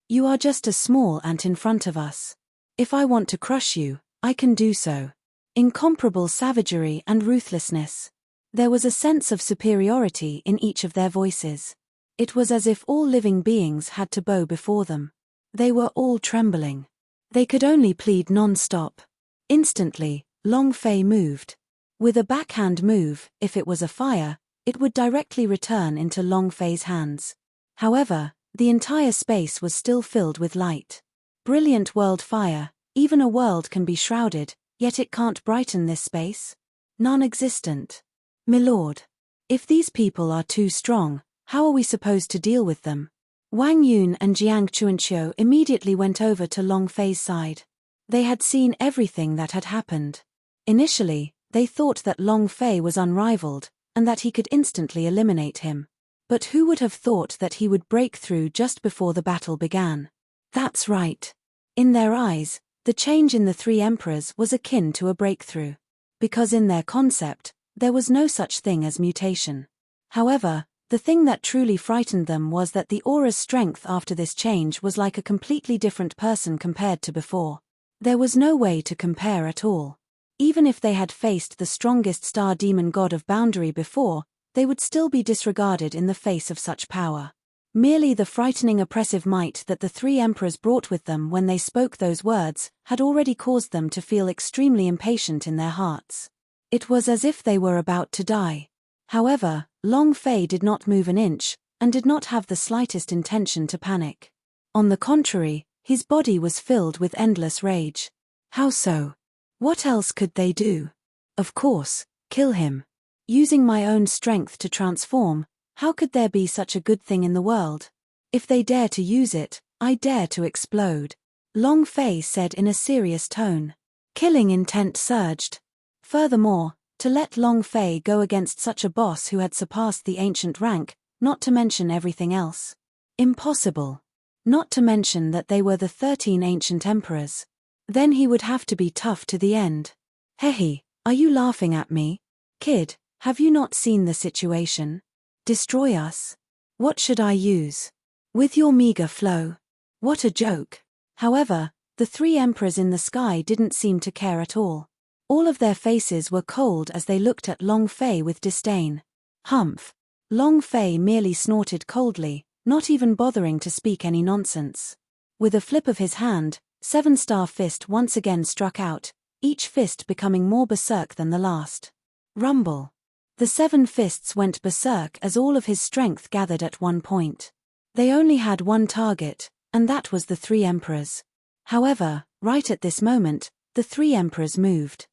You are just a small ant in front of us. If I want to crush you, I can do so. Incomparable savagery and ruthlessness. There was a sense of superiority in each of their voices. It was as if all living beings had to bow before them. They were all trembling. They could only plead non-stop. Instantly, Long Fei moved. With a backhand move, if it was a fire, it would directly return into Long Fei's hands. However, the entire space was still filled with light. Brilliant world fire, even a world can be shrouded, yet it can't brighten this space? Non-existent. Milord. If these people are too strong, how are we supposed to deal with them? Wang Yun and Jiang Chuanqiu immediately went over to Long Fei's side. They had seen everything that had happened. Initially, they thought that Long Fei was unrivaled, and that he could instantly eliminate him. But who would have thought that he would break through just before the battle began? That's right. In their eyes, the change in the 3 emperors was akin to a breakthrough. Because in their concept, there was no such thing as mutation. However, the thing that truly frightened them was that the aura's strength after this change was like a completely different person compared to before. There was no way to compare at all. Even if they had faced the strongest star demon god of boundary before, they would still be disregarded in the face of such power. Merely the frightening oppressive might that the 3 emperors brought with them when they spoke those words had already caused them to feel extremely impatient in their hearts. It was as if they were about to die. However, Long Fei did not move an inch, and did not have the slightest intention to panic. On the contrary, his body was filled with endless rage. How so? What else could they do? Of course, kill him. Using my own strength to transform, how could there be such a good thing in the world? If they dare to use it, I dare to explode. Long Fei said in a serious tone. Killing intent surged. Furthermore, to let Long Fei go against such a boss who had surpassed the ancient rank, not to mention everything else. Impossible. Not to mention that they were the 13 ancient emperors. Then he would have to be tough to the end. Hehe, are you laughing at me? Kid, have you not seen the situation? Destroy us? What should I use? With your meager flow. What a joke. However, the 3 emperors in the sky didn't seem to care at all. All of their faces were cold as they looked at Long Fei with disdain. Humph. Long Fei merely snorted coldly, not even bothering to speak any nonsense. With a flip of his hand, 7-star fist once again struck out, each fist becoming more berserk than the last. Rumble. The 7 fists went berserk as all of his strength gathered at one point. They only had one target, and that was the 3 emperors. However, right at this moment, the 3 emperors moved.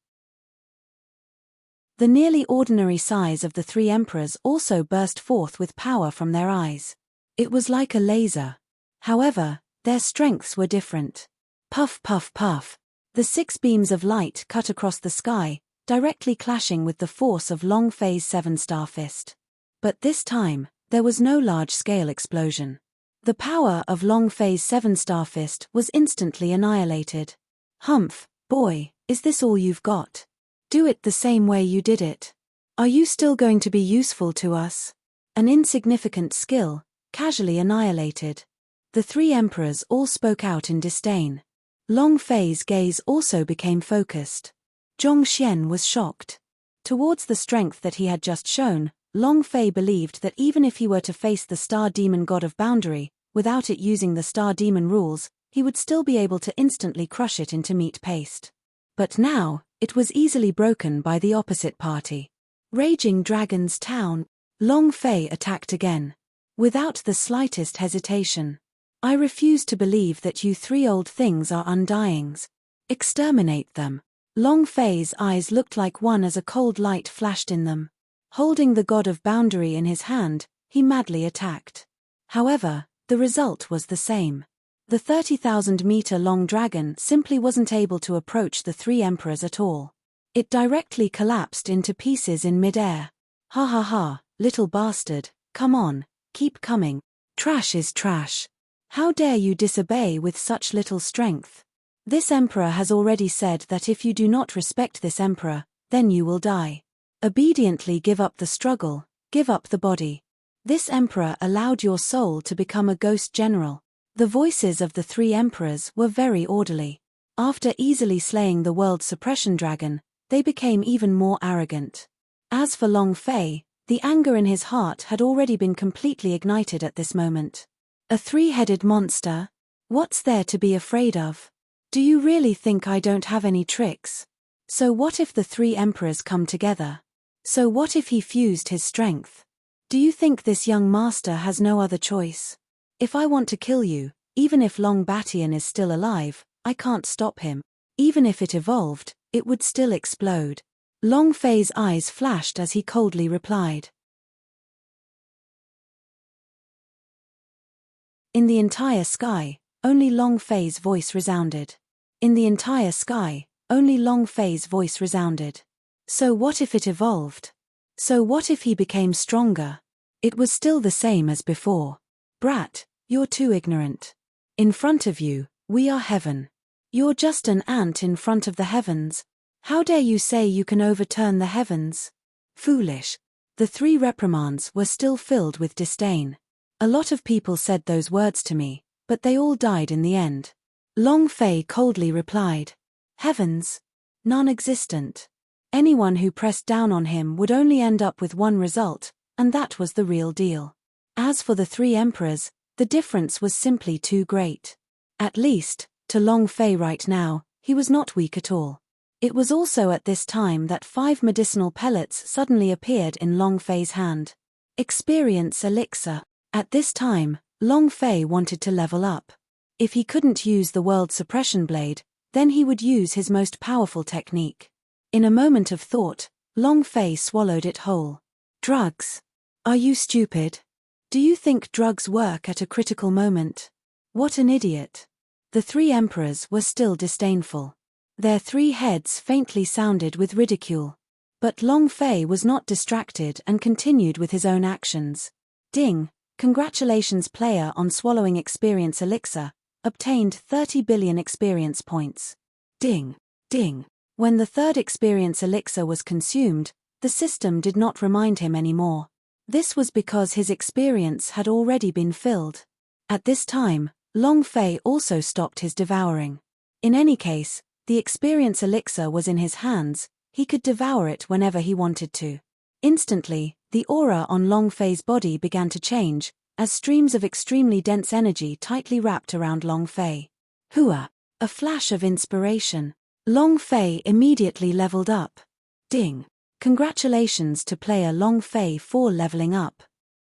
The nearly ordinary size of the 3 emperors also burst forth with power from their eyes. It was like a laser. However, their strengths were different. Puff puff puff. The 6 beams of light cut across the sky, directly clashing with the force of Long Fei's 7-star fist. But this time, there was no large-scale explosion. The power of Long Fei's 7-star fist was instantly annihilated. Humph, boy, is this all you've got? Do it the same way you did it. Are you still going to be useful to us? An insignificant skill, casually annihilated. The three emperors all spoke out in disdain. Long Fei's gaze also became focused. Zhong Xian was shocked. Towards the strength that he had just shown, Long Fei believed that even if he were to face the Star Demon God of Boundary, without it using the Star Demon rules, he would still be able to instantly crush it into meat paste. But now, it was easily broken by the opposite party. Raging Dragon's Town. Long Fei attacked again. Without the slightest hesitation. I refuse to believe that you three old things are undyings. Exterminate them. Long Fei's eyes looked like one as a cold light flashed in them. Holding the God of Boundary in his hand, he madly attacked. However, the result was the same. The 30,000-meter-long dragon simply wasn't able to approach the three emperors at all. It directly collapsed into pieces in mid-air. Ha ha ha, little bastard, come on, keep coming. Trash is trash. How dare you disobey with such little strength? This emperor has already said that if you do not respect this emperor, then you will die. Obediently give up the struggle, give up the body. This emperor allowed your soul to become a ghost general. The voices of the three emperors were very orderly. After easily slaying the world's suppression dragon, they became even more arrogant. As for Long Fei, the anger in his heart had already been completely ignited at this moment. A three-headed monster? What's there to be afraid of? Do you really think I don't have any tricks? So what if the three emperors come together? So what if he fused his strength? Do you think this young master has no other choice? If I want to kill you, even if Long Batian is still alive, I can't stop him. Even if it evolved, it would still explode. Long Fei's eyes flashed as he coldly replied. In the entire sky, only Long Fei's voice resounded. In the entire sky, only Long Fei's voice resounded. So what if it evolved? So what if he became stronger? It was still the same as before. Brat, you're too ignorant. In front of you, we are heaven. You're just an ant in front of the heavens. How dare you say you can overturn the heavens? Foolish. The three reprimands were still filled with disdain. A lot of people said those words to me, but they all died in the end. Long Fei coldly replied. Heavens? Non-existent. Anyone who pressed down on him would only end up with one result, and that was the real deal. As for the three emperors, the difference was simply too great. At least, to Long Fei right now, he was not weak at all. It was also at this time that 5 medicinal pellets suddenly appeared in Long Fei's hand. Experience elixir. At this time, Long Fei wanted to level up. If he couldn't use the world suppression blade, then he would use his most powerful technique. In a moment of thought, Long Fei swallowed it whole. Drugs? Are you stupid? Do you think drugs work at a critical moment? What an idiot. The three emperors were still disdainful. Their three heads faintly sounded with ridicule. But Long Fei was not distracted and continued with his own actions. Ding! Congratulations player on swallowing experience elixir, obtained 30 billion experience points. Ding! Ding! When the third experience elixir was consumed, the system did not remind him anymore. This was because his experience had already been filled. At this time, Long Fei also stopped his devouring. In any case, the experience elixir was in his hands, he could devour it whenever he wanted to. Instantly, the aura on Long Fei's body began to change, as streams of extremely dense energy tightly wrapped around Long Fei. Hua! A flash of inspiration. Long Fei immediately leveled up. Ding! Congratulations to player Long Fei for leveling up.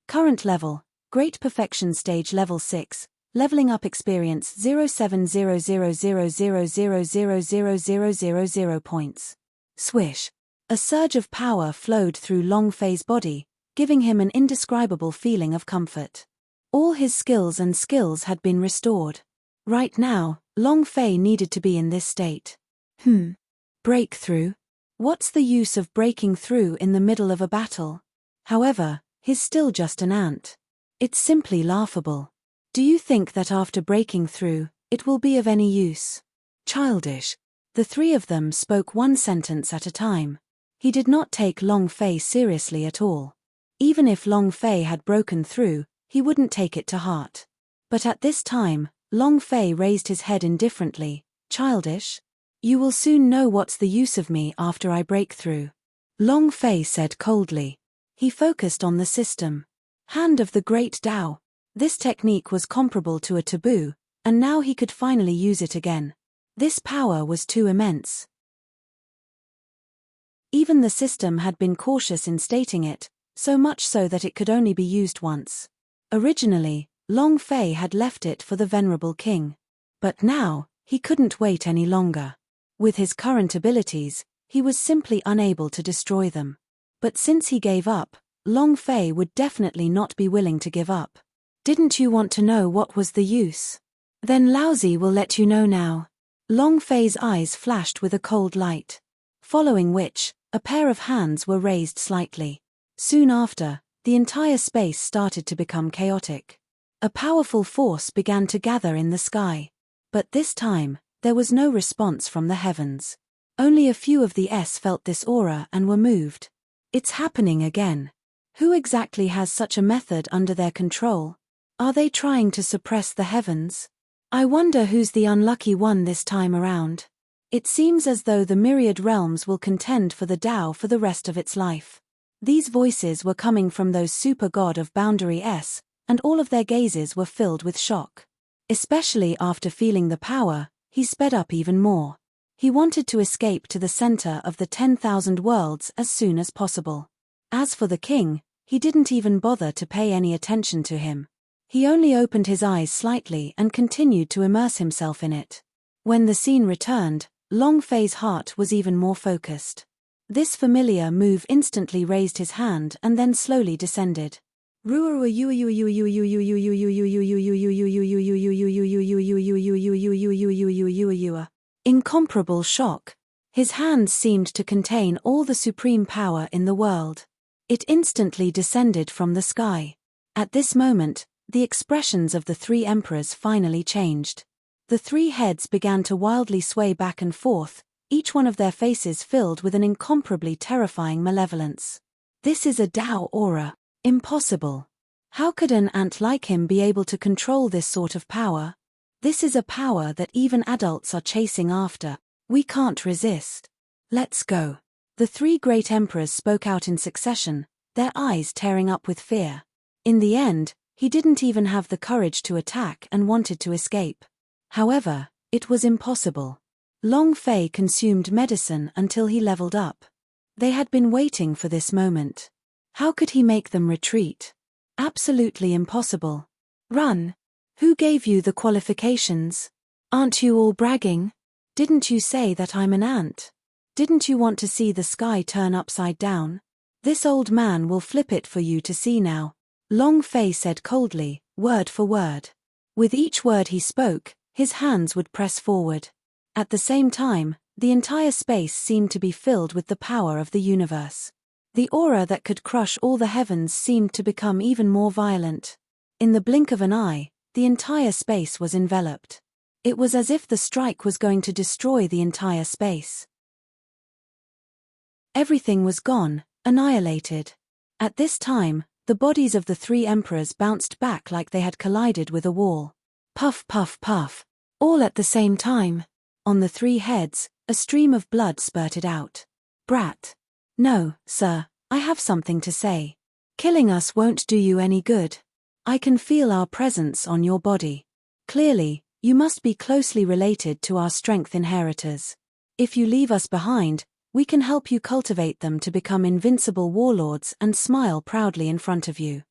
Current level, Great Perfection Stage Level 6, leveling up experience 0.70000000000 points. Swish! A surge of power flowed through Long Fei's body, giving him an indescribable feeling of comfort. All his skills had been restored. Right now, Long Fei needed to be in this state. Breakthrough? What's the use of breaking through in the middle of a battle? However, he's still just an ant. It's simply laughable. Do you think that after breaking through, it will be of any use? Childish. The three of them spoke one sentence at a time. He did not take Long Fei seriously at all. Even if Long Fei had broken through, he wouldn't take it to heart. But at this time, Long Fei raised his head indifferently. Childish? You will soon know what's the use of me after I break through. Long Fei said coldly. He focused on the system. Hand of the Great Tao. This technique was comparable to a taboo, and now he could finally use it again. This power was too immense. Even the system had been cautious in stating it, so much so that it could only be used once. Originally, Long Fei had left it for the venerable king. But now, he couldn't wait any longer. With his current abilities, he was simply unable to destroy them. But since he gave up, Long Fei would definitely not be willing to give up. Didn't you want to know what was the use? Then Laozi will let you know now. Long Fei's eyes flashed with a cold light. Following which, a pair of hands were raised slightly. Soon after, the entire space started to become chaotic. A powerful force began to gather in the sky. But this time, there was no response from the heavens. Only a few of the S felt this aura and were moved. It's happening again. Who exactly has such a method under their control? Are they trying to suppress the heavens? I wonder who's the unlucky one this time around. It seems as though the myriad realms will contend for the Tao for the rest of its life. These voices were coming from those super god of boundary S, and all of their gazes were filled with shock. Especially after feeling the power, he sped up even more. He wanted to escape to the center of the 10,000 worlds as soon as possible. As for the king, he didn't even bother to pay any attention to him. He only opened his eyes slightly and continued to immerse himself in it. When the scene returned, Long Fei's heart was even more focused. This familiar move instantly raised his hand and then slowly descended. Incomparable shock. His hands seemed to contain all the supreme power in the world. It instantly descended from the sky. At this moment, the expressions of the three emperors finally changed. The three heads began to wildly sway back and forth, each one of their faces filled with an incomparably terrifying malevolence. This is a Tao aura. Impossible. How could an ant like him be able to control this sort of power? This is a power that even adults are chasing after. We can't resist. Let's go. The three great emperors spoke out in succession, their eyes tearing up with fear. In the end, he didn't even have the courage to attack and wanted to escape. However, it was impossible. Long Fei consumed medicine until he leveled up. They had been waiting for this moment. How could he make them retreat? Absolutely impossible. Run. Who gave you the qualifications? Aren't you all bragging? Didn't you say that I'm an ant? Didn't you want to see the sky turn upside down? This old man will flip it for you to see now. Long Fei said coldly, word for word. With each word he spoke, his hands would press forward. At the same time, the entire space seemed to be filled with the power of the universe. The aura that could crush all the heavens seemed to become even more violent. In the blink of an eye, the entire space was enveloped. It was as if the strike was going to destroy the entire space. Everything was gone, annihilated. At this time, the bodies of the three emperors bounced back like they had collided with a wall. Puff, puff, puff. All at the same time. On the three heads, a stream of blood spurted out. Brat. No, sir, I have something to say. Killing us won't do you any good. I can feel our presence on your body. Clearly, you must be closely related to our strength inheritors. If you leave us behind, we can help you cultivate them to become invincible warlords and smile proudly in front of you.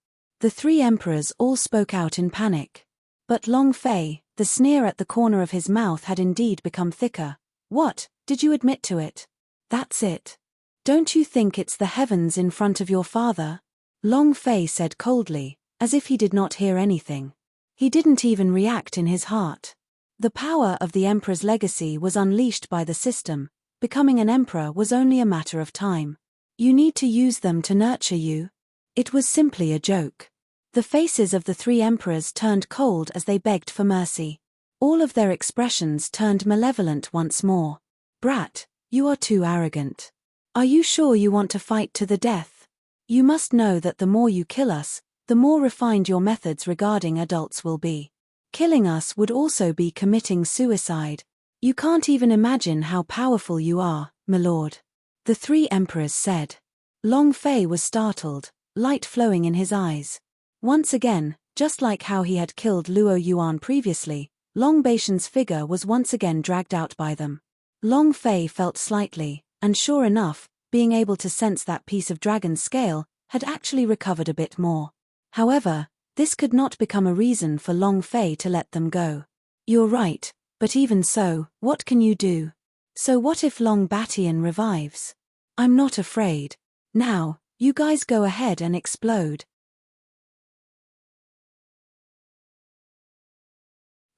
The three emperors all spoke out in panic. But Long Fei, the sneer at the corner of his mouth had indeed become thicker. What, did you admit to it? That's it. Don't you think it's the heavens in front of your father? Long Fei said coldly, as if he did not hear anything. He didn't even react in his heart. The power of the emperor's legacy was unleashed by the system. Becoming an emperor was only a matter of time. You need to use them to nurture you. It was simply a joke. The faces of the three emperors turned cold as they begged for mercy. All of their expressions turned malevolent once more. Brat, you are too arrogant. Are you sure you want to fight to the death? You must know that the more you kill us, the more refined your methods regarding adults will be. Killing us would also be committing suicide. You can't even imagine how powerful you are, my lord. The three emperors said. Long Fei was startled, light flowing in his eyes. Once again, just like how he had killed Luo Yuan previously, Long Baishan's figure was once again dragged out by them. Long Fei felt slightly, and sure enough, being able to sense that piece of dragon's scale, had actually recovered a bit more. However, this could not become a reason for Long Fei to let them go. You're right, but even so, what can you do? So what if Long Batian revives? I'm not afraid. Now, you guys go ahead and explode.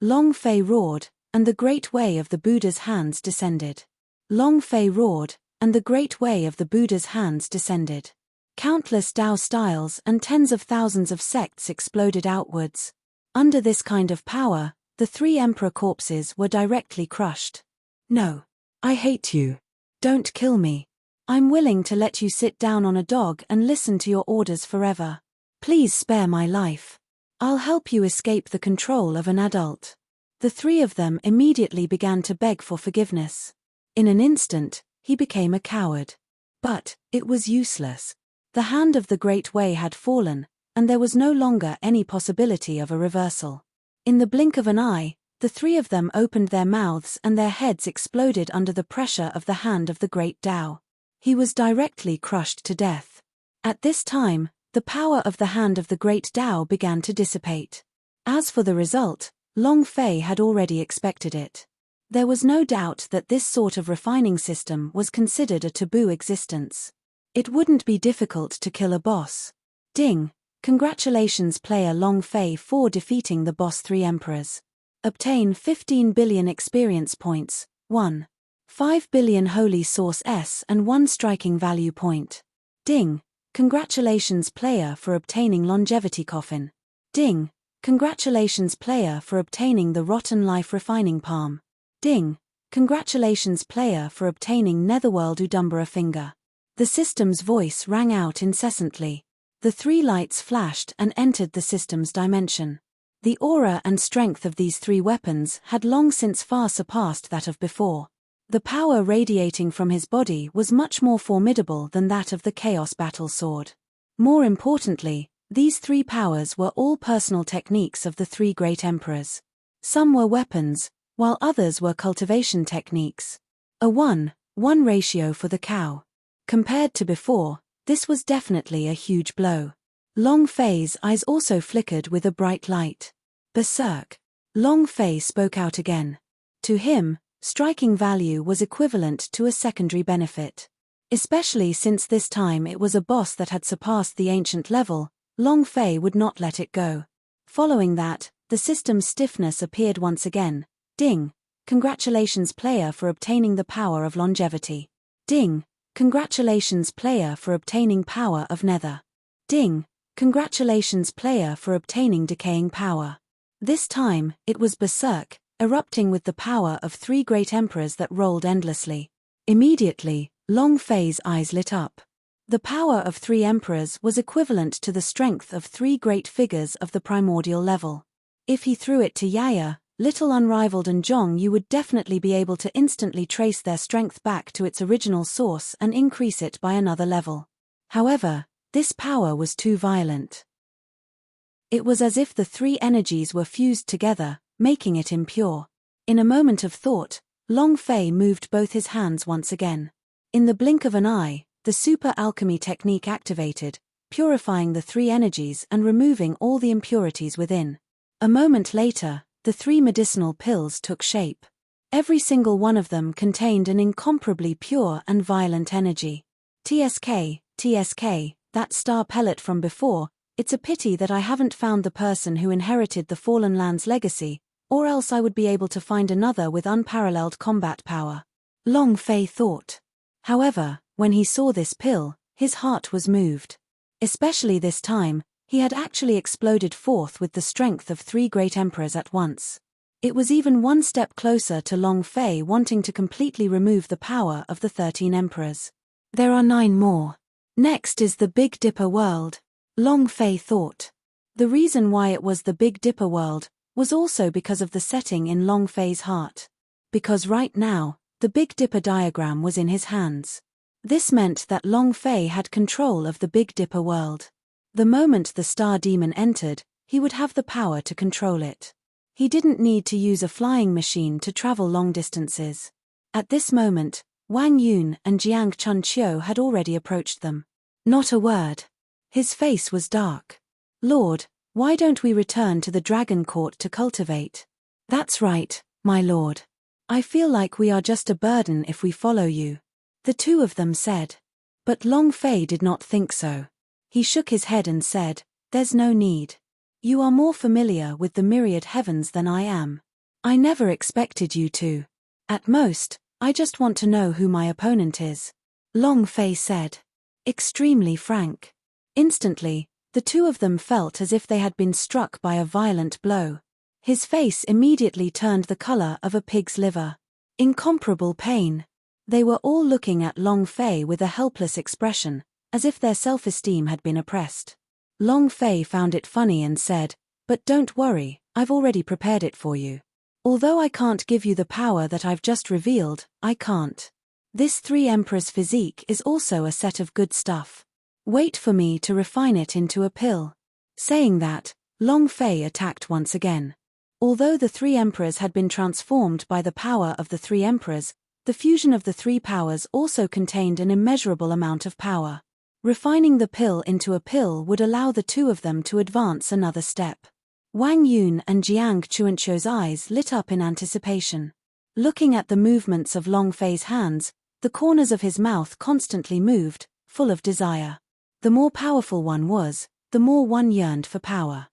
Long Fei roared, and the great way of the Buddha's hands descended. Long Fei roared, and the great way of the Buddha's hands descended. Countless Tao styles and tens of thousands of sects exploded outwards. Under this kind of power, the three emperor corpses were directly crushed. No. I hate you. Don't kill me. I'm willing to let you sit down on a dog and listen to your orders forever. Please spare my life. I'll help you escape the control of an adult. The three of them immediately began to beg for forgiveness. In an instant, he became a coward. But it was useless. The hand of the Great Way had fallen, and there was no longer any possibility of a reversal. In the blink of an eye, the three of them opened their mouths and their heads exploded under the pressure of the hand of the Great Tao. He was directly crushed to death. At this time, the power of the hand of the Great Tao began to dissipate. As for the result, Long Fei had already expected it. There was no doubt that this sort of refining system was considered a taboo existence. It wouldn't be difficult to kill a boss. Ding! Congratulations player Long Fei for defeating the boss three emperors. Obtain 15 billion experience points, 1. 5 billion holy source S and 1 striking value point. Ding! Congratulations player for obtaining longevity coffin. Ding! Congratulations player for obtaining the rotten life refining palm. Ding! Congratulations player for obtaining netherworld Udumbara finger. The system's voice rang out incessantly. The three lights flashed and entered the system's dimension. The aura and strength of these three weapons had long since far surpassed that of before. The power radiating from his body was much more formidable than that of the Chaos Battle Sword. More importantly, these three powers were all personal techniques of the three great emperors. Some were weapons, while others were cultivation techniques. A 1:1 ratio for the cow. Compared to before, this was definitely a huge blow. Long Fei's eyes also flickered with a bright light. Berserk. Long Fei spoke out again. To him, striking value was equivalent to a secondary benefit. Especially since this time it was a boss that had surpassed the ancient level, Long Fei would not let it go. Following that, the system's stiffness appeared once again. Ding! Congratulations player for obtaining the power of longevity. Ding! Congratulations player for obtaining power of nether. Ding! Congratulations player for obtaining decaying power. This time, it was Berserk, erupting with the power of three great emperors that rolled endlessly. Immediately, Long Fei's eyes lit up. The power of three emperors was equivalent to the strength of three great figures of the primordial level. If he threw it to Yaya, Little Unrivaled and Zhong, you would definitely be able to instantly trace their strength back to its original source and increase it by another level. However, this power was too violent. It was as if the three energies were fused together, making it impure. In a moment of thought, Long Fei moved both his hands once again. In the blink of an eye, the super alchemy technique activated, purifying the three energies and removing all the impurities within. A moment later, the three medicinal pills took shape. Every single one of them contained an incomparably pure and violent energy. TSK, that star pellet from before, it's a pity that I haven't found the person who inherited the Fallen Land's legacy, or else I would be able to find another with unparalleled combat power. Long Fei thought. However, when he saw this pill, his heart was moved. Especially this time, He had actually exploded forth with the strength of 3 great emperors at once. It was even one step closer to Long Fei wanting to completely remove the power of the 13 emperors. There are 9 more. Next is the Big Dipper world, Long Fei thought. The reason why it was the Big Dipper world was also because of the setting in Long Fei's heart. Because right now, the Big Dipper diagram was in his hands. This meant that Long Fei had control of the Big Dipper world. The moment the Star Demon entered, he would have the power to control it. He didn't need to use a flying machine to travel long distances. At this moment, Wang Yun and Jiang Chunqiu had already approached them. Not a word. His face was dark. Lord, why don't we return to the Dragon Court to cultivate? That's right, my lord. I feel like we are just a burden if we follow you. The 2 of them said. But Long Fei did not think so. He shook his head and said, there's no need. You are more familiar with the myriad heavens than I am. I never expected you to. At most, I just want to know who my opponent is. Long Fei said. Extremely frank. Instantly, the 2 of them felt as if they had been struck by a violent blow. His face immediately turned the color of a pig's liver. Incomparable pain. They were all looking at Long Fei with a helpless expression, as if their self-esteem had been oppressed. Long Fei found it funny and said, but don't worry, I've already prepared it for you. Although I can't give you the power that I've just revealed, I can't. This 3 Emperors physique is also a set of good stuff. Wait for me to refine it into a pill. Saying that, Long Fei attacked once again. Although the 3 Emperors had been transformed by the power of the 3 Emperors, the fusion of the 3 powers also contained an immeasurable amount of power. Refining the pill into a pill would allow the 2 of them to advance another step. Wang Yun and Jiang Chunqiu's eyes lit up in anticipation. Looking at the movements of Long Fei's hands, the corners of his mouth constantly moved, full of desire. The more powerful one was, the more one yearned for power.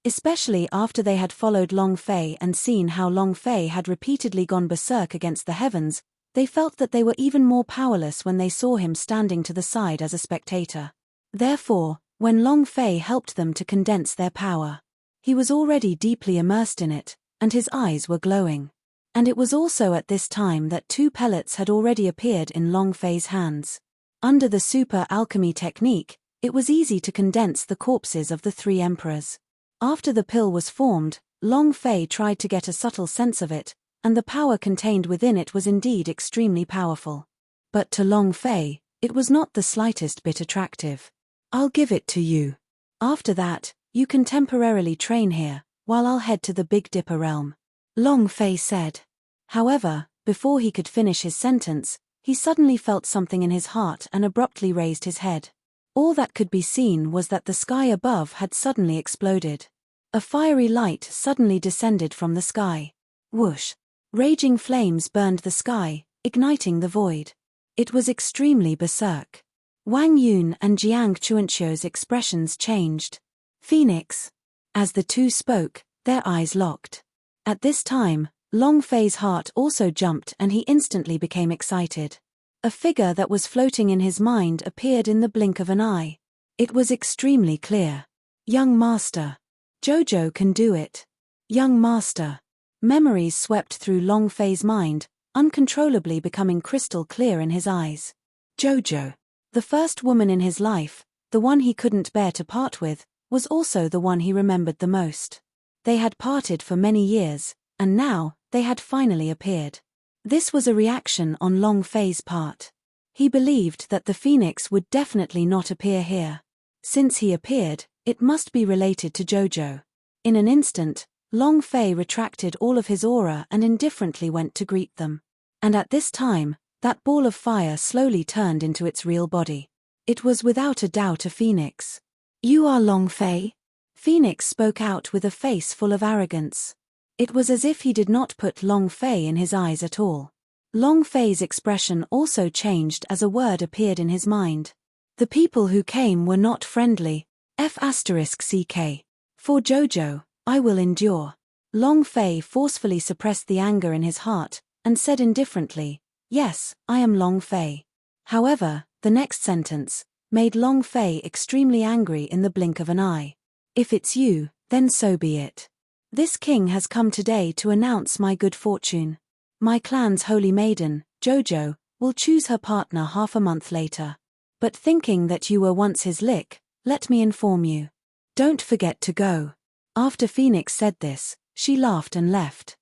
Especially after they had followed Long Fei and seen how Long Fei had repeatedly gone berserk against the heavens, they felt that they were even more powerless when they saw him standing to the side as a spectator. Therefore, when Long Fei helped them to condense their power, he was already deeply immersed in it, and his eyes were glowing. And it was also at this time that 2 pellets had already appeared in Long Fei's hands. Under the super alchemy technique, it was easy to condense the corpses of the 3 emperors. After the pill was formed, Long Fei tried to get a subtle sense of it, and the power contained within it was indeed extremely powerful. But to Long Fei, it was not the slightest bit attractive. I'll give it to you. After that, you can temporarily train here, while I'll head to the Big Dipper realm. Long Fei said. However, before he could finish his sentence, he suddenly felt something in his heart and abruptly raised his head. All that could be seen was that the sky above had suddenly exploded. A fiery light suddenly descended from the sky. Whoosh! Raging flames burned the sky, igniting the void. It was extremely berserk. Wang Yun and Jiang Chunqiu's expressions changed. Phoenix. As the 2 spoke, their eyes locked. At this time, Long Fei's heart also jumped and he instantly became excited. A figure that was floating in his mind appeared in the blink of an eye. It was extremely clear. Young Master. Jojo can do it. Young Master. Memories swept through Long Fei's mind, uncontrollably becoming crystal clear in his eyes. Jojo. The first woman in his life, the one he couldn't bear to part with, was also the one he remembered the most. They had parted for many years, and now, they had finally appeared. This was a reaction on Long Fei's part. He believed that the phoenix would definitely not appear here. Since he appeared, it must be related to Jojo. In an instant, Long Fei retracted all of his aura and indifferently went to greet them. And at this time, that ball of fire slowly turned into its real body. It was without a doubt a phoenix. You are Long Fei? Phoenix spoke out with a face full of arrogance. It was as if he did not put Long Fei in his eyes at all. Long Fei's expression also changed as a word appeared in his mind. The people who came were not friendly. F***ck. For Jojo, I will endure. Long Fei forcefully suppressed the anger in his heart, and said indifferently, yes, I am Long Fei. However, the next sentence, made Long Fei extremely angry in the blink of an eye. If it's you, then so be it. This king has come today to announce my good fortune. My clan's holy maiden, Jojo, will choose her partner half a month later. But thinking that you were once his lick, let me inform you. Don't forget to go. After Phoenix said this, she laughed and left.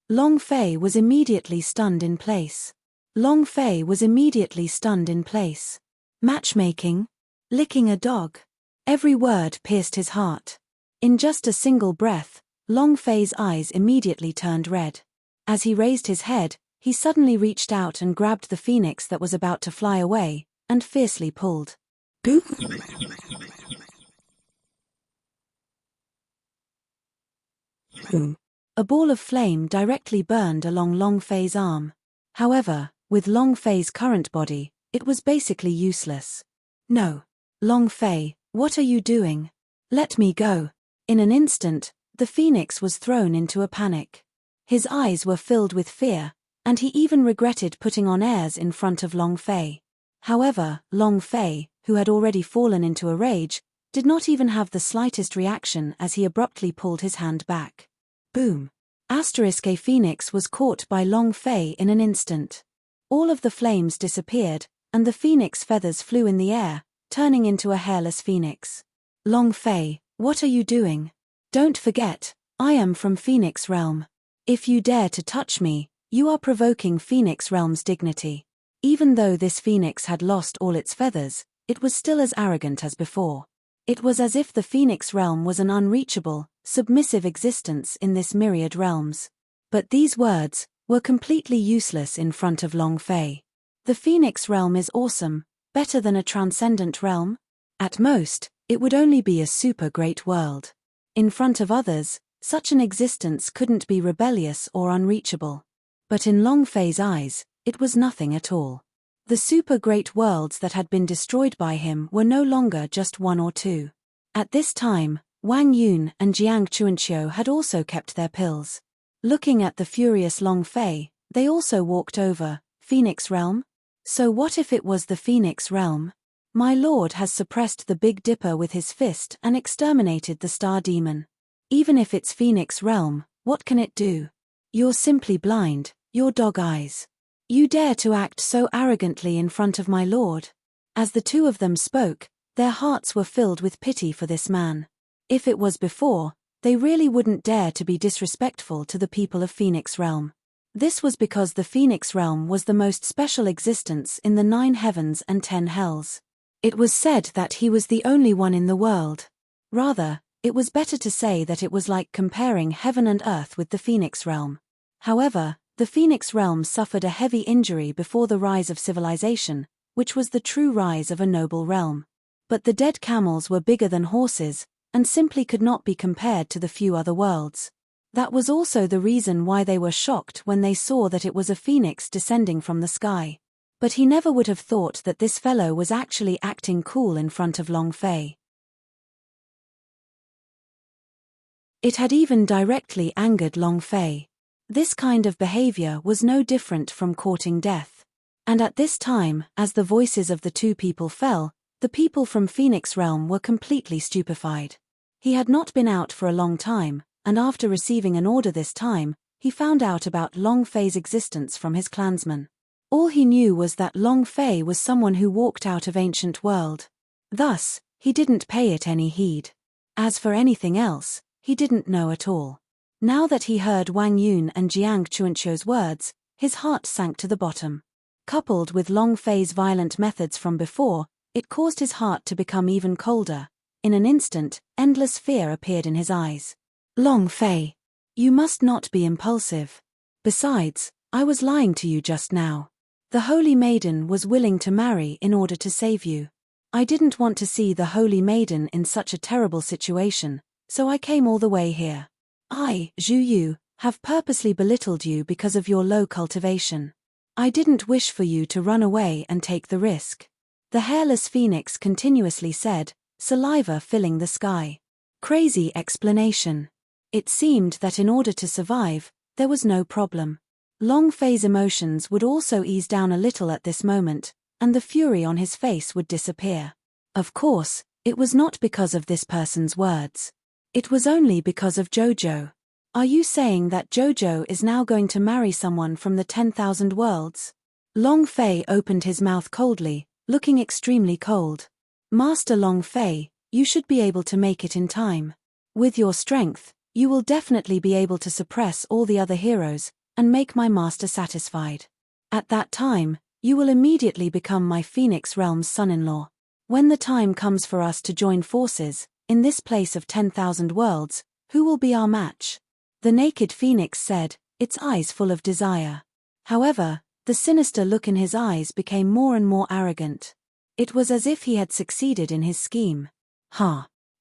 Long Fei was immediately stunned in place. Long Fei was immediately stunned in place. Matchmaking? Licking a dog? Every word pierced his heart. In just a single breath, Long Fei's eyes immediately turned red. As he raised his head, he suddenly reached out and grabbed the phoenix that was about to fly away, and fiercely pulled. Boop! Boom. A ball of flame directly burned along Long Fei's arm. However, with Long Fei's current body, it was basically useless. No. Long Fei, what are you doing? Let me go. In an instant, the phoenix was thrown into a panic. His eyes were filled with fear, and he even regretted putting on airs in front of Long Fei. However, Long Fei, who had already fallen into a rage, did not even have the slightest reaction as he abruptly pulled his hand back. Boom. A phoenix was caught by Long Fei in an instant. All of the flames disappeared, and the phoenix feathers flew in the air, turning into a hairless phoenix. Long Fei, what are you doing? Don't forget, I am from Phoenix Realm. If you dare to touch me, you are provoking Phoenix Realm's dignity. Even though this phoenix had lost all its feathers, it was still as arrogant as before. It was as if the Phoenix Realm was an unreachable, submissive existence in this myriad realms. But these words were completely useless in front of Long Fei. The Phoenix Realm is awesome, better than a transcendent realm? At most, it would only be a super great world. In front of others, such an existence couldn't be rebellious or unreachable. But in Long Fei's eyes, it was nothing at all. The super great worlds that had been destroyed by him were no longer just one or two. At this time, Wang Yun and Jiang Chuanqiu had also kept their pills. Looking at the furious Long Fei, they also walked over. Phoenix Realm? So what if it was the Phoenix Realm? My lord has suppressed the Big Dipper with his fist and exterminated the Star Demon. Even if it's Phoenix Realm, what can it do? You're simply blind, your dog eyes. You dare to act so arrogantly in front of my lord? As the two of them spoke, their hearts were filled with pity for this man. If it was before, they really wouldn't dare to be disrespectful to the people of Phoenix Realm. This was because the Phoenix Realm was the most special existence in the 9 heavens and 10 hells. It was said that he was the only one in the world. Rather, it was better to say that it was like comparing heaven and earth with the Phoenix Realm. However, the Phoenix Realm suffered a heavy injury before the rise of civilization, which was the true rise of a noble realm. But the dead camels were bigger than horses, and simply could not be compared to the few other worlds. That was also the reason why they were shocked when they saw that it was a phoenix descending from the sky. But he never would have thought that this fellow was actually acting cool in front of Long Fei. It had even directly angered Long Fei. This kind of behavior was no different from courting death. And at this time, as the voices of the two people fell, the people from Phoenix Realm were completely stupefied. He had not been out for a long time, and after receiving an order this time, he found out about Long Fei's existence from his clansmen. All he knew was that Long Fei was someone who walked out of ancient world. Thus, he didn't pay it any heed. As for anything else, he didn't know at all. Now that he heard Wang Yun and Jiang Chuanqiu's words, his heart sank to the bottom. Coupled with Long Fei's violent methods from before, it caused his heart to become even colder. In an instant, endless fear appeared in his eyes. Long Fei, you must not be impulsive. Besides, I was lying to you just now. The Holy Maiden was willing to marry in order to save you. I didn't want to see the Holy Maiden in such a terrible situation, so I came all the way here. I, Zhu Yu, have purposely belittled you because of your low cultivation. I didn't wish for you to run away and take the risk. The hairless phoenix continuously said, saliva filling the sky. Crazy explanation. It seemed that in order to survive, there was no problem. Long Fei's emotions would also ease down a little at this moment, and the fury on his face would disappear. Of course, it was not because of this person's words. It was only because of Jojo. Are you saying that Jojo is now going to marry someone from the 10,000 worlds? Long Fei opened his mouth coldly, looking extremely cold. Master Long Fei, you should be able to make it in time. With your strength, you will definitely be able to suppress all the other heroes, and make my master satisfied. At that time, you will immediately become my Phoenix Realm's son-in-law. When the time comes for us to join forces, in this place of 10,000 worlds, who will be our match? The naked phoenix said, its eyes full of desire. However, the sinister look in his eyes became more and more arrogant. It was as if he had succeeded in his scheme.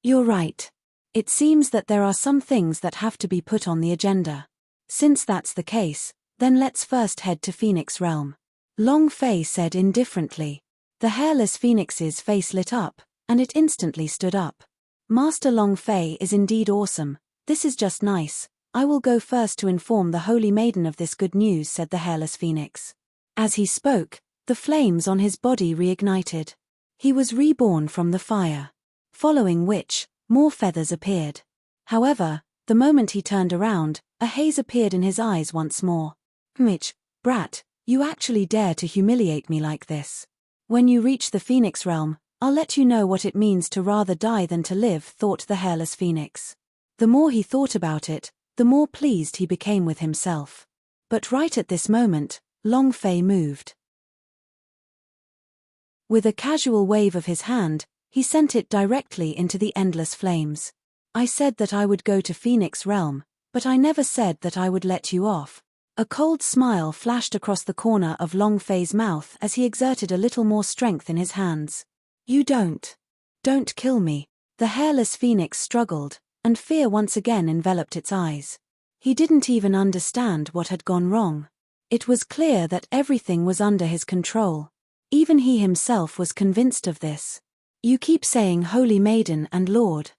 You're right. It seems that there are some things that have to be put on the agenda. Since that's the case, then let's first head to Phoenix Realm. Long Fei said indifferently. The hairless phoenix's face lit up, and it instantly stood up. Master Long Fei is indeed awesome. This is just nice. I will go first to inform the Holy Maiden of this good news, said the hairless phoenix. As he spoke, the flames on his body reignited. He was reborn from the fire. Following which, more feathers appeared. However, the moment he turned around, a haze appeared in his eyes once more. Mitch, brat, you actually dare to humiliate me like this. When you reach the Phoenix Realm, I'll let you know what it means to rather die than to live, thought the hairless phoenix. The more he thought about it, the more pleased he became with himself. But right at this moment, Long Fei moved. With a casual wave of his hand, he sent it directly into the endless flames. I said that I would go to Phoenix Realm, but I never said that I would let you off. A cold smile flashed across the corner of Long Fei's mouth as he exerted a little more strength in his hands. You don't kill me. The hairless phoenix struggled, and fear once again enveloped its eyes. He didn't even understand what had gone wrong. It was clear that everything was under his control. Even he himself was convinced of this. You keep saying Holy Maiden and Lord.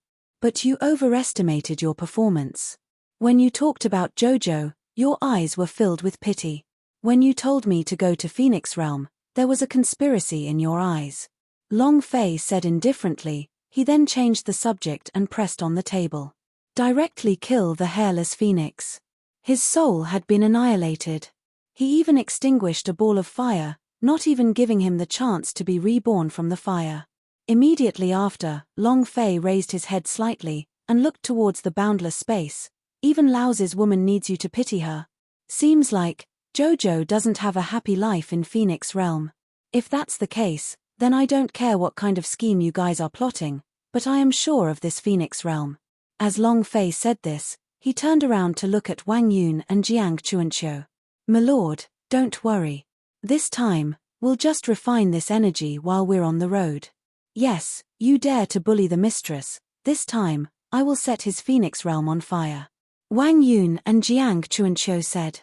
But you overestimated your performance. When you talked about Jojo, your eyes were filled with pity. When you told me to go to Phoenix Realm, there was a conspiracy in your eyes. Long Fei said indifferently. He then changed the subject and pressed on the table. Directly kill the hairless phoenix. His soul had been annihilated. He even extinguished a ball of fire, not even giving him the chance to be reborn from the fire. Immediately after, Long Fei raised his head slightly, and looked towards the boundless space. Even Laozi's woman needs you to pity her. Seems like Jojo doesn't have a happy life in Phoenix Realm. If that's the case, then I don't care what kind of scheme you guys are plotting, but I am sure of this Phoenix Realm. As Long Fei said this, he turned around to look at Wang Yun and Jiang Chuanqiu. My lord, don't worry. This time, we'll just refine this energy while we're on the road. Yes, you dare to bully the mistress. This time, I will set his Phoenix Realm on fire. Wang Yun and Jiang Chuanqiu said.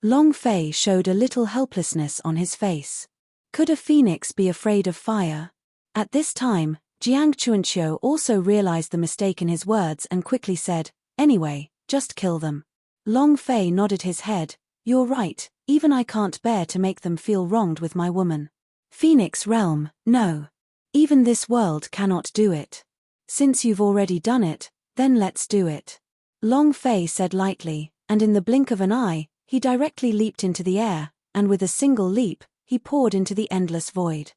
Long Fei showed a little helplessness on his face. Could a phoenix be afraid of fire? At this time, Jiang Chuanqiu also realized the mistake in his words and quickly said, anyway, just kill them. Long Fei nodded his head. You're right, even I can't bear to make them feel wronged with my woman. Phoenix Realm, no. Even this world cannot do it. Since you've already done it, then let's do it. Long Fei said lightly, and in the blink of an eye, he directly leaped into the air, and with a single leap, he poured into the endless void.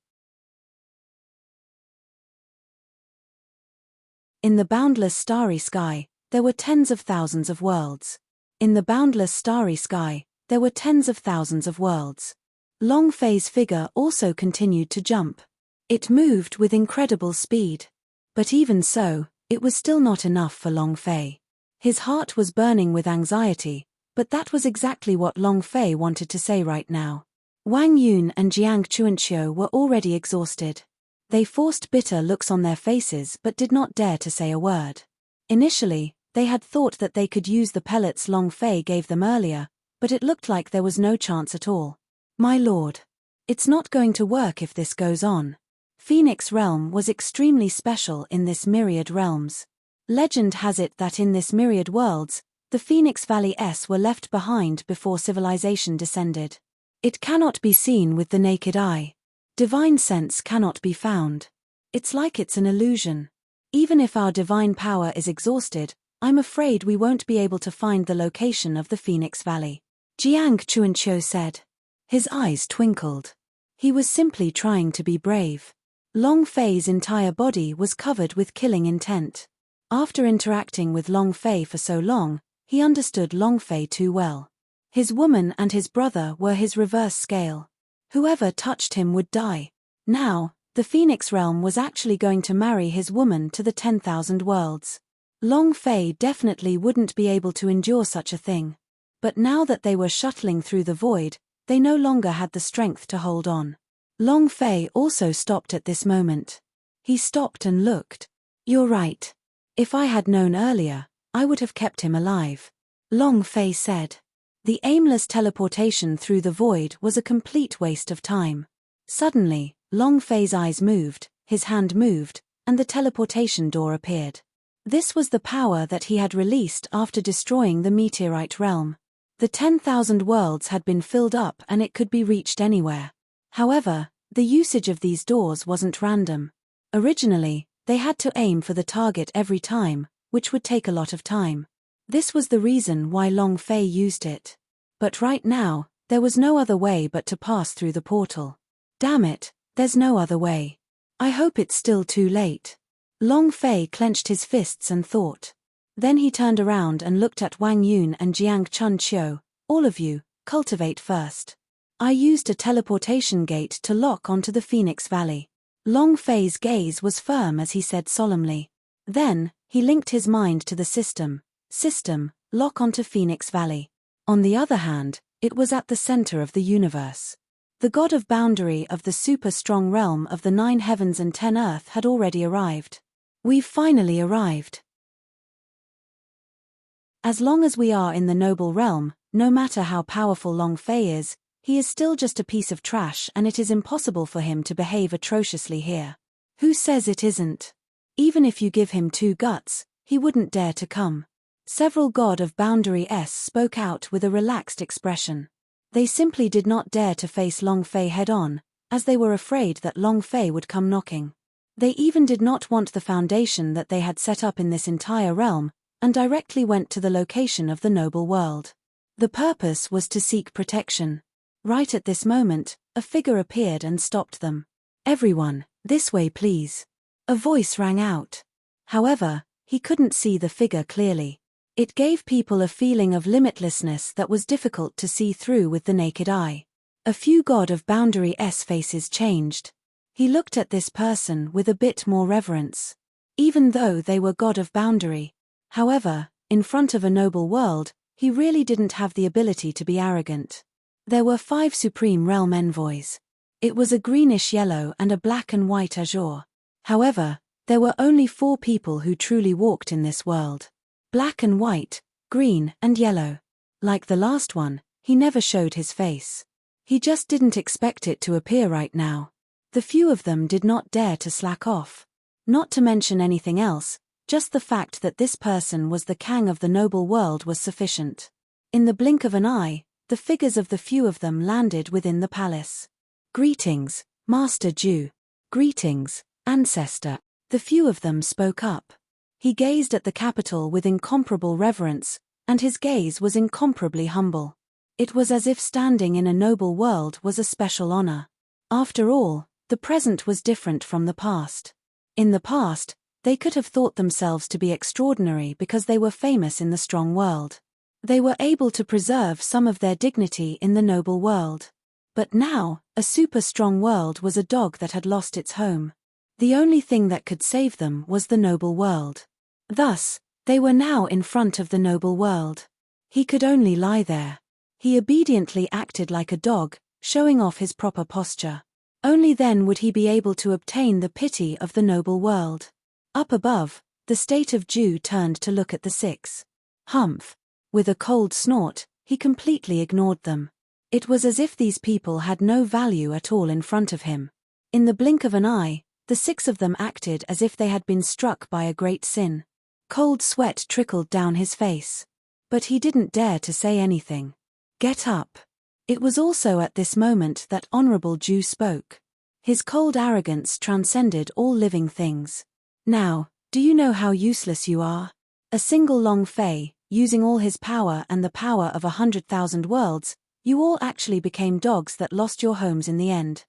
In the boundless starry sky, there were tens of thousands of worlds. In the boundless starry sky, there were tens of thousands of worlds. Long Fei's figure also continued to jump. It moved with incredible speed. But even so, it was still not enough for Long Fei. His heart was burning with anxiety, but that was exactly what Long Fei wanted to say right now. Wang Yun and Jiang Chuanqiu were already exhausted. They forced bitter looks on their faces but did not dare to say a word. Initially, they had thought that they could use the pellets Long Fei gave them earlier, but it looked like there was no chance at all. My lord. It's not going to work if this goes on. Phoenix Realm was extremely special in this myriad realms. Legend has it that in this myriad worlds, The Phoenix Valley were left behind before civilization descended. It cannot be seen with the naked eye. Divine sense cannot be found. It's like it's an illusion. Even if our divine power is exhausted, I'm afraid we won't be able to find the location of the Phoenix Valley. Jiang Chuanqiu said. His eyes twinkled. He was simply trying to be brave. Long Fei's entire body was covered with killing intent. After interacting with Long Fei for so long, he understood Long Fei too well. His woman and his brother were his reverse scale. Whoever touched him would die. Now, the Phoenix realm was actually going to marry his woman to the 10,000 worlds. Long Fei definitely wouldn't be able to endure such a thing. But now that they were shuttling through the void, they no longer had the strength to hold on. Long Fei also stopped at this moment. He stopped and looked. You're right. If I had known earlier, I would have kept him alive. Long Fei said. The aimless teleportation through the void was a complete waste of time. Suddenly, Long Fei's eyes moved, his hand moved, and the teleportation door appeared. This was the power that he had released after destroying the meteorite realm. The 10,000 worlds had been filled up and it could be reached anywhere. However, the usage of these doors wasn't random. Originally, they had to aim for the target every time, which would take a lot of time. This was the reason why Long Fei used it. But right now, there was no other way but to pass through the portal. Damn it, there's no other way. I hope it's still too late. Long Fei clenched his fists and thought. Then he turned around and looked at Wang Yun and Jiang Chunqiu. All of you, cultivate first. I used a teleportation gate to lock onto the Phoenix Valley. Long Fei's gaze was firm as he said solemnly. Then, he linked his mind to the system. System, lock onto Phoenix Valley. On the other hand, it was at the center of the universe. The god of boundary of the super-strong realm of the 9 heavens and 10 earth had already arrived. We've finally arrived. As long as we are in the noble realm, no matter how powerful Long Fei is, he is still just a piece of trash and it is impossible for him to behave atrociously here. Who says it isn't? Even if you give him 2 guts, he wouldn't dare to come. Several god of boundary spoke out with a relaxed expression. They simply did not dare to face Long Fei head-on, as they were afraid that Long Fei would come knocking. They even did not want the foundation that they had set up in this entire realm, and directly went to the location of the noble world. The purpose was to seek protection. Right at this moment, a figure appeared and stopped them. Everyone, this way please. A voice rang out. However, he couldn't see the figure clearly. It gave people a feeling of limitlessness that was difficult to see through with the naked eye. A few god of boundary faces changed. He looked at this person with a bit more reverence. Even though they were god of boundary. However, in front of a noble world, he really didn't have the ability to be arrogant. There were 5 supreme realm envoys. It was a greenish-yellow and a black and white azure. However, there were only 4 people who truly walked in this world. Black and white, green and yellow. Like the last one, he never showed his face. He just didn't expect it to appear right now. The few of them did not dare to slack off. Not to mention anything else, just the fact that this person was the Kang of the noble world was sufficient. In the blink of an eye, the figures of the few of them landed within the palace. Greetings, Master Ju. Greetings, Ancestor. The few of them spoke up. He gazed at the capital with incomparable reverence, and his gaze was incomparably humble. It was as if standing in a noble world was a special honor. After all, the present was different from the past. In the past, they could have thought themselves to be extraordinary because they were famous in the strong world. They were able to preserve some of their dignity in the noble world. But now, a super-strong world was a dog that had lost its home. The only thing that could save them was the noble world. Thus, they were now in front of the noble world. He could only lie there. He obediently acted like a dog, showing off his proper posture. Only then would he be able to obtain the pity of the noble world. Up above, the state of Ju turned to look at the 6. Humph. With a cold snort, he completely ignored them. It was as if these people had no value at all in front of him. In the blink of an eye, the 6 of them acted as if they had been struck by a great sin. Cold sweat trickled down his face. But he didn't dare to say anything. Get up. It was also at this moment that Honorable Jew spoke. His cold arrogance transcended all living things. Now, do you know how useless you are? A single Long Fei, using all his power and the power of 100,000 worlds, you all actually became dogs that lost your homes in the end.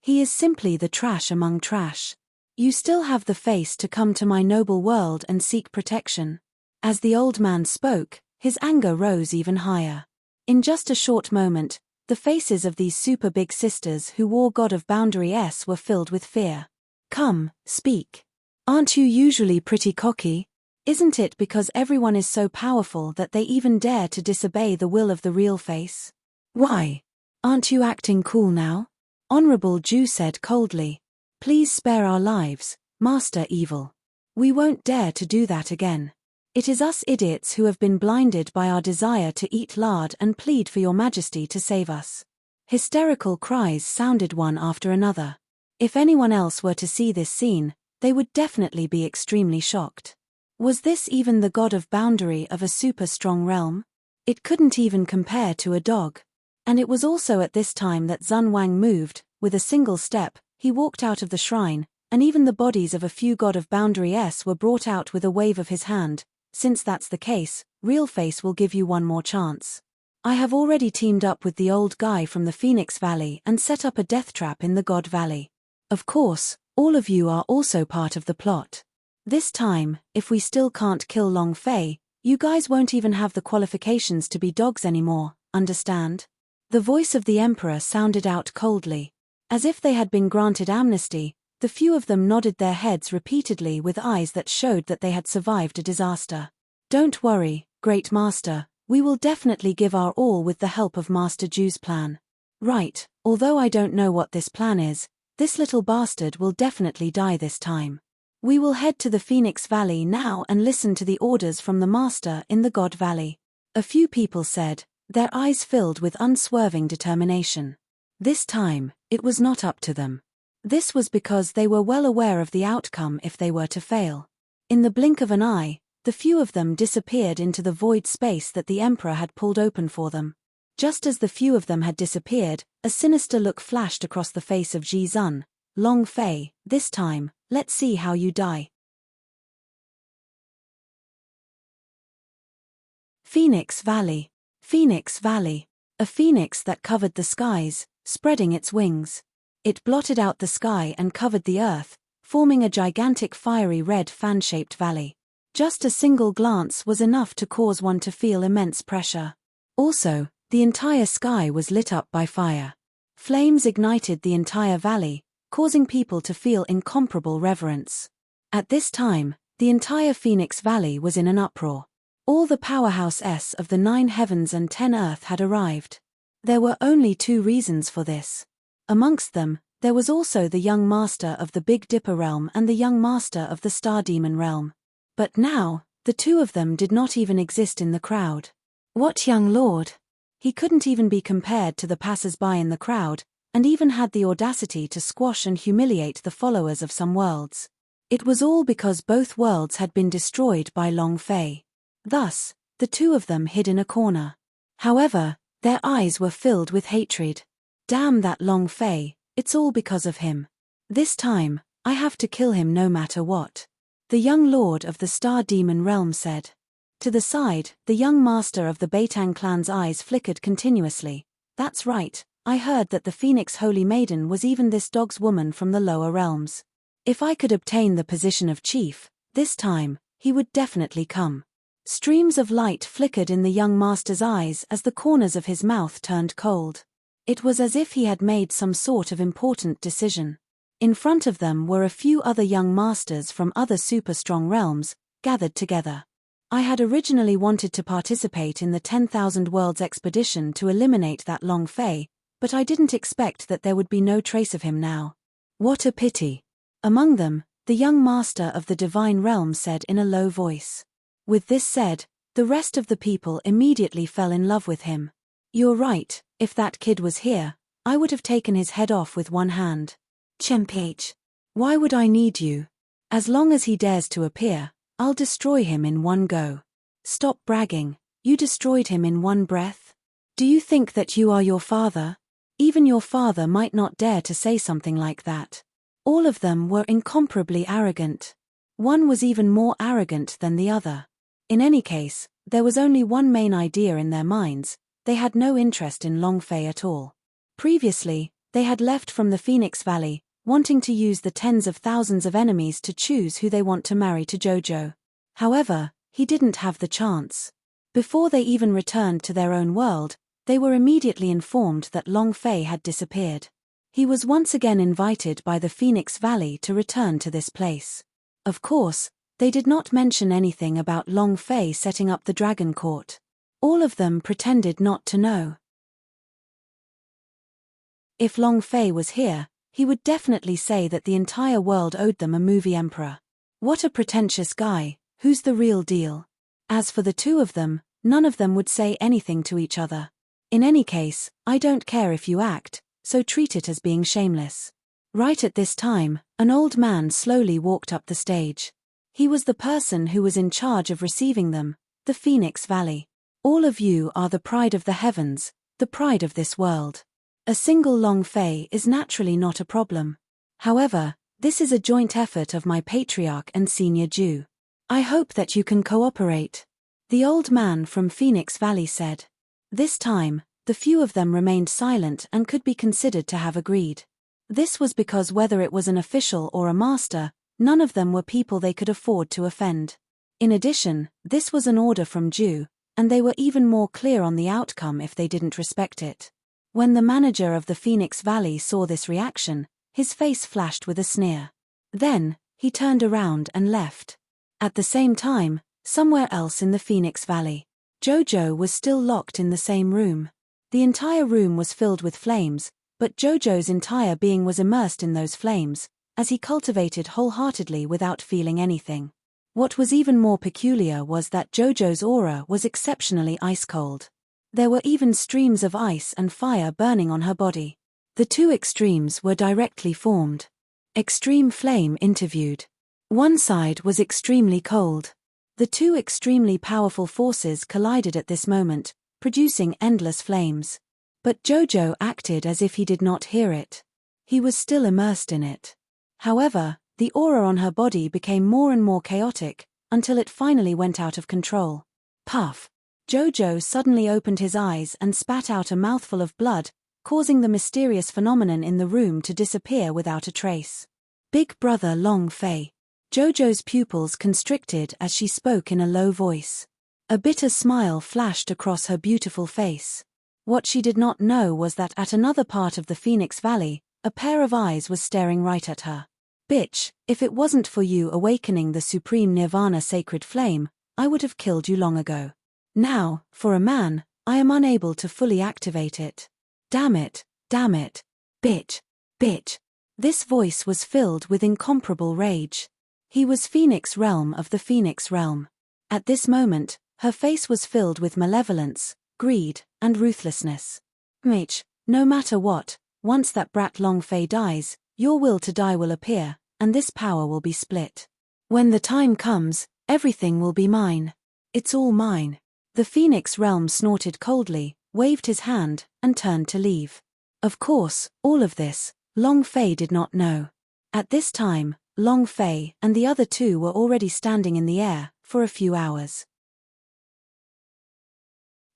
He is simply the trash among trash. You still have the face to come to my noble world and seek protection. As the old man spoke, his anger rose even higher. In just a short moment, the faces of these super big sisters who wore God of Boundary S were filled with fear. Come, speak. Aren't you usually pretty cocky? Isn't it because everyone is so powerful that they even dare to disobey the will of the real face? Why? Aren't you acting cool now? Honorable Jew said coldly. Please spare our lives, Master Evil. We won't dare to do that again. It is us idiots who have been blinded by our desire to eat lard and plead for your majesty to save us. Hysterical cries sounded one after another. If anyone else were to see this scene, they would definitely be extremely shocked. Was this even the God of Boundary of a super strong realm? It couldn't even compare to a dog. And it was also at this time that Zun Wang moved. With a single step, he walked out of the shrine, and even the bodies of a few God of Boundary S were brought out with a wave of his hand. Since that's the case, Real Face will give you one more chance. I have already teamed up with the old guy from the Phoenix Valley and set up a death trap in the God Valley. Of course, all of you are also part of the plot. This time, if we still can't kill Long Fei, you guys won't even have the qualifications to be dogs anymore, understand? The voice of the Emperor sounded out coldly. As if they had been granted amnesty, the few of them nodded their heads repeatedly with eyes that showed that they had survived a disaster. Don't worry, Great Master, we will definitely give our all with the help of Master Jew's plan. Right, although I don't know what this plan is, this little bastard will definitely die this time. We will head to the Phoenix Valley now and listen to the orders from the Master in the God Valley. A few people said, their eyes filled with unswerving determination. This time, it was not up to them. This was because they were well aware of the outcome if they were to fail. In the blink of an eye, the few of them disappeared into the void space that the Emperor had pulled open for them. Just as the few of them had disappeared, a sinister look flashed across the face of Ji Zun. Long Fei, this time, let's see how you die. Phoenix Valley. Phoenix Valley. A phoenix that covered the skies, spreading its wings. It blotted out the sky and covered the earth, forming a gigantic fiery red fan-shaped valley. Just a single glance was enough to cause one to feel immense pressure. Also, the entire sky was lit up by fire. Flames ignited the entire valley, causing people to feel incomparable reverence. At this time, the entire Phoenix Valley was in an uproar. All the powerhouses of the 9 heavens and 10 earth had arrived. There were only 2 reasons for this. Amongst them, there was also the young master of the Big Dipper realm and the young master of the Star Demon realm. But now, the 2 of them did not even exist in the crowd. What young lord? He couldn't even be compared to the passers-by in the crowd, and even had the audacity to squash and humiliate the followers of some worlds. It was all because both worlds had been destroyed by Long Fei. Thus, the 2 of them hid in a corner. However, their eyes were filled with hatred. Damn that Long Fei, it's all because of him. This time, I have to kill him no matter what. The young lord of the Star Demon realm said. To the side, the young master of the Beitang clan's eyes flickered continuously. That's right, I heard that the Phoenix Holy Maiden was even this dog's woman from the lower realms. If I could obtain the position of chief, this time, he would definitely come. Streams of light flickered in the young master's eyes as the corners of his mouth turned cold. It was as if he had made some sort of important decision. In front of them were a few other young masters from other super strong realms, gathered together. I had originally wanted to participate in the 10,000 Worlds expedition to eliminate that Long Fei, but I didn't expect that there would be no trace of him now. What a pity. Among them, the young master of the Divine Realm said in a low voice. With this said, the rest of the people immediately fell in love with him. You're right, if that kid was here, I would have taken his head off with one hand. Chempage. Why would I need you? As long as he dares to appear, I'll destroy him in one go. Stop bragging, you destroyed him in one breath? Do you think that you are your father? Even your father might not dare to say something like that. All of them were incomparably arrogant. One was even more arrogant than the other. In any case, there was only one main idea in their minds: they had no interest in Long Fei at all. Previously, they had left from the Phoenix Valley, wanting to use the tens of thousands of enemies to choose who they want to marry to Jojo. However, he didn't have the chance. Before they even returned to their own world, they were immediately informed that Long Fei had disappeared. He was once again invited by the Phoenix Valley to return to this place. Of course, they did not mention anything about Long Fei setting up the Dragon Court. All of them pretended not to know. If Long Fei was here, he would definitely say that the entire world owed them a movie emperor. What a pretentious guy, who's the real deal? As for the two of them, none of them would say anything to each other. In any case, I don't care if you act, so treat it as being shameless. Right at this time, an old man slowly walked up the stage. He was the person who was in charge of receiving them, the Phoenix Valley. All of you are the pride of the heavens, the pride of this world. A single Long Fei is naturally not a problem. However, this is a joint effort of my patriarch and senior Jew. I hope that you can cooperate. The old man from Phoenix Valley said. This time, the few of them remained silent and could be considered to have agreed. This was because whether it was an official or a master, none of them were people they could afford to offend. In addition, this was an order from Jew, and they were even more clear on the outcome if they didn't respect it. When the manager of the Phoenix Valley saw this reaction, his face flashed with a sneer. Then, he turned around and left. At the same time, somewhere else in the Phoenix Valley, Jojo was still locked in the same room. The entire room was filled with flames, but Jojo's entire being was immersed in those flames, as he cultivated wholeheartedly without feeling anything. What was even more peculiar was that Jojo's aura was exceptionally ice-cold. There were even streams of ice and fire burning on her body. The two extremes were directly formed. Extreme Flame interviewed. One side was extremely cold. The two extremely powerful forces collided at this moment, producing endless flames. But Jojo acted as if he did not hear it. He was still immersed in it. However, the aura on her body became more and more chaotic, until it finally went out of control. Puff! Jojo suddenly opened his eyes and spat out a mouthful of blood, causing the mysterious phenomenon in the room to disappear without a trace. Big Brother Long Fei. Jojo's pupils constricted as she spoke in a low voice. A bitter smile flashed across her beautiful face. What she did not know was that at another part of the Phoenix Valley, a pair of eyes was staring right at her. Bitch, if it wasn't for you awakening the supreme Nirvana sacred flame, I would have killed you long ago. Now, for a man, I am unable to fully activate it. Damn it, bitch, bitch. This voice was filled with incomparable rage. He was Phoenix Realm of the Phoenix Realm. At this moment, her face was filled with malevolence, greed, and ruthlessness. Mitch, no matter what, once that brat Long Fei dies, your will to die will appear, and this power will be split. When the time comes, everything will be mine. It's all mine. The Phoenix Realm snorted coldly, waved his hand, and turned to leave. Of course, all of this, Long Fei did not know. At this time, Long Fei and the other two were already standing in the air for a few hours.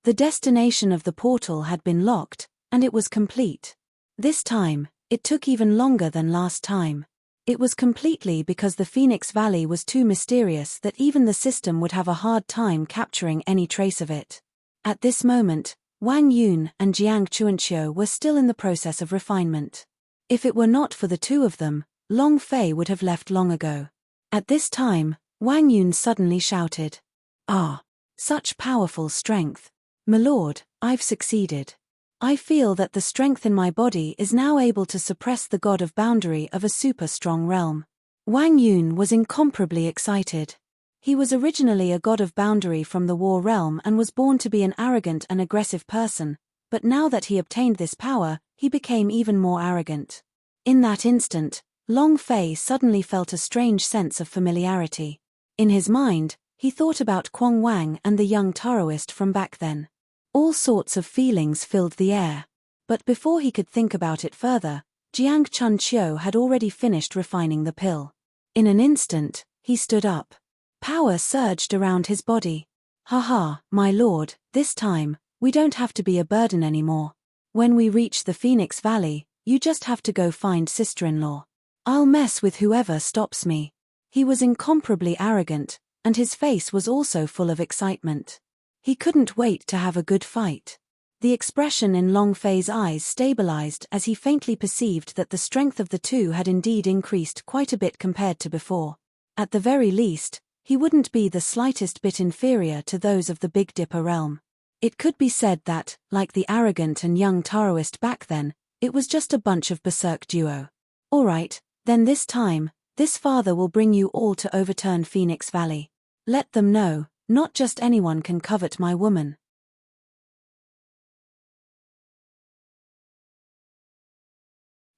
The destination of the portal had been locked, and it was complete. This time, it took even longer than last time. It was completely because the Phoenix Valley was too mysterious that even the system would have a hard time capturing any trace of it. At this moment, Wang Yun and Jiang Chuanqiu were still in the process of refinement. If it were not for the two of them, Long Fei would have left long ago. At this time, Wang Yun suddenly shouted, "Ah! Such powerful strength! My lord, I've succeeded. I feel that the strength in my body is now able to suppress the god of boundary of a super strong realm." Wang Yun was incomparably excited. He was originally a god of boundary from the war realm and was born to be an arrogant and aggressive person, but now that he obtained this power, he became even more arrogant. In that instant, Long Fei suddenly felt a strange sense of familiarity. In his mind, he thought about Kwong Wang and the young Taoist from back then. All sorts of feelings filled the air. But before he could think about it further, Jiang Chunqiu had already finished refining the pill. In an instant, he stood up. Power surged around his body. "Haha, my lord, this time, we don't have to be a burden anymore. When we reach the Phoenix Valley, you just have to go find sister-in-law. I'll mess with whoever stops me." He was incomparably arrogant, and his face was also full of excitement. He couldn't wait to have a good fight. The expression in Long Fei's eyes stabilized as he faintly perceived that the strength of the two had indeed increased quite a bit compared to before. At the very least, he wouldn't be the slightest bit inferior to those of the Big Dipper realm. It could be said that, like the arrogant and young Taoist back then, it was just a bunch of berserk duo. "Alright, then this time, this father will bring you all to overturn Phoenix Valley. Let them know, not just anyone can covet my woman."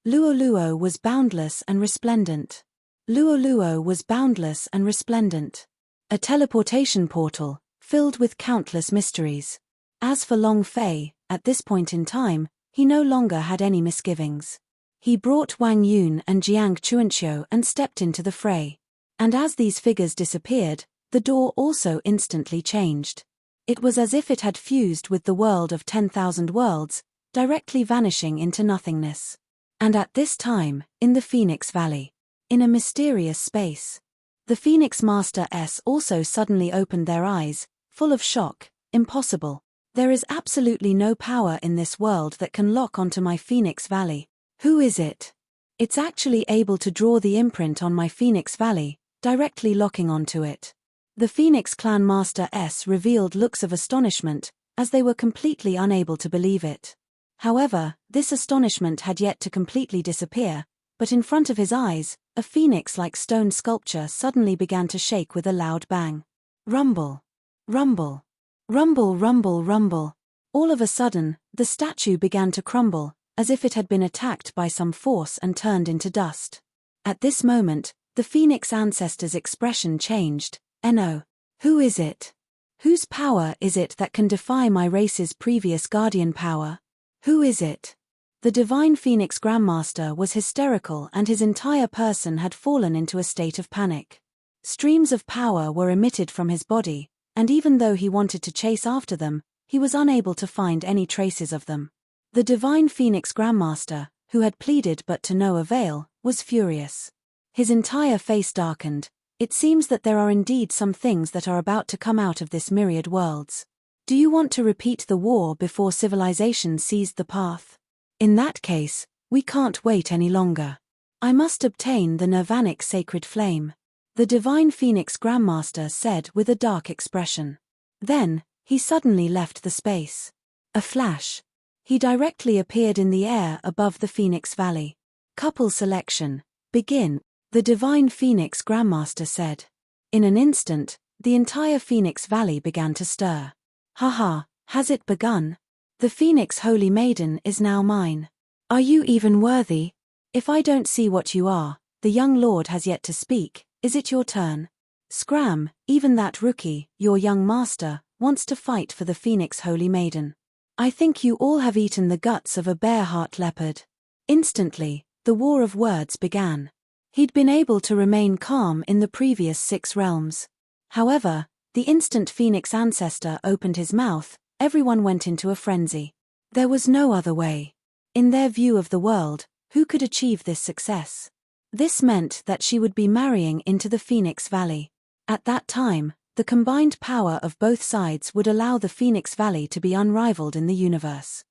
Luo was boundless and resplendent. Luo was boundless and resplendent. A teleportation portal, filled with countless mysteries. As for Long Fei, at this point in time, he no longer had any misgivings. He brought Wang Yun and Jiang Chunqiu and stepped into the fray. And as these figures disappeared, the door also instantly changed. It was as if it had fused with the world of 10,000 worlds, directly vanishing into nothingness. And at this time, in the Phoenix Valley, in a mysterious space, the Phoenix Masters also suddenly opened their eyes, full of shock. "Impossible. There is absolutely no power in this world that can lock onto my Phoenix Valley. Who is it? It's actually able to draw the imprint on my Phoenix Valley, directly locking onto it." The Phoenix Clan Masters revealed looks of astonishment, as they were completely unable to believe it. However, this astonishment had yet to completely disappear, but in front of his eyes, a phoenix-like stone sculpture suddenly began to shake with a loud bang. Rumble. Rumble. Rumble, rumble, rumble. All of a sudden, the statue began to crumble, as if it had been attacked by some force and turned into dust. At this moment, the Phoenix ancestor's expression changed. "No. Who is it? Whose power is it that can defy my race's previous guardian power? Who is it?" The Divine Phoenix Grandmaster was hysterical and his entire person had fallen into a state of panic. Streams of power were emitted from his body, and even though he wanted to chase after them, he was unable to find any traces of them. The Divine Phoenix Grandmaster, who had pleaded but to no avail, was furious. His entire face darkened. "It seems that there are indeed some things that are about to come out of this myriad worlds. Do you want to repeat the war before civilization seized the path? In that case, we can't wait any longer. I must obtain the Nirvanic sacred flame," the Divine Phoenix Grandmaster said with a dark expression. Then, he suddenly left the space. A flash. He directly appeared in the air above the Phoenix Valley. "Couple selection. Begin," the Divine Phoenix Grandmaster said. In an instant, the entire Phoenix Valley began to stir. "Haha, has it begun? The Phoenix Holy Maiden is now mine. Are you even worthy? If I don't see what you are, the young lord has yet to speak. Is it your turn? Scram, even that rookie, your young master, wants to fight for the Phoenix Holy Maiden. I think you all have eaten the guts of a bear-heart leopard." Instantly, the war of words began. He'd been able to remain calm in the previous 6 realms. However, the instant Phoenix ancestor opened his mouth, everyone went into a frenzy. There was no other way. In their view of the world, who could achieve this success? This meant that she would be marrying into the Phoenix Valley. At that time, the combined power of both sides would allow the Phoenix Valley to be unrivaled in the universe.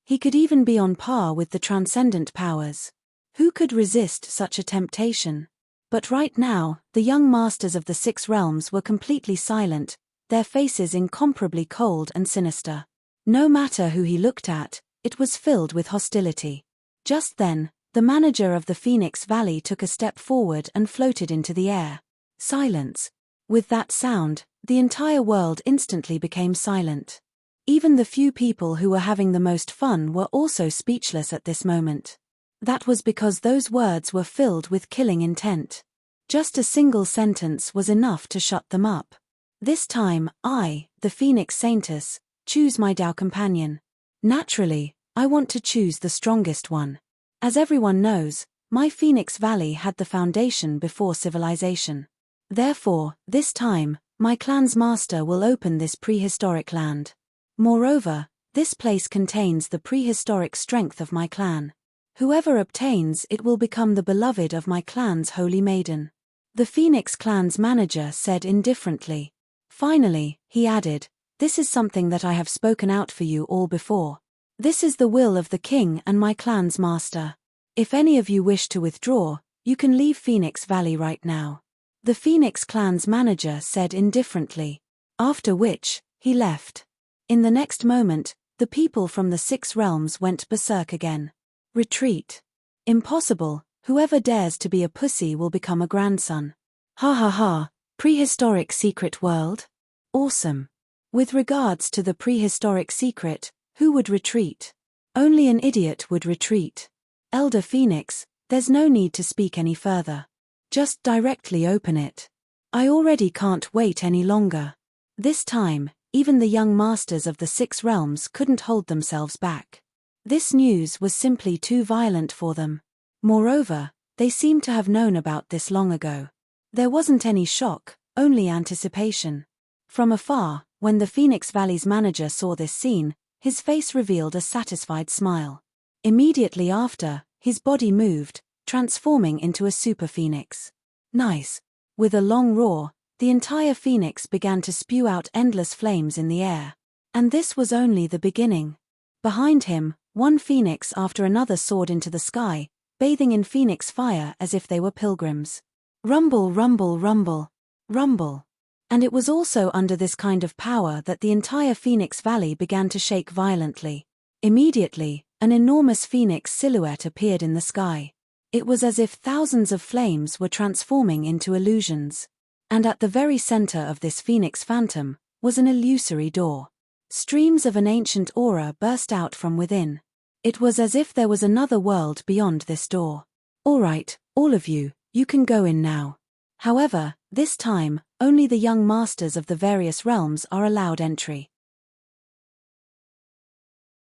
He could even be on par with the transcendent powers. Who could resist such a temptation? But right now, the young masters of the 6 realms were completely silent, their faces incomparably cold and sinister. No matter who he looked at, it was filled with hostility. Just then, the manager of the Phoenix Valley took a step forward and floated into the air. Silence. With that sound, the entire world instantly became silent. Even the few people who were having the most fun were also speechless at this moment. That was because those words were filled with killing intent. Just a single sentence was enough to shut them up. This time, I, the Phoenix Saintess, choose my Tao companion. Naturally, I want to choose the strongest one. As everyone knows, my Phoenix Valley had the foundation before civilization. Therefore, this time, my clan's master will open this prehistoric land. Moreover, this place contains the prehistoric strength of my clan. Whoever obtains it will become the beloved of my clan's holy maiden. The Phoenix clan's manager said indifferently. Finally, he added, this is something that I have spoken out for you all before. This is the will of the king and my clan's master. If any of you wish to withdraw, you can leave Phoenix Valley right now. The Phoenix clan's manager said indifferently. After which, he left. In the next moment, the people from the 6 realms went berserk again. Retreat. Impossible, whoever dares to be a pussy will become a grandson. Ha ha ha, prehistoric secret world? Awesome. With regards to the prehistoric secret, who would retreat? Only an idiot would retreat. Elder Phoenix, there's no need to speak any further. Just directly open it. I already can't wait any longer. This time, even the young masters of the 6 realms couldn't hold themselves back. This news was simply too violent for them. Moreover, they seemed to have known about this long ago. There wasn't any shock, only anticipation. From afar, when the Phoenix Valley's manager saw this scene, his face revealed a satisfied smile. Immediately after, his body moved, transforming into a super phoenix. Nice. With a long roar, the entire phoenix began to spew out endless flames in the air. And this was only the beginning. Behind him, one phoenix after another soared into the sky, bathing in phoenix fire as if they were pilgrims. Rumble, rumble, rumble, rumble. And it was also under this kind of power that the entire Phoenix Valley began to shake violently. Immediately, an enormous phoenix silhouette appeared in the sky. It was as if thousands of flames were transforming into illusions. And at the very center of this phoenix phantom was an illusory door. Streams of an ancient aura burst out from within. It was as if there was another world beyond this door. All right, all of you, you can go in now. However, this time, only the young masters of the various realms are allowed entry.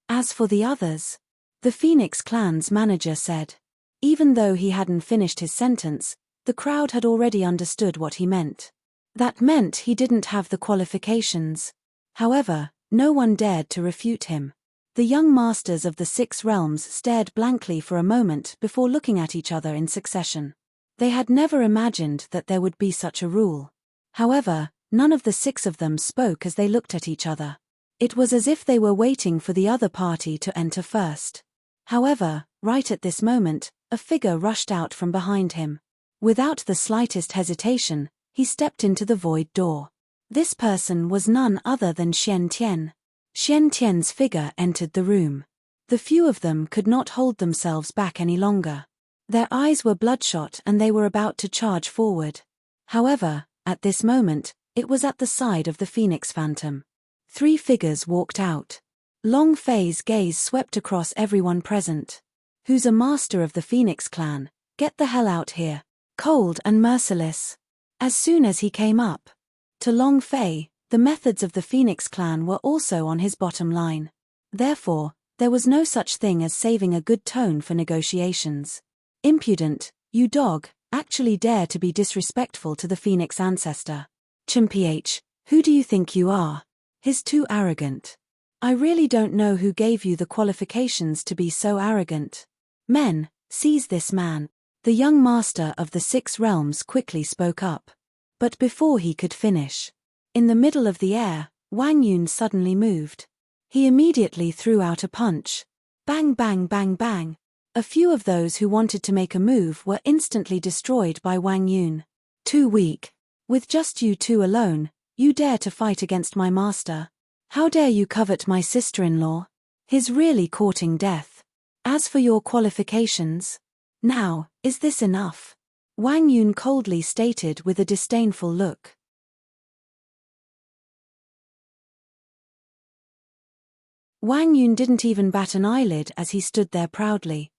As for the others, the Phoenix clan's manager said. Even though he hadn't finished his sentence, the crowd had already understood what he meant. That meant he didn't have the qualifications. However, no one dared to refute him. The young masters of the 6 realms stared blankly for a moment before looking at each other in succession. They had never imagined that there would be such a rule. However, none of the 6 of them spoke as they looked at each other. It was as if they were waiting for the other party to enter first. However, right at this moment, a figure rushed out from behind him. Without the slightest hesitation, he stepped into the void door. This person was none other than Xian Tian. Xian Tian's figure entered the room. The few of them could not hold themselves back any longer. Their eyes were bloodshot and they were about to charge forward. However, at this moment, it was at the side of the Phoenix Phantom. 3 figures walked out. Long Fei's gaze swept across everyone present. Who's a master of the Phoenix clan? Get the hell out here. Cold and merciless. As soon as he came up. To Long Fei, the methods of the Phoenix clan were also on his bottom line. Therefore, there was no such thing as saving a good tone for negotiations. Impudent, you dog, actually dare to be disrespectful to the Phoenix ancestor. Chimph, who do you think you are? He's too arrogant. I really don't know who gave you the qualifications to be so arrogant. Men, seize this man. The young master of the 6 realms quickly spoke up. But before he could finish, in the middle of the air, Wang Yun suddenly moved. He immediately threw out a punch. Bang bang bang bang. A few of those who wanted to make a move were instantly destroyed by Wang Yun. Too weak. With just you 2 alone, you dare to fight against my master? How dare you covet my sister-in-law? He's really courting death. As for your qualifications? Now, is this enough? Wang Yun coldly stated with a disdainful look. Wang Yun didn't even bat an eyelid as he stood there proudly.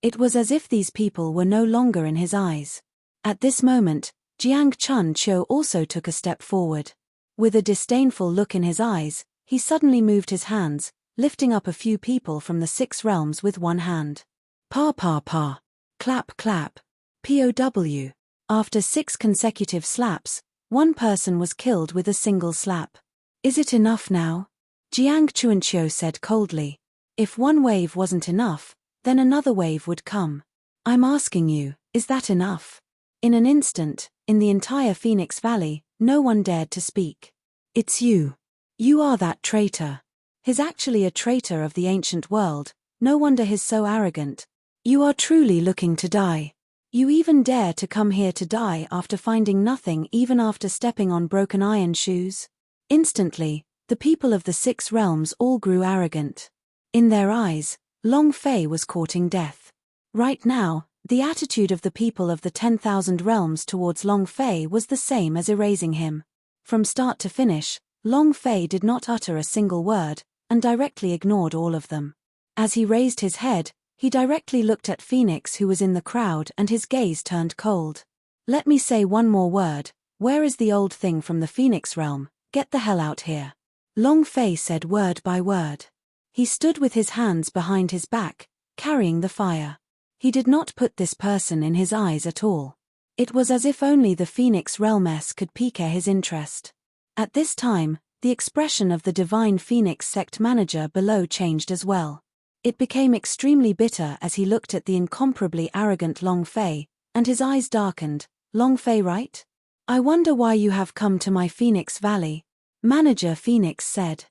It It was as if these people were no longer in his eyes. At this moment, Jiang Chun-Cho also took a step forward. With a disdainful look in his eyes, he suddenly moved his hands, lifting up a few people from the 6 realms with one hand. Pa pa pa. Clap clap. POW. After 6 consecutive slaps, one person was killed with a single slap. Is it enough now? Jiang Chun-Cho said coldly. If one wave wasn't enough, then another wave would come. I'm asking you, is that enough? In an instant, in the entire Phoenix Valley, no one dared to speak. It's you. You are that traitor. He's actually a traitor of the ancient world, no wonder he's so arrogant. You are truly looking to die. You even dare to come here to die after finding nothing, even after stepping on broken iron shoes? Instantly, the people of the 6 realms all grew arrogant. In their eyes, Long Fei was courting death. Right now, the attitude of the people of the 10,000 realms towards Long Fei was the same as erasing him. From start to finish, Long Fei did not utter a single word, and directly ignored all of them. As he raised his head, he directly looked at Phoenix, who was in the crowd, and his gaze turned cold. Let me say one more word. Where is the old thing from the Phoenix realm? Get the hell out here. Long Fei said word by word. He stood with his hands behind his back, carrying the fire. He did not put this person in his eyes at all. It was as if only the Phoenix realmess could pique his interest. At this time, the expression of the divine Phoenix sect manager below changed as well. It became extremely bitter as he looked at the incomparably arrogant Long Fei, and his eyes darkened. Long Fei, right? I wonder why you have come to my Phoenix Valley. Manager Phoenix said.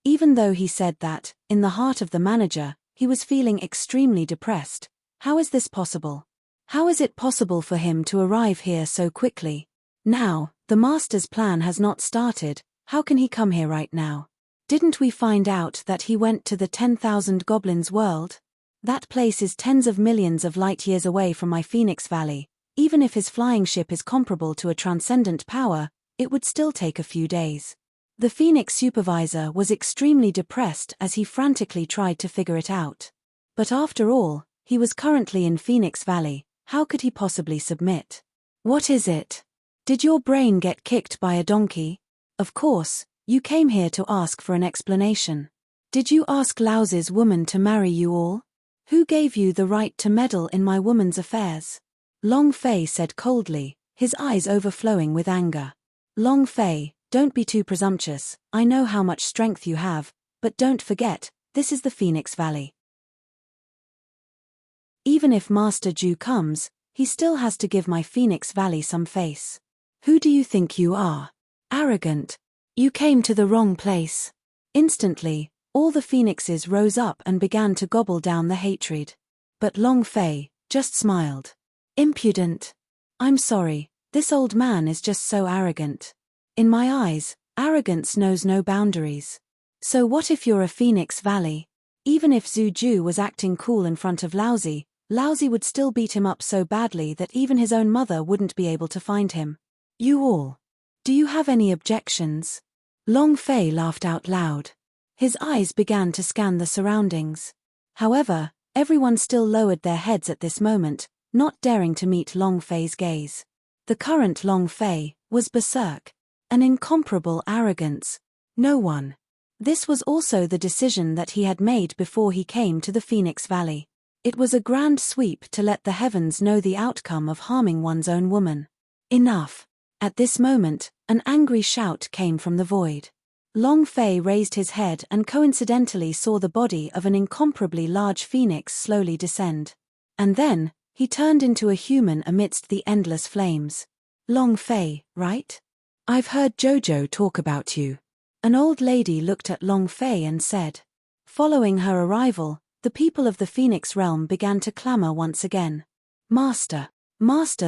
Even though he said that, in the heart of the manager, he was feeling extremely depressed. How is this possible? How is it possible for him to arrive here so quickly? Now, the master's plan has not started. How can he come here right now? Didn't we find out that he went to the 10,000 goblins world? That place is tens of millions of light years away from my Phoenix Valley. Even if his flying ship is comparable to a transcendent power, it would still take a few days. The Phoenix supervisor was extremely depressed as he frantically tried to figure it out. But after all, he was currently in Phoenix Valley. How could he possibly submit? What is it? Did your brain get kicked by a donkey? Of course, you came here to ask for an explanation. Did you ask Laozi's woman to marry you all? Who gave you the right to meddle in my woman's affairs? Long Fei said coldly, his eyes overflowing with anger. Long Fei, don't be too presumptuous. I know how much strength you have, but don't forget, this is the Phoenix Valley. Even if Master Ju comes, he still has to give my Phoenix Valley some face. Who do you think you are? Arrogant. You came to the wrong place. Instantly, all the phoenixes rose up and began to gobble down the hatred. But Long Fei just smiled. Impudent. I'm sorry, this old man is just so arrogant. In my eyes, arrogance knows no boundaries. So what if you're a Phoenix Valley? Even if Zhu Ju was acting cool in front of Laozi, Laozi would still beat him up so badly that even his own mother wouldn't be able to find him. You all. Do you have any objections? Long Fei laughed out loud. His eyes began to scan the surroundings. However, everyone still lowered their heads at this moment, not daring to meet Long Fei's gaze. The current Long Fei was berserk. An incomparable arrogance. No one. This was also the decision that he had made before he came to the Phoenix Valley. It was a grand sweep to let the heavens know the outcome of harming one's own woman. Enough. At this moment, an angry shout came from the void. Long Fei raised his head and coincidentally saw the body of an incomparably large phoenix slowly descend. And then, he turned into a human amidst the endless flames. Long Fei, right? I've heard Jojo talk about you. An old lady looked at Long Fei and said. Following her arrival, the people of the Phoenix realm began to clamor once again. Master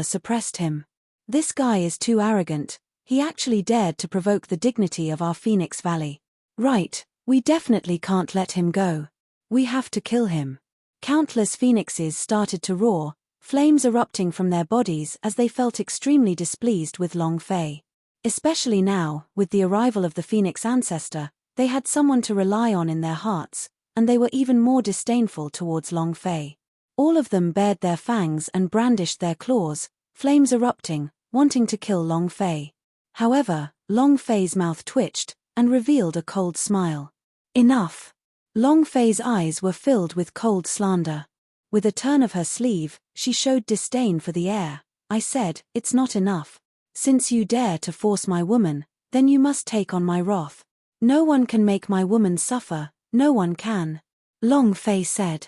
suppressed him. This guy is too arrogant. He actually dared to provoke the dignity of our Phoenix Valley. Right, we definitely can't let him go. We have to kill him. Countless phoenixes started to roar, flames erupting from their bodies as they felt extremely displeased with Long Fei. Especially now, with the arrival of the Phoenix ancestor, they had someone to rely on in their hearts, and they were even more disdainful towards Long Fei. All of them bared their fangs and brandished their claws, flames erupting, wanting to kill Long Fei. However, Long Fei's mouth twitched and revealed a cold smile. Enough! Long Fei's eyes were filled with cold slander. With a turn of her sleeve, she showed disdain for the air. I said, it's not enough. Since you dare to force my woman, then you must take on my wrath. No one can make my woman suffer, no one can. Long Fei said.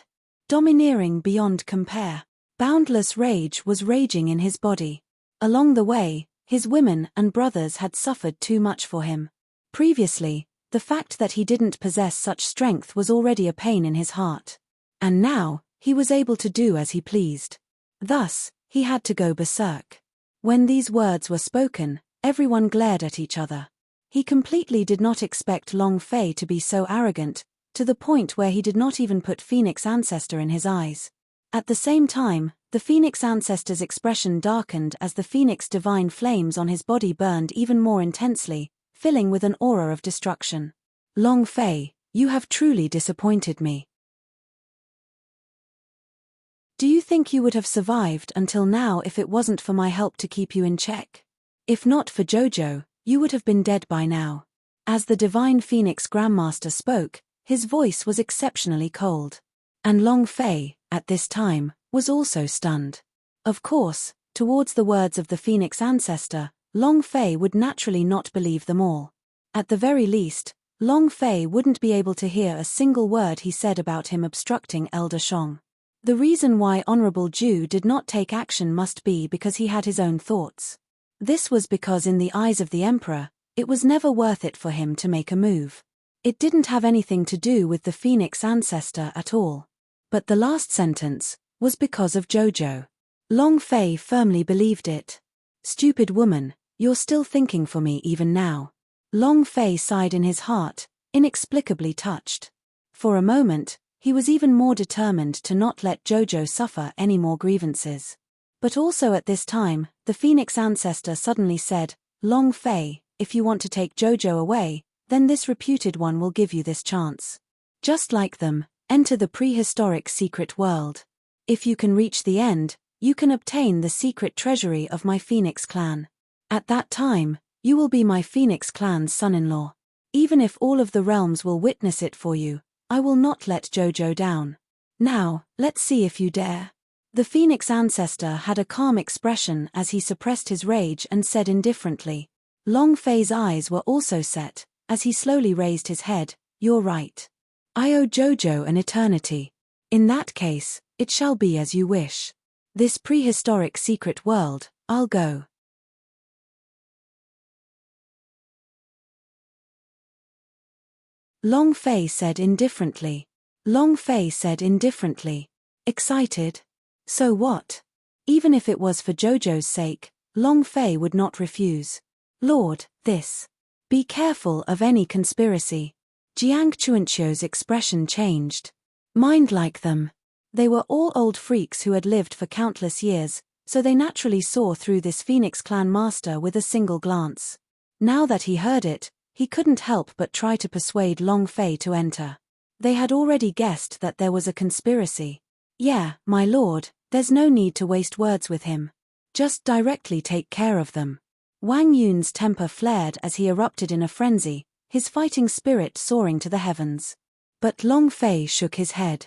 Domineering beyond compare. Boundless rage was raging in his body. Along the way, his women and brothers had suffered too much for him. Previously, the fact that he didn't possess such strength was already a pain in his heart. And now, he was able to do as he pleased. Thus, he had to go berserk. When these words were spoken, everyone glared at each other. He completely did not expect Long Fei to be so arrogant, to the point where he did not even put Phoenix Ancestor in his eyes. At the same time, the Phoenix Ancestor's expression darkened as the Phoenix divine flames on his body burned even more intensely, filling with an aura of destruction. Long Fei, you have truly disappointed me. Do you think you would have survived until now if it wasn't for my help to keep you in check? If not for Jojo, you would have been dead by now. As the Divine Phoenix Grandmaster spoke, his voice was exceptionally cold. And Long Fei, at this time, was also stunned. Of course, towards the words of the Phoenix Ancestor, Long Fei would naturally not believe them all. At the very least, Long Fei wouldn't be able to hear a single word he said about him obstructing Elder Shong. The reason why Honorable Ju did not take action must be because he had his own thoughts. This was because in the eyes of the Emperor, it was never worth it for him to make a move. It didn't have anything to do with the Phoenix Ancestor at all. But the last sentence was because of Jojo. Long Fei firmly believed it. Stupid woman, you're still thinking for me even now. Long Fei sighed in his heart, inexplicably touched. For a moment, he was even more determined to not let Jojo suffer any more grievances. But also at this time, the Phoenix Ancestor suddenly said, Long Fei, if you want to take Jojo away, then this reputed one will give you this chance. Just like them, enter the prehistoric secret world. If you can reach the end, you can obtain the secret treasury of my Phoenix clan. At that time, you will be my Phoenix clan's son-in-law. Even if all of the realms will witness it for you, I will not let Jojo down. Now, let's see if you dare. The Phoenix Ancestor had a calm expression as he suppressed his rage and said indifferently. Long Fei's eyes were also set, as he slowly raised his head, you're right. I owe Jojo an eternity. In that case, it shall be as you wish. This prehistoric secret world, I'll go. Long Fei said indifferently. Long Fei said indifferently. Excited? So what? Even if it was for Jojo's sake, Long Fei would not refuse. Lord, this. Be careful of any conspiracy. Jiang Chuanqiu's expression changed. Mind like them. They were all old freaks who had lived for countless years, so they naturally saw through this Phoenix clan master with a single glance. Now that he heard it, he couldn't help but try to persuade Long Fei to enter. They had already guessed that there was a conspiracy. Yeah, my lord, there's no need to waste words with him. Just directly take care of them. Wang Yun's temper flared as he erupted in a frenzy, his fighting spirit soaring to the heavens. But Long Fei shook his head.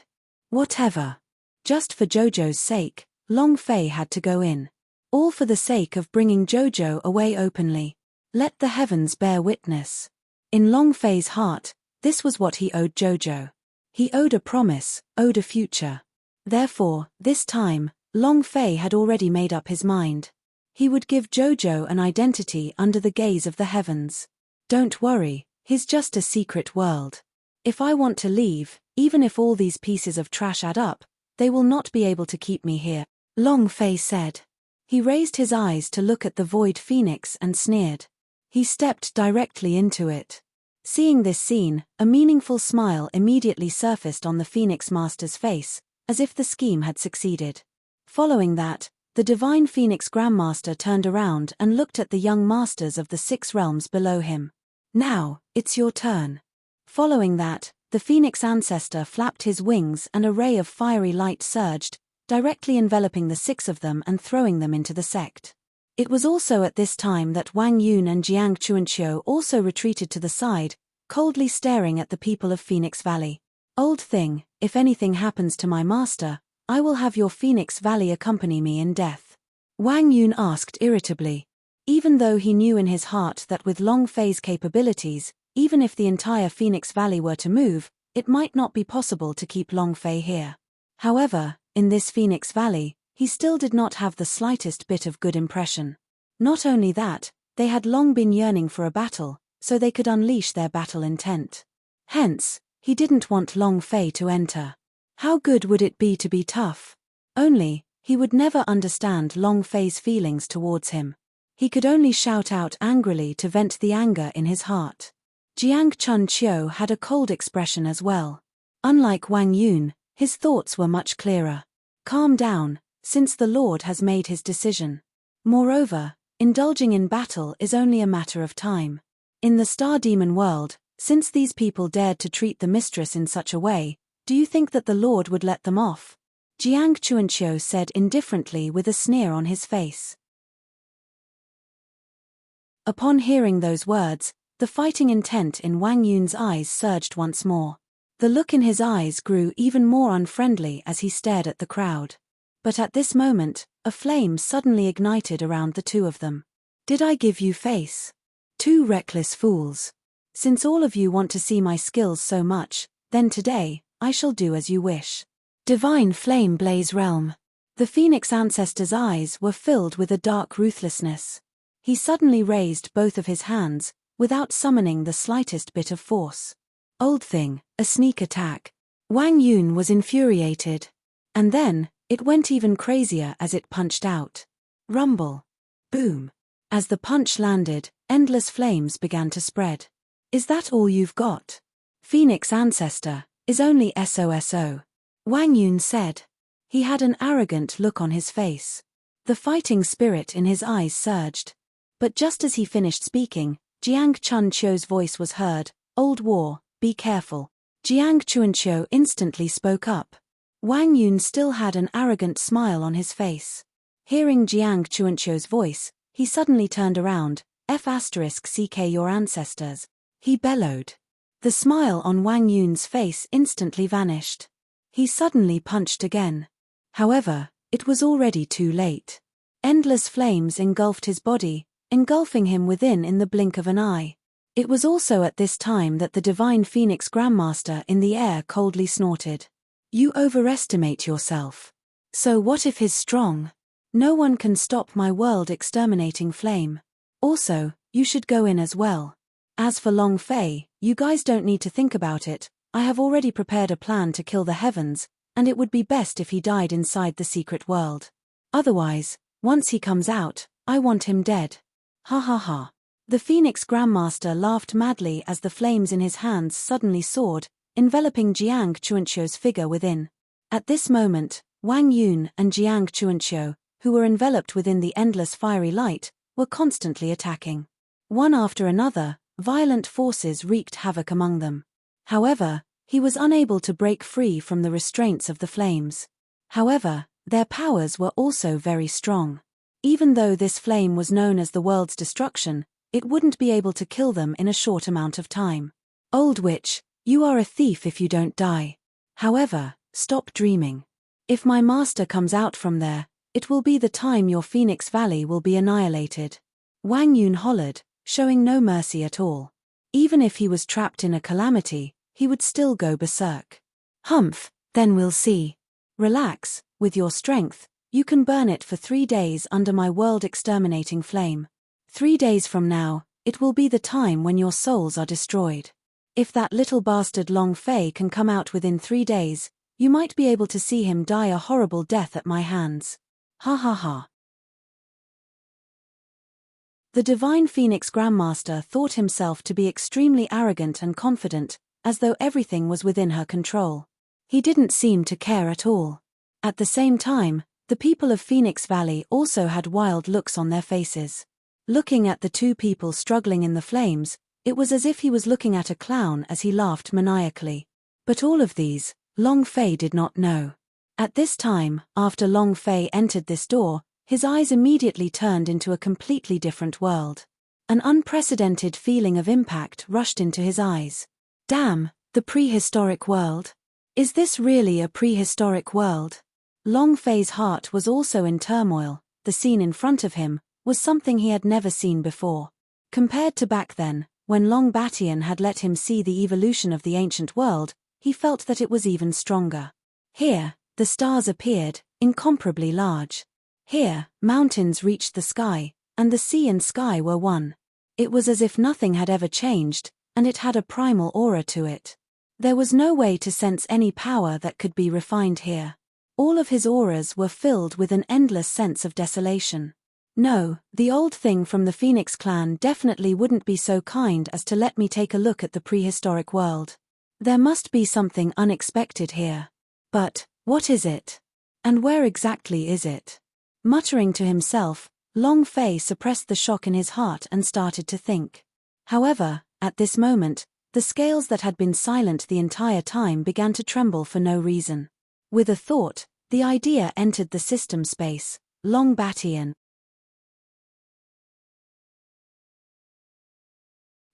Whatever. Just for Jojo's sake, Long Fei had to go in. All for the sake of bringing Jojo away openly. Let the heavens bear witness. In Long Fei's heart, this was what he owed Jojo. He owed a promise, owed a future. Therefore, this time, Long Fei had already made up his mind. He would give Jojo an identity under the gaze of the heavens. Don't worry, he's just a secret world. If I want to leave, even if all these pieces of trash add up, they will not be able to keep me here, Long Fei said. He raised his eyes to look at the void phoenix and sneered. He stepped directly into it. Seeing this scene, a meaningful smile immediately surfaced on the Phoenix Master's face, as if the scheme had succeeded. Following that, the Divine Phoenix Grandmaster turned around and looked at the young masters of the 6 realms below him. Now, it's your turn. Following that, the Phoenix Ancestor flapped his wings and a ray of fiery light surged, directly enveloping the 6 of them and throwing them into the sect. It was also at this time that Wang Yun and Jiang Chuanqiu also retreated to the side, coldly staring at the people of Phoenix Valley. Old thing, if anything happens to my master, I will have your Phoenix Valley accompany me in death. Wang Yun asked irritably. Even though he knew in his heart that with Long Fei's capabilities, even if the entire Phoenix Valley were to move, it might not be possible to keep Long Fei here. However, in this Phoenix Valley, he still did not have the slightest bit of good impression. Not only that, they had long been yearning for a battle, so they could unleash their battle intent. Hence, he didn't want Long Fei to enter. How good would it be to be tough? Only, he would never understand Long Fei's feelings towards him. He could only shout out angrily to vent the anger in his heart. Jiang Chunqiu had a cold expression as well. Unlike Wang Yun, his thoughts were much clearer. Calm down, since the Lord has made his decision. Moreover, indulging in battle is only a matter of time. In the Star Demon world, since these people dared to treat the mistress in such a way, do you think that the Lord would let them off? Jiang Chuanqiu said indifferently with a sneer on his face. Upon hearing those words, the fighting intent in Wang Yun's eyes surged once more. The look in his eyes grew even more unfriendly as he stared at the crowd. But at this moment, a flame suddenly ignited around the 2 of them. Did I give you face? 2 reckless fools. Since all of you want to see my skills so much, then today, I shall do as you wish. Divine Flame Blaze Realm. The Phoenix Ancestor's eyes were filled with a dark ruthlessness. He suddenly raised both of his hands, without summoning the slightest bit of force. Old thing, a sneak attack. Wang Yun was infuriated. And then, it went even crazier as it punched out. Rumble. Boom. As the punch landed, endless flames began to spread. Is that all you've got? Phoenix Ancestor, is only SOSO. Wang Yun said. He had an arrogant look on his face. The fighting spirit in his eyes surged. But just as he finished speaking, Jiang Chunqiu's voice was heard. Old War, be careful. Jiang Chuanqiu instantly spoke up. Wang Yun still had an arrogant smile on his face. Hearing Jiang Chuanqiu's voice, he suddenly turned around. F***ck your ancestors. He bellowed. The smile on Wang Yun's face instantly vanished. He suddenly punched again. However, it was already too late. Endless flames engulfed his body, engulfing him within in the blink of an eye. It was also at this time that the Divine Phoenix Grandmaster in the air coldly snorted. You overestimate yourself. So what if he's strong? No one can stop my world-exterminating flame. Also, you should go in as well. As for Long Fei, you guys don't need to think about it. I have already prepared a plan to kill the heavens, and it would be best if he died inside the secret world. Otherwise, once he comes out, I want him dead. Ha ha ha. The Phoenix Grandmaster laughed madly as the flames in his hands suddenly soared, enveloping Jiang Chuanqiu's figure within. At this moment, Wang Yun and Jiang Chuanqiu, who were enveloped within the endless fiery light, were constantly attacking. One after another, violent forces wreaked havoc among them. However, he was unable to break free from the restraints of the flames. However, their powers were also very strong. Even though this flame was known as the world's destruction, it wouldn't be able to kill them in a short amount of time. Old witch, you are a thief if you don't die. However, stop dreaming. If my master comes out from there, it will be the time your Phoenix Valley will be annihilated. Wang Yun hollered, showing no mercy at all. Even if he was trapped in a calamity, he would still go berserk. Humph, then we'll see. Relax, with your strength, you can burn it for 3 days under my world-exterminating flame. 3 days from now, it will be the time when your souls are destroyed. If that little bastard Long Fei can come out within 3 days, you might be able to see him die a horrible death at my hands. Ha ha ha. The Divine Phoenix Grandmaster thought himself to be extremely arrogant and confident, as though everything was within her control. He didn't seem to care at all. At the same time, the people of Phoenix Valley also had wild looks on their faces. Looking at the 2 people struggling in the flames, it was as if he was looking at a clown as he laughed maniacally. But all of these, Long Fei did not know. At this time, after Long Fei entered this door, his eyes immediately turned into a completely different world. An unprecedented feeling of impact rushed into his eyes. Damn, the prehistoric world. Is this really a prehistoric world? Long Fei's heart was also in turmoil. The scene in front of him was something he had never seen before. Compared to back then, when Long Batian had let him see the evolution of the ancient world, he felt that it was even stronger. Here, the stars appeared, incomparably large. Here, mountains reached the sky, and the sea and sky were one. It was as if nothing had ever changed, and it had a primal aura to it. There was no way to sense any power that could be refined here. All of his auras were filled with an endless sense of desolation. No, the old thing from the Phoenix clan definitely wouldn't be so kind as to let me take a look at the prehistoric world. There must be something unexpected here. But, what is it? And where exactly is it? Muttering to himself, Long Fei suppressed the shock in his heart and started to think. However, at this moment, the scales that had been silent the entire time began to tremble for no reason. With a thought, the idea entered the system space. Long Batian.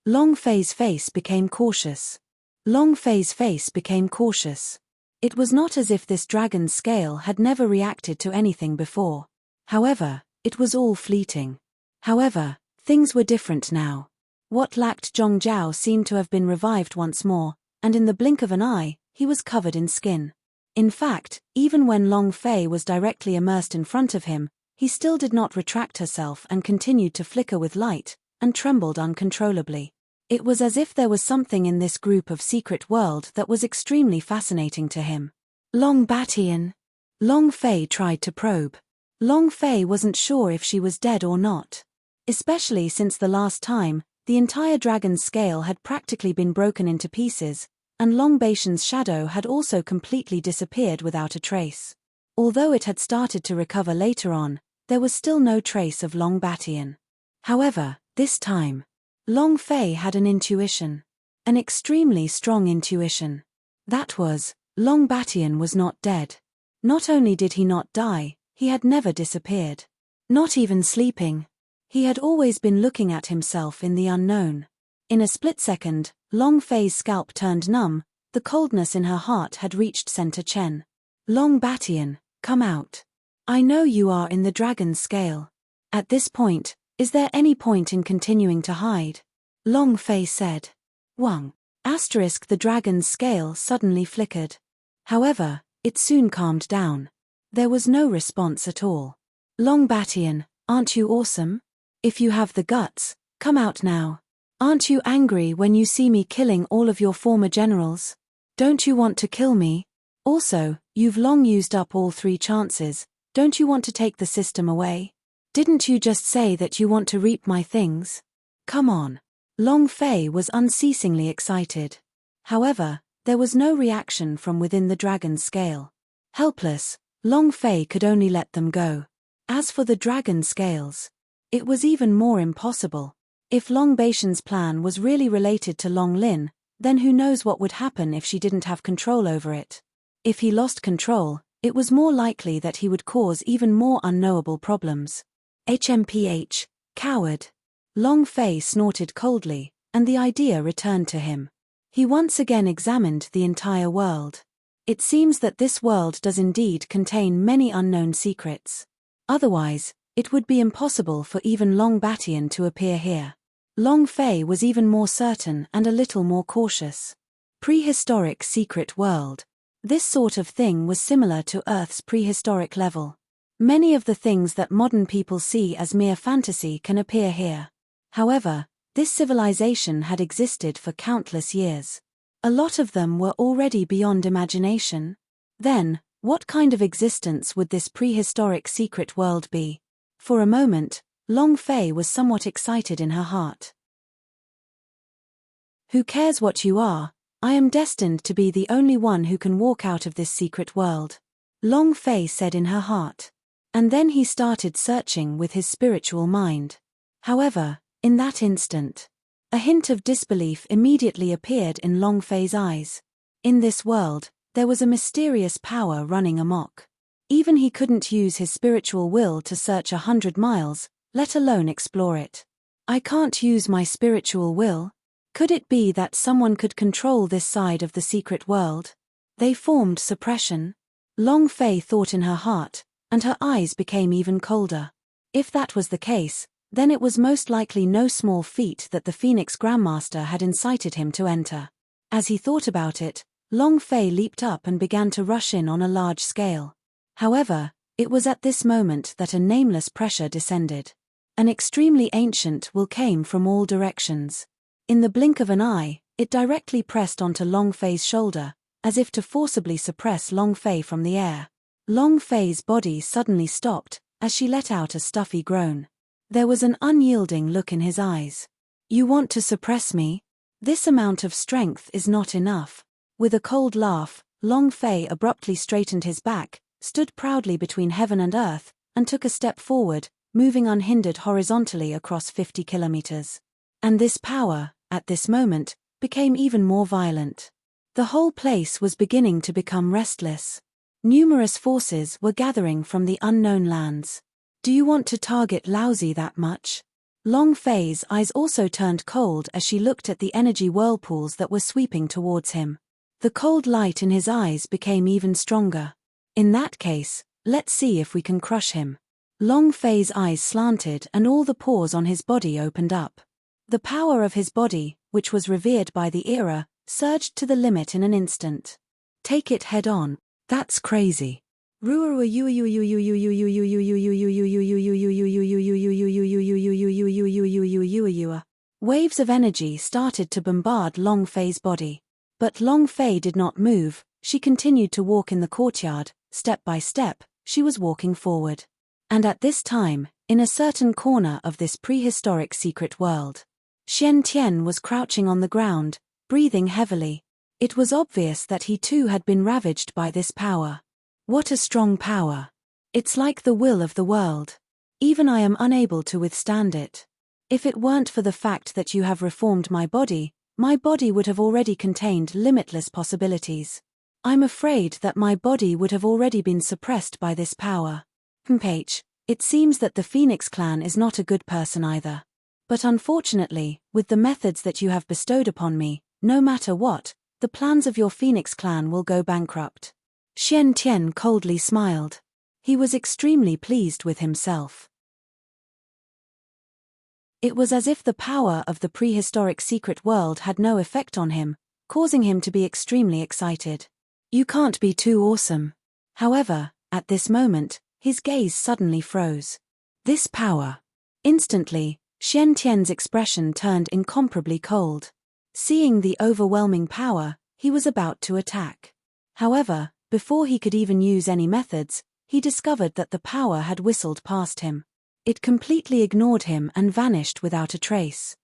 Long Fei's face became cautious. Long Fei's face became cautious. It was not as if this dragon's scale had never reacted to anything before. However, it was all fleeting. However, things were different now. What lacked Zhongzhao seemed to have been revived once more, and in the blink of an eye, he was covered in skin. In fact, even when Long Fei was directly immersed in front of him, he still did not retract herself and continued to flicker with light, and trembled uncontrollably. It was as if there was something in this group of secret world that was extremely fascinating to him. Long Batian. Long Fei tried to probe. Long Fei wasn't sure if she was dead or not. Especially since the last time, the entire dragon's scale had practically been broken into pieces, and Long Batian's shadow had also completely disappeared without a trace. Although it had started to recover later on, there was still no trace of Long Batian. However, this time, Long Fei had an intuition. An extremely strong intuition. That was, Long Batian was not dead. Not only did he not die, he had never disappeared. Not even sleeping. He had always been looking at himself in the unknown. In a split second, Long Fei's scalp turned numb, the coldness in her heart had reached center Chen. Long Batian, come out. I know you are in the dragon's scale. At this point, is there any point in continuing to hide? Long Fei said. Wang. The dragon's scale suddenly flickered. However, it soon calmed down. There was no response at all. Long Batian, aren't you awesome? If you have the guts, come out now. Aren't you angry when you see me killing all of your former generals? Don't you want to kill me? Also, you've long used up all 3 chances, don't you want to take the system away? Didn't you just say that you want to reap my things? Come on. Long Fei was unceasingly excited. However, there was no reaction from within the dragon's scale. Helpless, Long Fei could only let them go. As for the dragon scales, it was even more impossible. If Long Batian's plan was really related to Long Lin, then who knows what would happen if she didn't have control over it. If he lost control, it was more likely that he would cause even more unknowable problems. HMPH, coward. Long Fei snorted coldly, and the idea returned to him. He once again examined the entire world. It seems that this world does indeed contain many unknown secrets. Otherwise, it would be impossible for even Long Batian to appear here. Long Fei was even more certain and a little more cautious. Prehistoric secret world. This sort of thing was similar to Earth's prehistoric level. Many of the things that modern people see as mere fantasy can appear here. However, this civilization had existed for countless years. A lot of them were already beyond imagination. Then, what kind of existence would this prehistoric secret world be? For a moment, Long Fei was somewhat excited in her heart. Who cares what you are? I am destined to be the only one who can walk out of this secret world. Long Fei said in her heart. And then he started searching with his spiritual mind. However, in that instant, a hint of disbelief immediately appeared in Long Fei's eyes. In this world, There was a mysterious power running amok. Even he couldn't use his spiritual will to search 100 miles, let alone explore it. I can't use my spiritual will? Could it be that someone could control this side of the secret world? They formed suppression? Long Fei thought in her heart, and her eyes became even colder. If that was the case, then it was most likely no small feat that the Phoenix Grandmaster had incited him to enter. As he thought about it, Long Fei leaped up and began to rush in on a large scale. However, it was at this moment that a nameless pressure descended. An extremely ancient will came from all directions. In the blink of an eye, it directly pressed onto Long Fei's shoulder, as if to forcibly suppress Long Fei from the air. Long Fei's body suddenly stopped, as she let out a stuffy groan. There was an unyielding look in his eyes. You want to suppress me? This amount of strength is not enough. With a cold laugh, Long Fei abruptly straightened his back, stood proudly between heaven and earth, and took a step forward, moving unhindered horizontally across 50 kilometers. And this power, at this moment, became even more violent. The whole place was beginning to become restless. Numerous forces were gathering from the unknown lands. Do you want to target Laozi that much? Long Fei's eyes also turned cold as she looked at the energy whirlpools that were sweeping towards him. The cold light in his eyes became even stronger. In that case, let's see if we can crush him. Long Fei's eyes slanted and all the pores on his body opened up. The power of his body, which was revered by the era, surged to the limit in an instant. Take it head on. That's crazy. Waves of energy started to bombard Long Fei's body. But Long Fei did not move, she continued to walk in the courtyard, step by step, she was walking forward. And at this time, in a certain corner of this prehistoric secret world, Xian Tian was crouching on the ground, breathing heavily. It was obvious that he too had been ravaged by this power. What a strong power. It's like the will of the world. Even I am unable to withstand it. If it weren't for the fact that you have reformed my body would have already contained limitless possibilities. I'm afraid that my body would have already been suppressed by this power. It seems that the Phoenix clan is not a good person either. But unfortunately, with the methods that you have bestowed upon me, no matter what, the plans of your Phoenix clan will go bankrupt. Xian Tian coldly smiled. He was extremely pleased with himself. It was as if the power of the prehistoric secret world had no effect on him, causing him to be extremely excited. You can't be too awesome. However, at this moment, his gaze suddenly froze. This power. Instantly, Xian Tian's expression turned incomparably cold. Seeing the overwhelming power, he was about to attack. However, before he could even use any methods, he discovered that the power had whistled past him. It completely ignored him and vanished without a trace.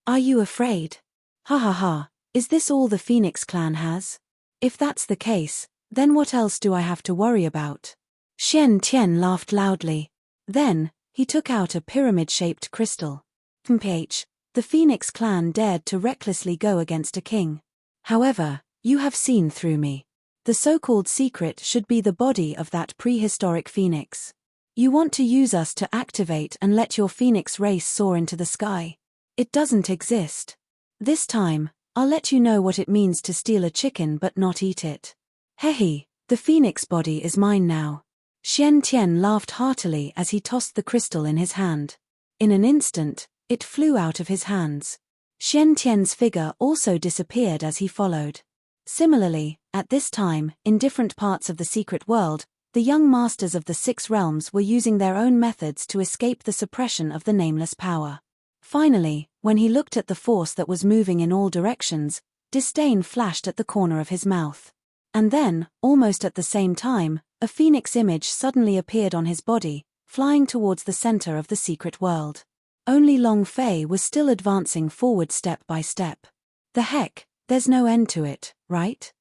Are you afraid? Ha ha ha, is this all the Phoenix clan has? If that's the case, then what else do I have to worry about? Xian Tian laughed loudly. Then, he took out a pyramid-shaped crystal. The Phoenix clan dared to recklessly go against a king. However, you have seen through me. The so-called secret should be the body of that prehistoric phoenix. You want to use us to activate and let your phoenix race soar into the sky. It doesn't exist. This time, I'll let you know what it means to steal a chicken but not eat it. Hehe, the phoenix body is mine now. Xian Tian laughed heartily as he tossed the crystal in his hand. In an instant, it flew out of his hands. Xian Tian's figure also disappeared as he followed. Similarly, at this time, in different parts of the secret world, the young masters of the 6 realms were using their own methods to escape the suppression of the nameless power. Finally, when he looked at the force that was moving in all directions, disdain flashed at the corner of his mouth. And then, almost at the same time, a phoenix image suddenly appeared on his body, flying towards the center of the secret world. Only Long Fei was still advancing forward step by step. The heck, there's no end to it, right?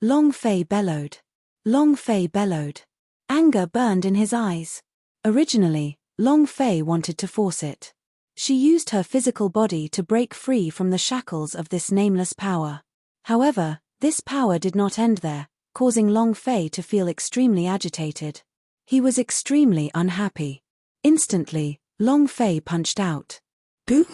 Long Fei bellowed. Long Fei bellowed. Anger burned in his eyes. Originally, Long Fei wanted to force it. She used her physical body to break free from the shackles of this nameless power. However, this power did not end there, causing Long Fei to feel extremely agitated. He was extremely unhappy. Instantly, Long Fei punched out. Boom!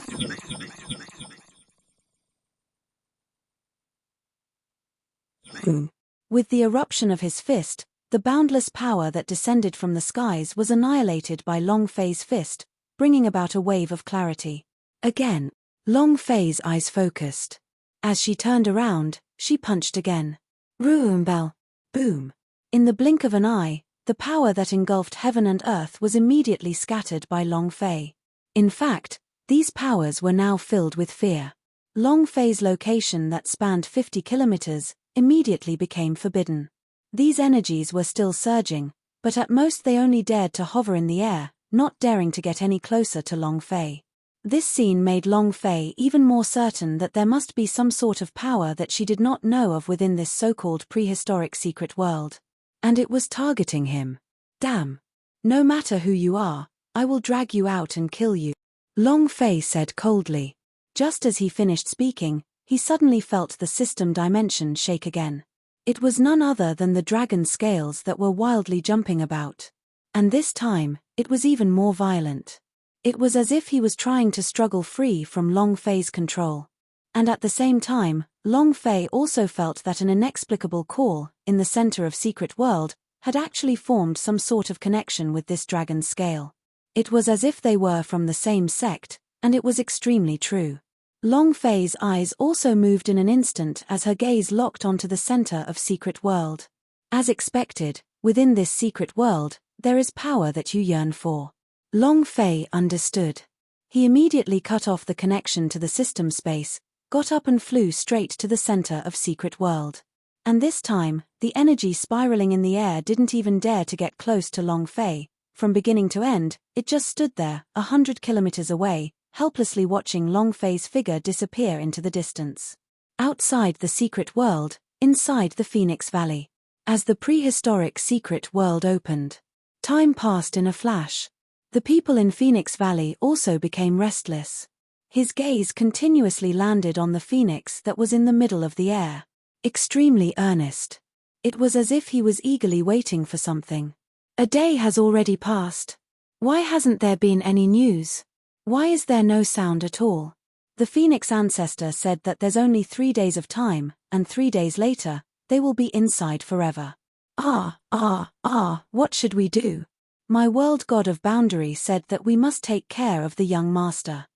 With the eruption of his fist, the boundless power that descended from the skies was annihilated by Long Fei's fist, bringing about a wave of clarity. Again, Long Fei's eyes focused. As she turned around, she punched again. Ruumbel. Boom. In the blink of an eye, the power that engulfed heaven and earth was immediately scattered by Long Fei. In fact, these powers were now filled with fear. Long Fei's location that spanned 50 kilometers immediately became forbidden. These energies were still surging, but at most they only dared to hover in the air, not daring to get any closer to Long Fei. This scene made Long Fei even more certain that there must be some sort of power that she did not know of within this so-called prehistoric secret world. And it was targeting him. Damn. No matter who you are, I will drag you out and kill you, Long Fei said coldly. Just as he finished speaking, he suddenly felt the system dimension shake again. It was none other than the dragon scales that were wildly jumping about. And this time, it was even more violent. It was as if he was trying to struggle free from Long Fei's control. And at the same time, Long Fei also felt that an inexplicable core, in the center of Secret World, had actually formed some sort of connection with this dragon scale. It was as if they were from the same sect, and it was extremely true. Long Fei's eyes also moved in an instant as her gaze locked onto the center of Secret World. As expected, within this secret world, there is power that you yearn for. Long Fei understood. He immediately cut off the connection to the system space, got up and flew straight to the center of Secret World. And this time, the energy spiraling in the air didn't even dare to get close to Long Fei. From beginning to end, it just stood there, 100 kilometers away, helplessly watching Long Fei's figure disappear into the distance. Outside the secret world, inside the Phoenix Valley. As the prehistoric secret world opened, time passed in a flash. The people in Phoenix Valley also became restless. His gaze continuously landed on the phoenix that was in the middle of the air. Extremely earnest. It was as if he was eagerly waiting for something. A day has already passed. Why hasn't there been any news? Why is there no sound at all? The Phoenix ancestor said that there's only 3 days of time, and 3 days later, they will be inside forever. What should we do? My world god of boundary said that we must take care of the young master.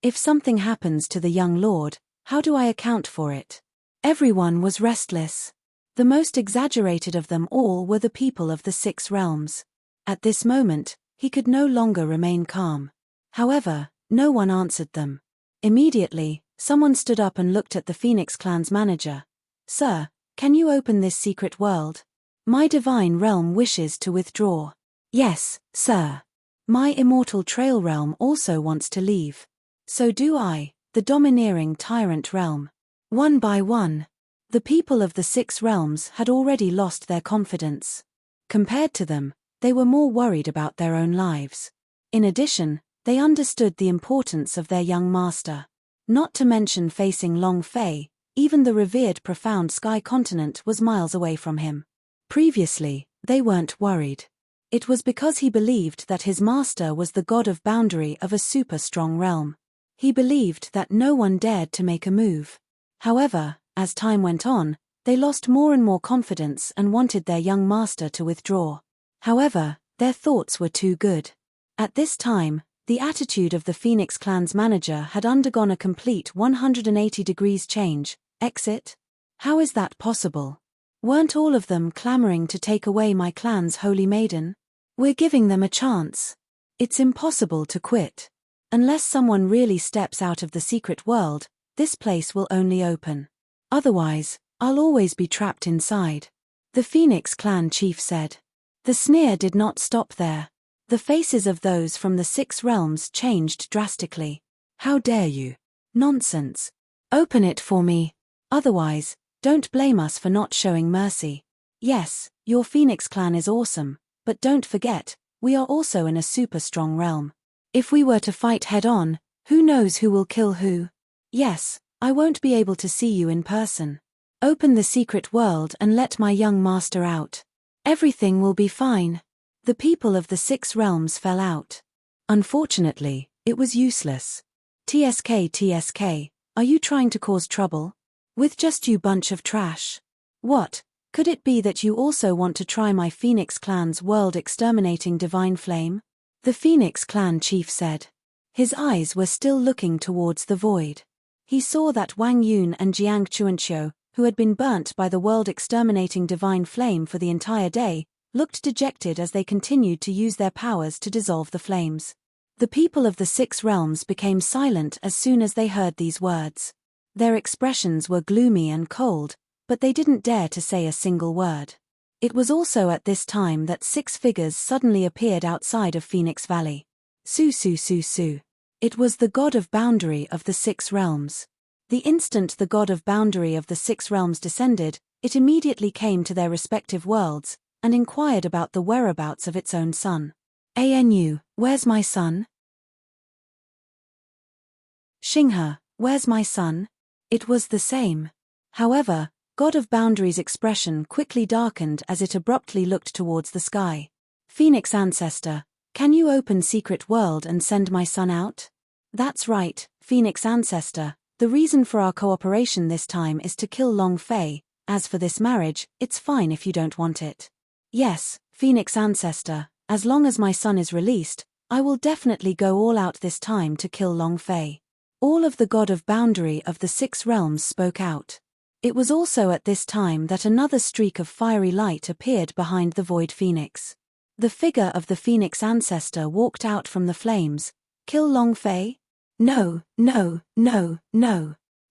If something happens to the young lord, how do I account for it? Everyone was restless. The most exaggerated of them all were the people of the 6 realms. At this moment, he could no longer remain calm. However, no one answered them. Immediately, someone stood up and looked at the Phoenix clan's manager. Sir, can you open this secret world? My divine realm wishes to withdraw. Yes, sir. My immortal trail realm also wants to leave. So do I, the domineering tyrant realm. One by one, the people of the 6 realms had already lost their confidence. Compared to them, they were more worried about their own lives. In addition, they understood the importance of their young master. Not to mention facing Long Fei, even the revered profound sky continent was miles away from him. Previously, they weren't worried. It was because he believed that his master was the god of boundary of a super strong realm. He believed that no one dared to make a move. However, as time went on, they lost more and more confidence and wanted their young master to withdraw. However, their thoughts were too good. At this time, the attitude of the Phoenix clan's manager had undergone a complete 180 degrees change. Exit? How is that possible? Weren't all of them clamoring to take away my clan's holy maiden? We're giving them a chance. It's impossible to quit. Unless someone really steps out of the secret world, this place will only open. Otherwise, I'll always be trapped inside. The Phoenix clan chief said. The sneer did not stop there. The faces of those from the 6 realms changed drastically. How dare you? Nonsense. Open it for me. Otherwise, don't blame us for not showing mercy. Yes, your Phoenix clan is awesome, but don't forget, we are also in a super strong realm. If we were to fight head-on, who knows who will kill who? Yes, I won't be able to see you in person. Open the secret world and let my young master out. Everything will be fine. The people of the 6 realms fell out. Unfortunately, it was useless. TSK, are you trying to cause trouble? With just you bunch of trash. What? Could it be that you also want to try my Phoenix clan's world-exterminating divine flame? The Phoenix clan chief said. His eyes were still looking towards the void. He saw that Wang Yun and Jiang Chuanqiu, who had been burnt by the world-exterminating divine flame for the entire day, looked dejected as they continued to use their powers to dissolve the flames. The people of the 6 realms became silent as soon as they heard these words. Their expressions were gloomy and cold, but they didn't dare to say a single word. It was also at this time that 6 figures suddenly appeared outside of Phoenix Valley. Su. It was the god of boundary of the 6 realms. The instant the god of boundary of the 6 realms descended, it immediately came to their respective worlds, and inquired about the whereabouts of its own son. Anu, where's my son? Xinghe, where's my son? It was the same. However, God of Boundary's expression quickly darkened as it abruptly looked towards the sky. Phoenix Ancestor, can you open Secret World and send my son out? That's right, Phoenix Ancestor, the reason for our cooperation this time is to kill Long Fei. As for this marriage, it's fine if you don't want it. Yes, Phoenix Ancestor, as long as my son is released, I will definitely go all out this time to kill Long Fei. All of the God of Boundary of the 6 realms spoke out. It was also at this time that another streak of fiery light appeared behind the Void Phoenix. The figure of the Phoenix Ancestor walked out from the flames. Kill Long Fei? No.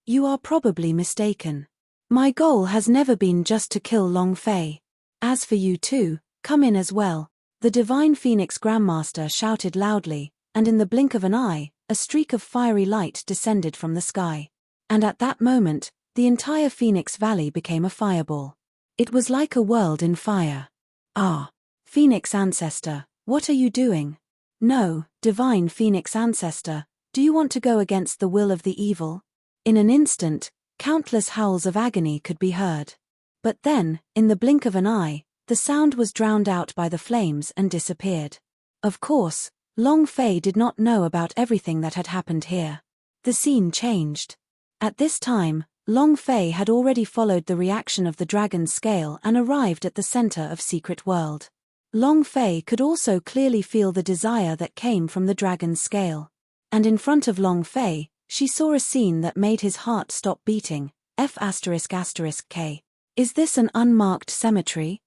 You are probably mistaken. My goal has never been just to kill Long Fei. As for you too, come in as well. The Divine Phoenix Grandmaster shouted loudly, and in the blink of an eye, a streak of fiery light descended from the sky. And at that moment, the entire Phoenix Valley became a fireball. It was like a world in fire. Ah! Phoenix Ancestor, what are you doing? No, Divine Phoenix Ancestor, do you want to go against the will of the evil? In an instant, countless howls of agony could be heard. But then, in the blink of an eye, the sound was drowned out by the flames and disappeared. Of course, Long Fei did not know about everything that had happened here. The scene changed. At this time, Long Fei had already followed the reaction of the dragon's scale and arrived at the center of Secret World. Long Fei could also clearly feel the desire that came from the dragon's scale. And in front of Long Fei, she saw a scene that made his heart stop beating. F***K. Is this an unmarked cemetery?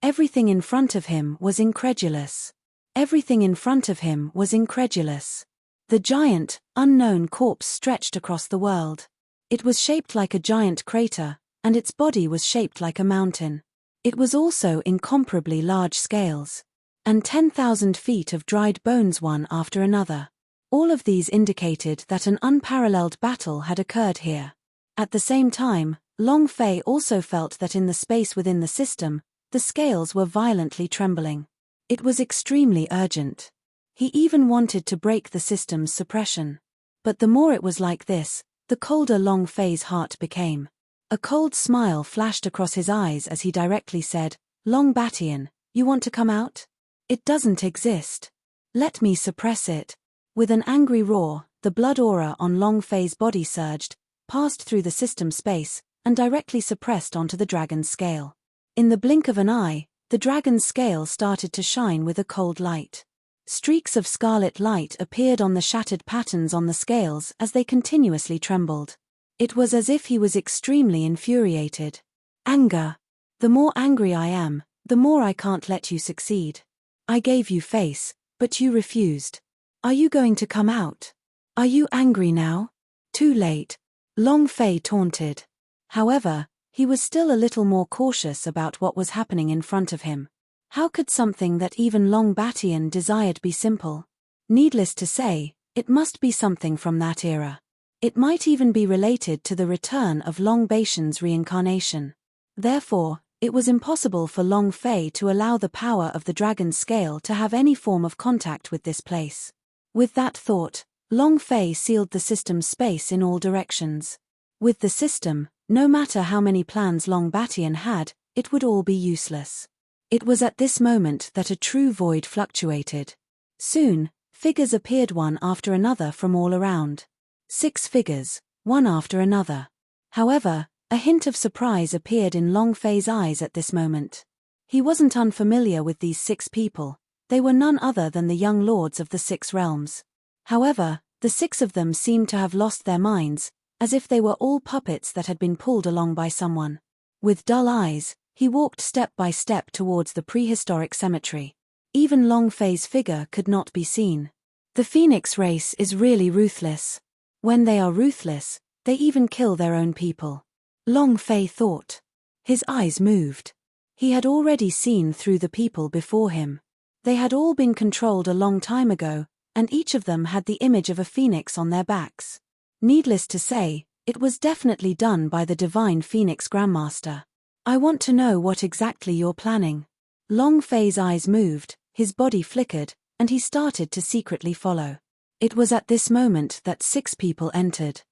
Everything in front of him was incredulous. Everything in front of him was incredulous. The giant, unknown corpse stretched across the world. It was shaped like a giant crater, and its body was shaped like a mountain. It was also incomparably large scales. And 10,000 feet of dried bones one after another. All of these indicated that an unparalleled battle had occurred here. At the same time, Long Fei also felt that in the space within the system, the scales were violently trembling. It was extremely urgent. He even wanted to break the system's suppression. But the more it was like this, the colder Long Fei's heart became. A cold smile flashed across his eyes as he directly said, Long Batian, you want to come out? It doesn't exist. Let me suppress it. With an angry roar, the blood aura on Long Fei's body surged, passed through the system space, and directly suppressed onto the dragon's scale. In the blink of an eye, the dragon's scale started to shine with a cold light. Streaks of scarlet light appeared on the shattered patterns on the scales as they continuously trembled. It was as if he was extremely infuriated. Anger. The more angry I am, the more I can't let you succeed. I gave you face, but you refused. Are you going to come out? Are you angry now? Too late. Long Fei taunted. However, he was still a little more cautious about what was happening in front of him. How could something that even Long Batian desired be simple? Needless to say, it must be something from that era. It might even be related to the return of Long Batian's reincarnation. Therefore, it was impossible for Long Fei to allow the power of the dragon's scale to have any form of contact with this place. With that thought, Long Fei sealed the system's space in all directions. With the system, no matter how many plans Long Batian had, it would all be useless. It was at this moment that a true void fluctuated. Soon, figures appeared one after another from all around. 6 figures, one after another. However, a hint of surprise appeared in Long Fei's eyes at this moment. He wasn't unfamiliar with these 6 people. They were none other than the young lords of the 6 realms. However, the 6 of them seemed to have lost their minds, as if they were all puppets that had been pulled along by someone. With dull eyes, he walked step by step towards the prehistoric cemetery. Even Long Fei's figure could not be seen. The Phoenix race is really ruthless. When they are ruthless, they even kill their own people. Long Fei thought. His eyes moved. He had already seen through the people before him. They had all been controlled a long time ago, and each of them had the image of a phoenix on their backs. Needless to say, it was definitely done by the divine Phoenix Grandmaster. I want to know what exactly you're planning. Long Fei's eyes moved, his body flickered, and he started to secretly follow. It was at this moment that 6 people entered.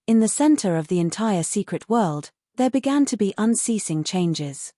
In the center of the entire secret world, there began to be unceasing changes.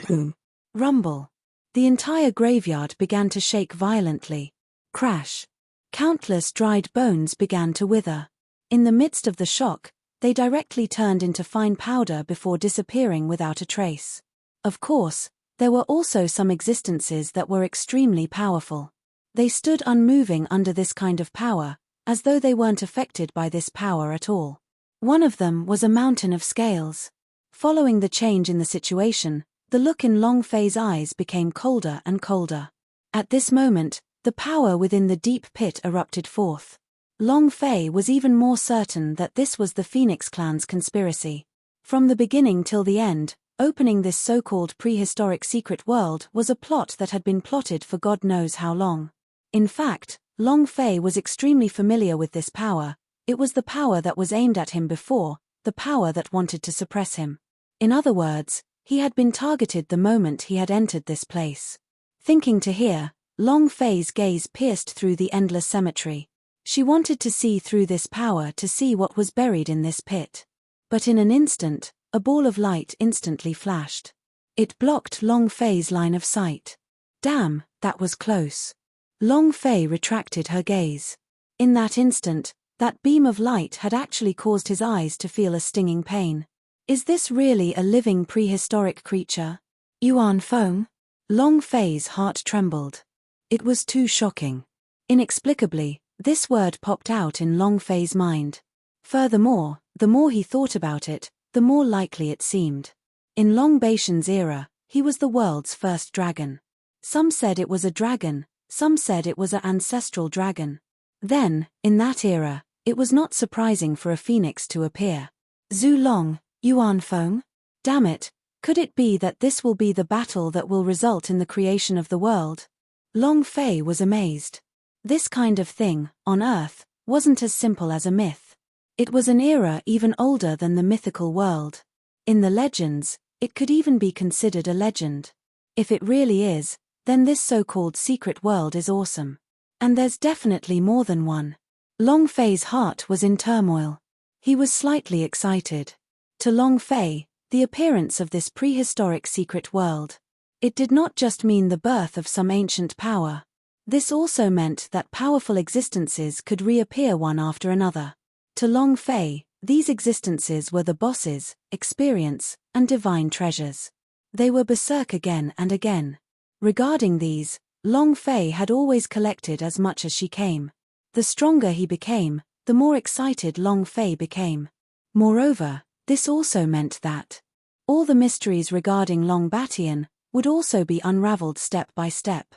Boom. Rumble. The entire graveyard began to shake violently. Crash. Countless dried bones began to wither. In the midst of the shock, they directly turned into fine powder before disappearing without a trace. Of course, there were also some existences that were extremely powerful. They stood unmoving under this kind of power, as though they weren't affected by this power at all. One of them was a mountain of scales. Following the change in the situation, the look in Long Fei's eyes became colder and colder. At this moment, the power within the deep pit erupted forth. Long Fei was even more certain that this was the Phoenix clan's conspiracy. From the beginning till the end, opening this so-called prehistoric secret world was a plot that had been plotted for God knows how long. In fact, Long Fei was extremely familiar with this power. It was the power that was aimed at him before, the power that wanted to suppress him. In other words, he had been targeted the moment he had entered this place. Thinking to hear, Long Fei's gaze pierced through the endless cemetery. She wanted to see through this power to see what was buried in this pit. But in an instant, a ball of light instantly flashed. It blocked Long Fei's line of sight. Damn, that was close. Long Fei retracted her gaze. In that instant, that beam of light had actually caused his eyes to feel a stinging pain. Is this really a living prehistoric creature? Yuan Feng? Long Fei's heart trembled. It was too shocking. Inexplicably, this word popped out in Long Fei's mind. Furthermore, the more he thought about it, the more likely it seemed. In Long Batian's era, he was the world's first dragon. Some said it was a dragon, some said it was an ancestral dragon. Then, in that era, it was not surprising for a phoenix to appear. Zhu Long, Yuan Feng? Damn it, could it be that this will be the battle that will result in the creation of the world? Long Fei was amazed. This kind of thing, on Earth, wasn't as simple as a myth. It was an era even older than the mythical world. In the legends, it could even be considered a legend. If it really is, then this so-called secret world is awesome. And there's definitely more than one. Long Fei's heart was in turmoil. He was slightly excited. To Long Fei, the appearance of this prehistoric secret world, it did not just mean the birth of some ancient power. This also meant that powerful existences could reappear one after another. To Long Fei, these existences were the bosses, experience, and divine treasures. They were berserk again and again. Regarding these, Long Fei had always collected as much as she came. The stronger he became, the more excited Long Fei became. Moreover, this also meant that all the mysteries regarding Long Batian would also be unraveled step by step.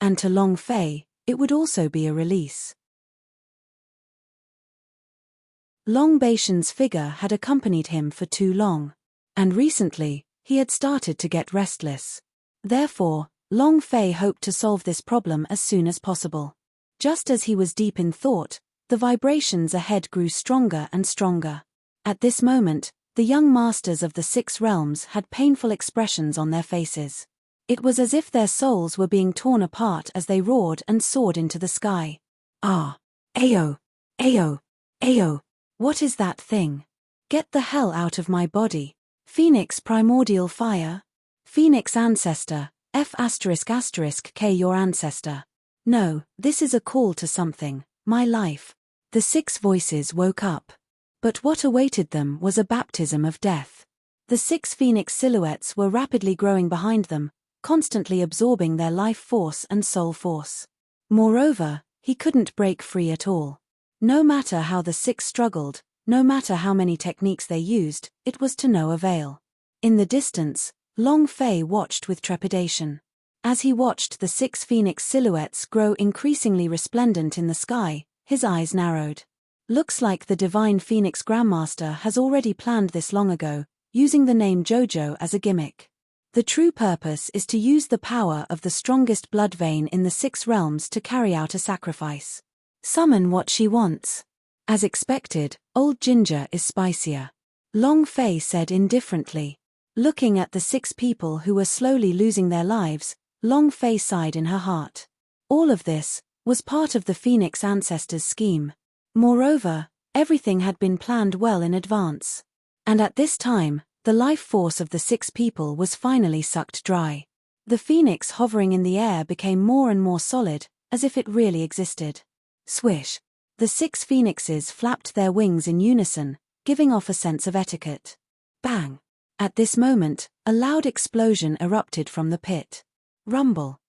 And to Long Fei, it would also be a release. Long Batian's figure had accompanied him for too long. And recently, he had started to get restless. Therefore, Long Fei hoped to solve this problem as soon as possible. Just as he was deep in thought, The vibrations ahead grew stronger and stronger. At this moment, the young masters of the 6 realms had painful expressions on their faces. It was as if their souls were being torn apart as they roared and soared into the sky. Ah! Ayo! Ayo! Ayo! What is that thing? Get the hell out of my body. Phoenix primordial fire? Phoenix ancestor, F***K your ancestor. No, this is a call to something, my life. The 6 voices woke up. But what awaited them was a baptism of death. The 6 phoenix silhouettes were rapidly growing behind them, constantly absorbing their life force and soul force. Moreover, he couldn't break free at all. No matter how the 6 struggled, no matter how many techniques they used, it was to no avail. In the distance, Long Fei watched with trepidation. As he watched the 6 phoenix silhouettes grow increasingly resplendent in the sky, his eyes narrowed. Looks like the divine Phoenix Grandmaster has already planned this long ago, using the name Jojo as a gimmick. The true purpose is to use the power of the strongest blood vein in the 6 realms to carry out a sacrifice. Summon what she wants. As expected, old ginger is spicier. Long Fei said indifferently. Looking at the 6 people who were slowly losing their lives, Long Fei sighed in her heart. All of this was part of the Phoenix ancestors' scheme. Moreover, everything had been planned well in advance. And at this time, the life force of the 6 people was finally sucked dry. The phoenix hovering in the air became more and more solid, as if it really existed. Swish! The 6 phoenixes flapped their wings in unison, giving off a sense of etiquette. Bang! At this moment, a loud explosion erupted from the pit. Rumble!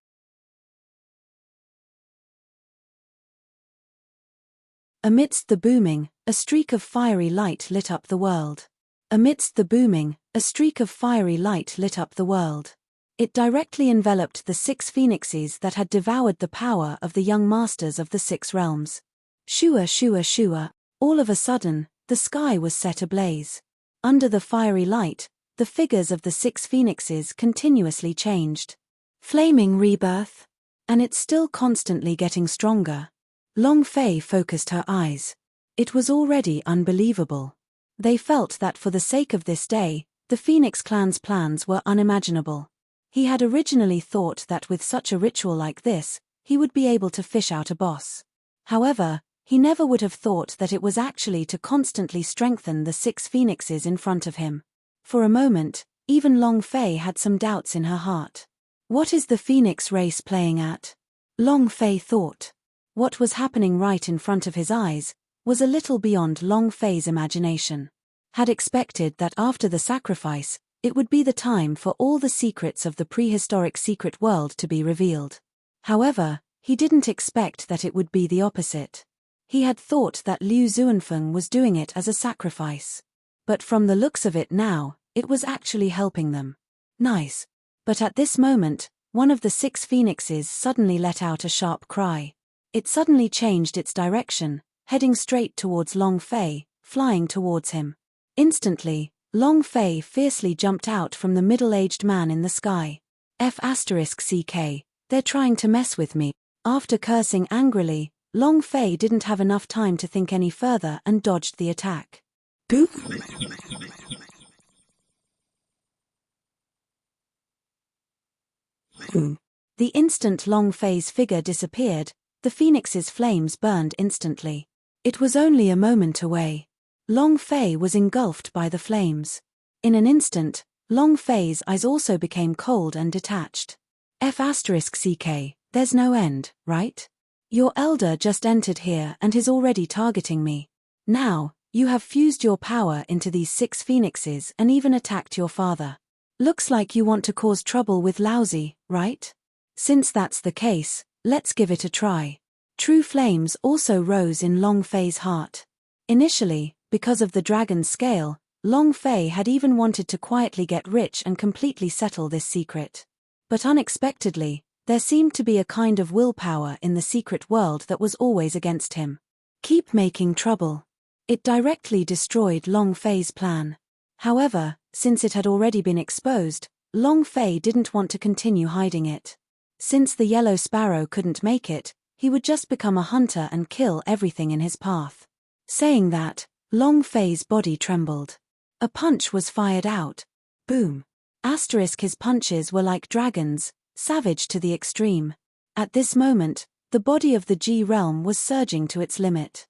Amidst the booming, a streak of fiery light lit up the world. Amidst the booming, a streak of fiery light lit up the world. It directly enveloped the 6 phoenixes that had devoured the power of the young masters of the 6 realms. Shua shua shua, all of a sudden, the sky was set ablaze. Under the fiery light, the figures of the 6 phoenixes continuously changed. Flaming rebirth? And it's still constantly getting stronger. Long Fei focused her eyes. It was already unbelievable. They felt that for the sake of this day, the Phoenix clan's plans were unimaginable. He had originally thought that with such a ritual like this, he would be able to fish out a boss. However, he never would have thought that it was actually to constantly strengthen the 6 phoenixes in front of him. For a moment, even Long Fei had some doubts in her heart. What is the Phoenix race playing at? Long Fei thought. What was happening right in front of his eyes was a little beyond Long Fei's imagination. Had expected that after the sacrifice, it would be the time for all the secrets of the prehistoric secret world to be revealed. However, he didn't expect that it would be the opposite. He had thought that Liu Xuanfeng was doing it as a sacrifice. But from the looks of it now, it was actually helping them. Nice. But at this moment, one of the 6 phoenixes suddenly let out a sharp cry. It suddenly changed its direction, heading straight towards Long Fei, flying towards him. Instantly, Long Fei fiercely jumped out from the middle-aged man in the sky. F***ck, they're trying to mess with me. After cursing angrily, Long Fei didn't have enough time to think any further and dodged the attack. Boop! The instant Long Fei's figure disappeared, the phoenix's flames burned instantly. It was only a moment away. Long Fei was engulfed by the flames. In an instant, Long Fei's eyes also became cold and detached. F***ck, there's no end, right? Your elder just entered here and is already targeting me. Now, you have fused your power into these 6 phoenixes and even attacked your father. Looks like you want to cause trouble with Laozi, right? Since that's the case, let's give it a try. True flames also rose in Long Fei's heart. Initially, because of the dragon's scale, Long Fei had even wanted to quietly get rich and completely settle this secret. But unexpectedly, there seemed to be a kind of willpower in the secret world that was always against him. Keep making trouble. It directly destroyed Long Fei's plan. However, since it had already been exposed, Long Fei didn't want to continue hiding it. Since the Yellow Sparrow couldn't make it, he would just become a hunter and kill everything in his path. Saying that, Long Fei's body trembled. A punch was fired out. Boom. His punches were like dragons, savage to the extreme. At this moment, the body of the G realm was surging to its limit.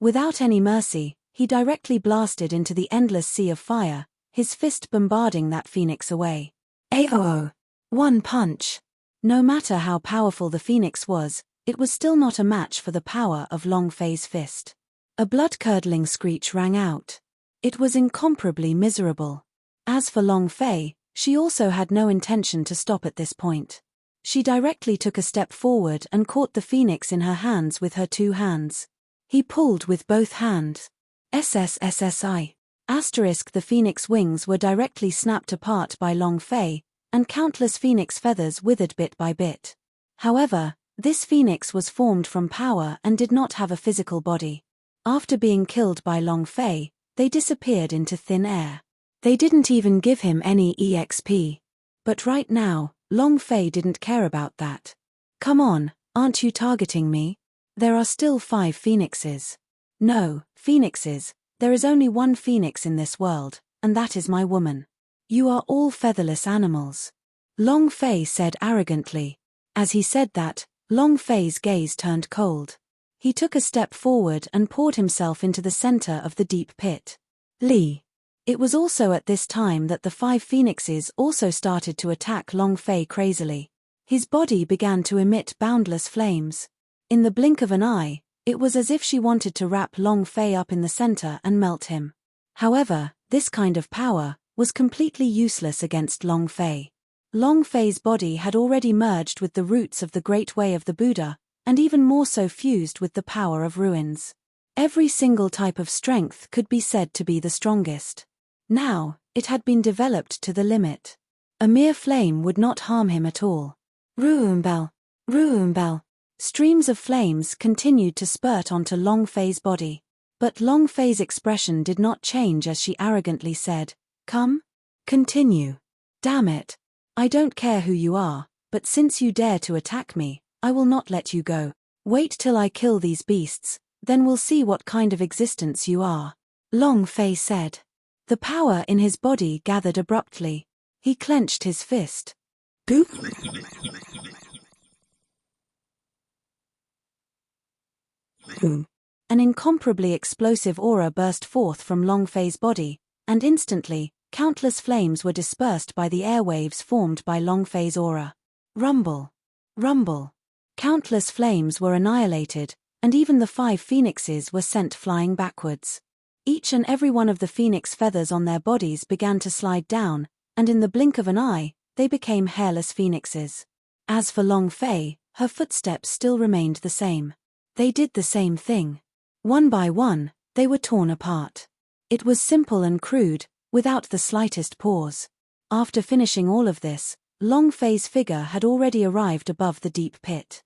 Without any mercy, he directly blasted into the endless sea of fire, his fist bombarding that phoenix away. AOO! One punch! No matter how powerful the phoenix was, it was still not a match for the power of Long Fei's fist. A blood-curdling screech rang out. It was incomparably miserable. As for Long Fei, she also had no intention to stop at this point. She directly took a step forward and caught the phoenix in her hands with her two hands. He pulled with both hands. SSSSI. The phoenix wings were directly snapped apart by Long Fei, and countless phoenix feathers withered bit by bit. However, this phoenix was formed from power and did not have a physical body. After being killed by Long Fei, they disappeared into thin air. They didn't even give him any EXP. But right now, Long Fei didn't care about that. Come on, aren't you targeting me? There are still 5 phoenixes. No, phoenixes, there is only one phoenix in this world, and that is my woman. You are all featherless animals. Long Fei said arrogantly. As he said that, Long Fei's gaze turned cold. He took a step forward and poured himself into the center of the deep pit. Li. It was also at this time that the 5 phoenixes also started to attack Long Fei crazily. His body began to emit boundless flames. In the blink of an eye, it was as if she wanted to wrap Long Fei up in the center and melt him. However, this kind of power was completely useless against Long Fei. Long Fei's body had already merged with the roots of the Great Way of the Buddha, and even more so fused with the power of ruins. Every single type of strength could be said to be the strongest. Now, it had been developed to the limit. A mere flame would not harm him at all. Ruumbel! Ruumbel! Streams of flames continued to spurt onto Long Fei's body. But Long Fei's expression did not change as she arrogantly said, "Come? Continue. Damn it. I don't care who you are, but since you dare to attack me, I will not let you go. Wait till I kill these beasts, then we'll see what kind of existence you are," Long Fei said. The power in his body gathered abruptly. He clenched his fist. Boop! Boom. An incomparably explosive aura burst forth from Long Fei's body, and instantly, countless flames were dispersed by the airwaves formed by Long Fei's aura. Rumble. Rumble. Countless flames were annihilated, and even the 5 phoenixes were sent flying backwards. Each and every one of the phoenix feathers on their bodies began to slide down, and in the blink of an eye, they became hairless phoenixes. As for Long Fei, her footsteps still remained the same. They did the same thing. One by one, they were torn apart. It was simple and crude, without the slightest pause. After finishing all of this, Long Fei's figure had already arrived above the deep pit.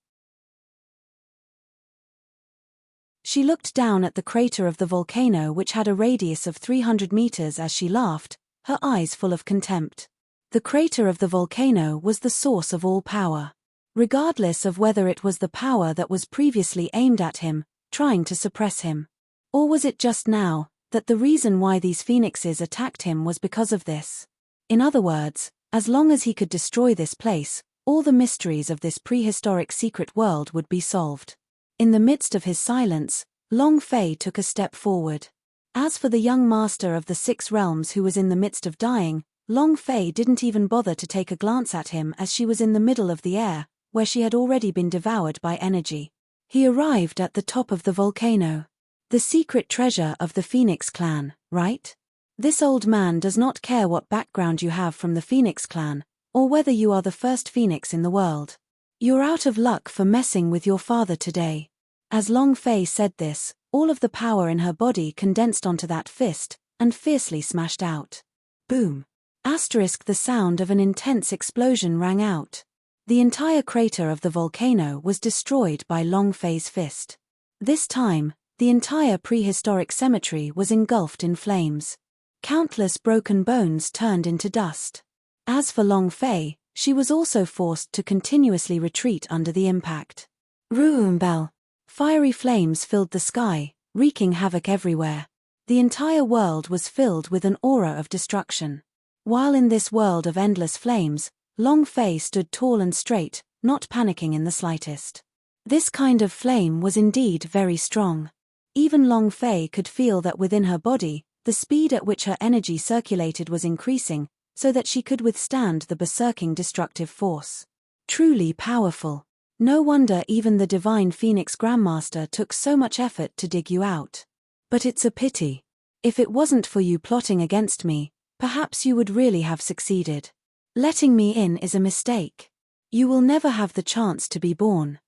She looked down at the crater of the volcano, which had a radius of 300 meters, as she laughed, her eyes full of contempt. The crater of the volcano was the source of all power. Regardless of whether it was the power that was previously aimed at him, trying to suppress him. Or was it just now, that the reason why these phoenixes attacked him was because of this? In other words, as long as he could destroy this place, all the mysteries of this prehistoric secret world would be solved. In the midst of his silence, Long Fei took a step forward. As for the young master of the 6 realms who was in the midst of dying, Long Fei didn't even bother to take a glance at him, as she was in the middle of the air, where she had already been devoured by energy. He arrived at the top of the volcano. The secret treasure of the Phoenix clan, right? This old man does not care what background you have from the Phoenix clan, or whether you are the first Phoenix in the world. You're out of luck for messing with your father today. As Long Fei said this, all of the power in her body condensed onto that fist, and fiercely smashed out. Boom. The sound of an intense explosion rang out. The entire crater of the volcano was destroyed by Long Fei's fist. This time, the entire prehistoric cemetery was engulfed in flames. Countless broken bones turned into dust. As for Long Fei, She was also forced to continuously retreat under the impact. Ruumbel. Fiery flames filled the sky, wreaking havoc everywhere. The entire world was filled with an aura of destruction. While in this world of endless flames, Long Fei stood tall and straight, not panicking in the slightest. This kind of flame was indeed very strong. Even Long Fei could feel that within her body, the speed at which her energy circulated was increasing, so that she could withstand the berserking destructive force. Truly powerful. No wonder even the divine Phoenix Grandmaster took so much effort to dig you out. But it's a pity. If it wasn't for you plotting against me, perhaps you would really have succeeded. Letting me in is a mistake. You will never have the chance to be born.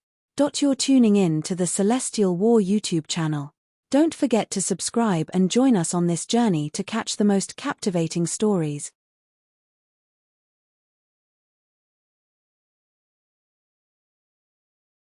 You're tuning in to the Celestial War YouTube channel. Don't forget to subscribe and join us on this journey to catch the most captivating stories.